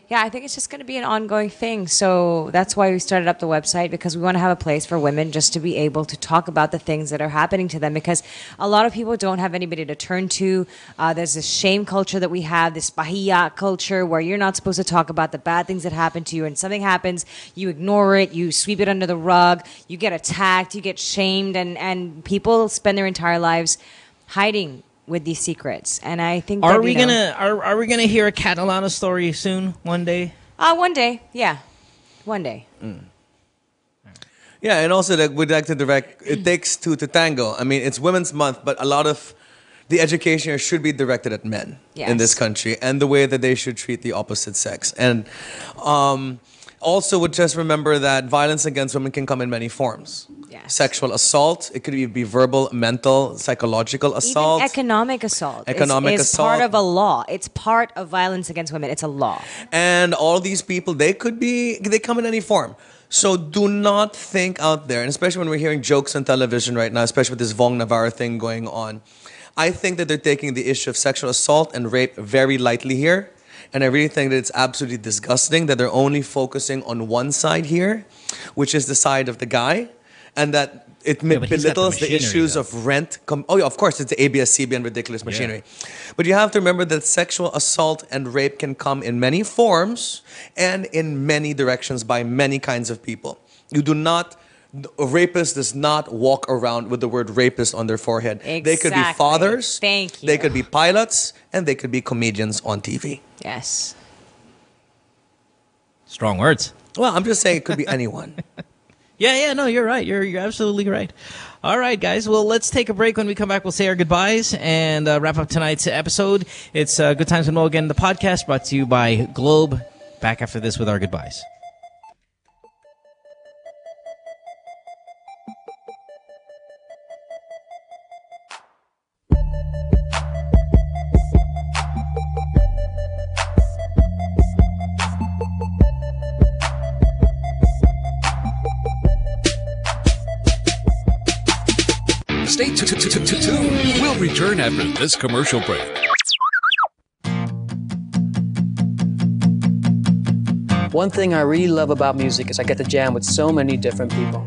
Speaker 5: yeah, I think it's just going to be an ongoing thing. So that's why we started up the website, because we want to have a place for women just to be able to talk about the things that are happening to them, because a lot of people don't have anybody to turn to. There's this shame culture that we have, this pahiya culture where you're not supposed to talk about the bad things that happen to you, and something happens, you ignore it, you sweep it under the rug, you get attacked, you get shamed, and people spend their entire lives hiding with these secrets. And I think
Speaker 1: are we gonna hear a Kat Alano story soon? One day?
Speaker 5: One day, yeah. One day.
Speaker 7: Yeah, and also we'd like to direct, it takes two to tango. I mean, it's Women's Month, but a lot of the education should be directed at men in this country and the way that they should treat the opposite sex. And also would just remember that violence against women can come in many forms.
Speaker 5: Yes.
Speaker 7: Sexual assault, it could be verbal, mental, psychological assault.
Speaker 5: Even economic assault
Speaker 7: Economic
Speaker 5: is
Speaker 7: assault.
Speaker 5: part of a law. It's part of violence against women. It's a law.
Speaker 7: And all these people, they come in any form. So do not think out there, and especially when we're hearing jokes on television right now, especially with this Vong Navarro thing going on, I think that they're taking the issue of sexual assault and rape very lightly here. And I really think that it's absolutely disgusting that they're only focusing on one side here, which is the side of the guy, and that it belittles the issues of rent. Of course, it's the ABS-CBN ridiculous machinery. But you have to remember that sexual assault and rape can come in many forms and in many directions by many kinds of people. A rapist does not walk around with the word rapist on their forehead.
Speaker 5: Exactly.
Speaker 7: They could be fathers,
Speaker 5: Thank you.
Speaker 7: they could be pilots, and they could be comedians on TV.
Speaker 5: Yes.
Speaker 1: Strong words.
Speaker 7: Well, I'm just saying it could be anyone.
Speaker 1: No, you're right. You're absolutely right. All right, guys. Well, let's take a break. When we come back, we'll say our goodbyes and wrap up tonight's episode. It's Good Times with Mo again, the podcast brought to you by Globe. Back after this with our goodbyes.
Speaker 6: Stay tuned. We'll return after this commercial break.
Speaker 20: One thing I really love about music is I get to jam with so many different people.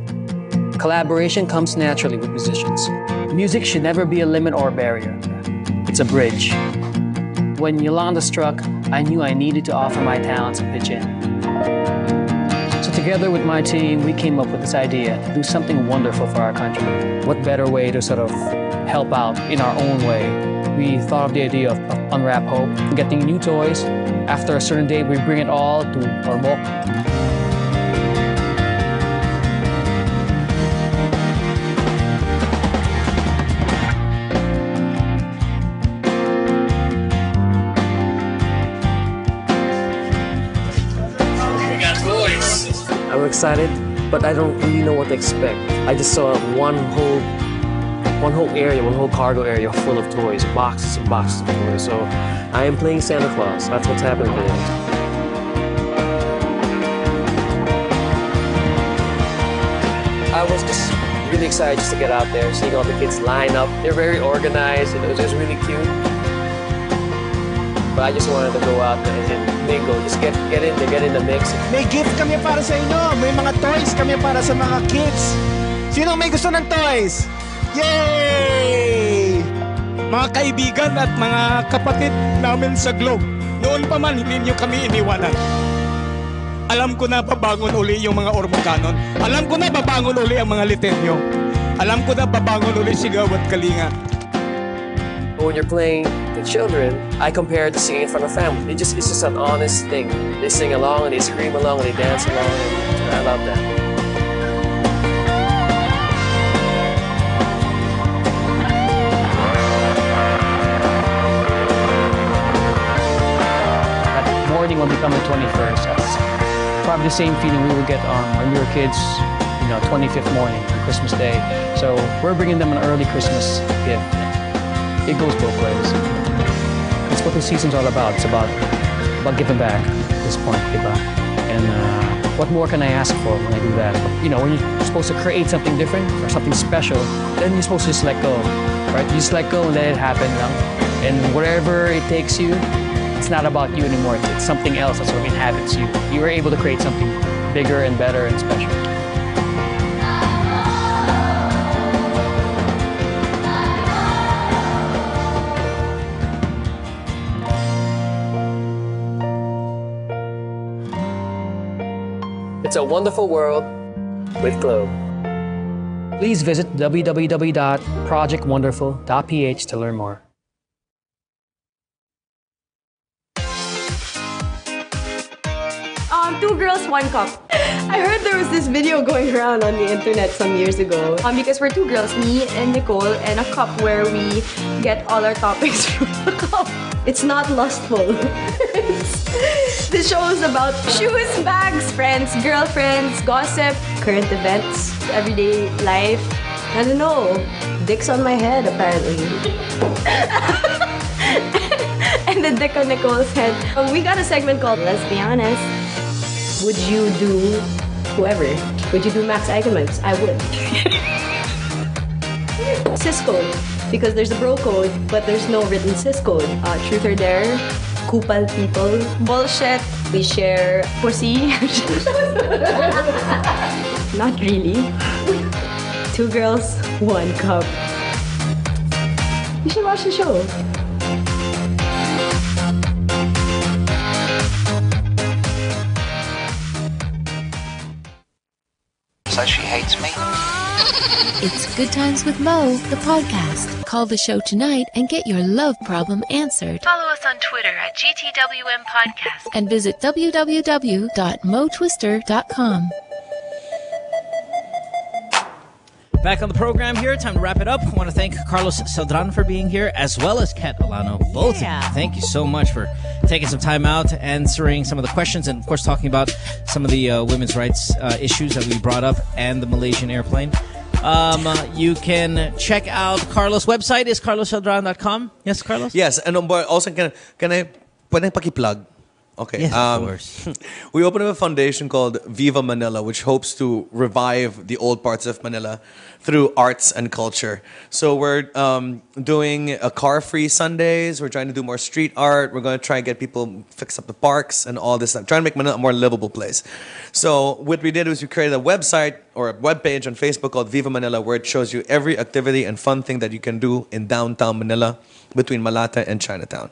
Speaker 20: Collaboration comes naturally with musicians. Music should never be a limit or a barrier. It's a bridge. When Yolanda struck, I knew I needed to offer my talents and pitch in. So together with my team, we came up with this idea to do something wonderful for our country. What better way to sort of help out in our own way? We thought of the idea of Unwrap Hope, getting new toys. After a certain date, we bring it all to Ormoc. I'm excited, but I don't really know what to expect. I just saw one whole cargo area full of toys, boxes and boxes of toys. So I am playing Santa Claus. That's what's happening today. I was just really excited just to get out there, seeing all the kids line up. They're very organized, and it was just really cute. But I just wanted to go out there and mingle, just get in the mix.
Speaker 13: May gift kami para sa inyo. May mga toys kami para sa mga kids. Sino may gusto ng toys? Yay!
Speaker 14: Mga kaibigan at mga kapatid namin sa Globe, noon pa man hindi niyo kami iniwanan. Alam ko na babangon uli yung mga Ormocanon. Alam ko na babangon uli ang mga Litenyo. Alam ko na babangon uli Sigaw at Kalinga.
Speaker 21: When you're playing the children, I compare it to singing in front of family. It's just an honest thing. They sing along and they scream along and they dance along, and I love that.
Speaker 20: will be coming 21st. That's probably the same feeling we would get when we were kids, 25th morning on Christmas Day. So we're bringing them an early Christmas gift. It goes both ways. That's what the season's all about. It's about giving back at this point, diba? And what more can I ask for when I do that? When you're supposed to create something different or something special, then you're supposed to just let go, right? You just let go and let it happen. And wherever it takes you, it's not about you anymore. It's something else that's what inhabits you. You were able to create something bigger and better and special.
Speaker 21: It's a wonderful world with Globe.
Speaker 20: Please visit www.projectwonderful.ph to learn more.
Speaker 17: Two girls, one cup. I heard there was this video going around on the internet some years ago. Because we're two girls, me and Nicole, and a cup where we get all our topics from the cup. It's not lustful. This show is about shoes, bags, friends, girlfriends, gossip, current events, everyday life. I don't know. Dick's on my head, apparently. And the dick on Nicole's head. We got a segment called Let's Be Honest. Would you do whoever? Would you do Max Eigenmans? I would. Cis code. Because there's a bro code, but there's no written cis code. Truth or dare. Kupal people. Bullshit. We share pussy. Not really. Two girls, one cup. You should watch the show.
Speaker 4: So she hates me?
Speaker 2: It's Good Times with Mo, the podcast. Call the show tonight and get your love problem answered.
Speaker 10: Follow us on Twitter at GTWM Podcast.
Speaker 2: And visit www.motwister.com.
Speaker 1: Back on the program here. Time to wrap it up. I want to thank Carlos Celdran for being here, as well as Kat Alano. Both of you. Thank you so much for taking some time out, answering some of the questions, and, of course, talking about some of the women's rights issues that we brought up and the Malaysian airplane. You can check out Carlos' website. Is carlosceldran.com. Yes, Carlos?
Speaker 7: Yes. And also, can I paki-plug? Okay.
Speaker 1: Yes, of course.
Speaker 7: We opened up a foundation called Viva Manila, which hopes to revive the old parts of Manila through arts and culture. So we're doing a car-free Sundays. We're trying to do more street art. We're going to try and get people fix up the parks and all this stuff. Trying to make Manila a more livable place. So what we did was we created a website or a webpage on Facebook called Viva Manila, where it shows you every activity and fun thing that you can do in downtown Manila between Malata and Chinatown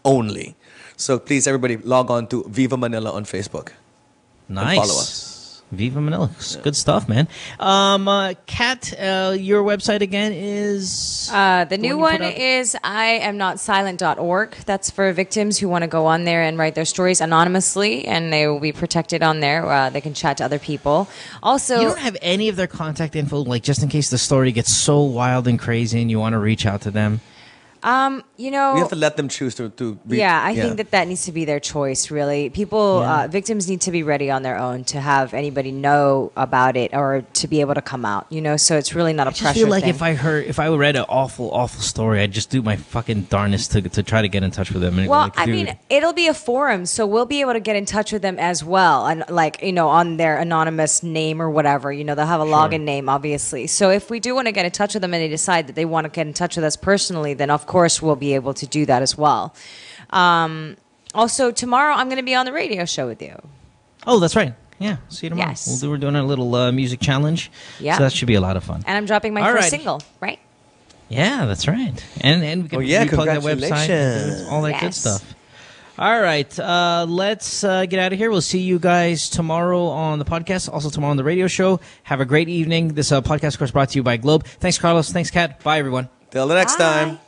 Speaker 7: only. So please, everybody, log on to Viva Manila on Facebook.
Speaker 1: Nice.
Speaker 7: And follow us.
Speaker 1: Viva Manila. Good stuff, man. Kat, your website again is...
Speaker 5: the new one is IamNotSilent.org. That's for victims who want to go on there and write their stories anonymously, and they will be protected on there. They can chat to other people. Also,
Speaker 1: you don't have any of their contact info, like just in case the story gets so wild and crazy and you want to reach out to them?
Speaker 5: You know,
Speaker 7: we have to let them choose to be.
Speaker 5: Yeah, I think that needs to be their choice, really. People, victims need to be ready on their own to have anybody know about it or to be able to come out, you know? So it's really not a pressure
Speaker 1: I feel like
Speaker 5: thing.
Speaker 1: if I read an awful story, I'd just do my fucking darnest to try to get in touch with them. And
Speaker 5: Well,
Speaker 1: like,
Speaker 5: I mean, it'll be a forum, so we'll be able to get in touch with them as well. And like, you know, on their anonymous name or whatever, you know, they'll have a login name, obviously. So if we do want to get in touch with them and they decide that they want to get in touch with us personally, then of course we'll be able to do that as well. Also, tomorrow I'm going to be on the radio show with you.
Speaker 1: Oh, that's right. Yeah, see you tomorrow.
Speaker 5: Yes.
Speaker 1: We're doing a little music challenge.
Speaker 5: Yeah.
Speaker 1: So that should be a lot of fun.
Speaker 5: And I'm dropping my first single, right?
Speaker 1: Yeah, that's right. And we can replug that website, all that good stuff. All right, let's get out of here. We'll see you guys tomorrow on the podcast, also tomorrow on the radio show. Have a great evening. This podcast, of course, brought to you by Globe. Thanks, Carlos. Thanks, Kat. Bye, everyone.
Speaker 7: Till the next time.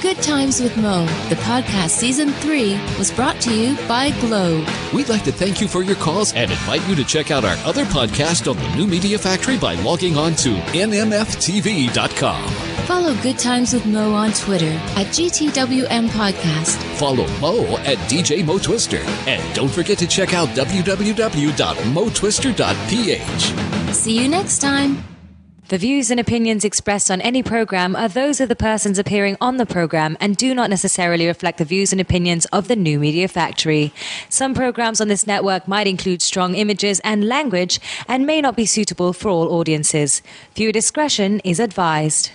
Speaker 2: Good Times with Mo, the podcast Season 3, was brought to you by Globe.
Speaker 6: We'd like to thank you for your calls and invite you to check out our other podcast on the New Media Factory by logging on to nmftv.com.
Speaker 2: Follow Good Times with Mo on Twitter at GTWM Podcast.
Speaker 6: Follow Mo at DJ Mo Twister. And don't forget to check out www.motwister.ph.
Speaker 2: See you next time.
Speaker 5: The views and opinions expressed on any program are those of the persons appearing on the program and do not necessarily reflect the views and opinions of the New Media Factory. Some programs on this network might include strong images and language and may not be suitable for all audiences. Viewer discretion is advised.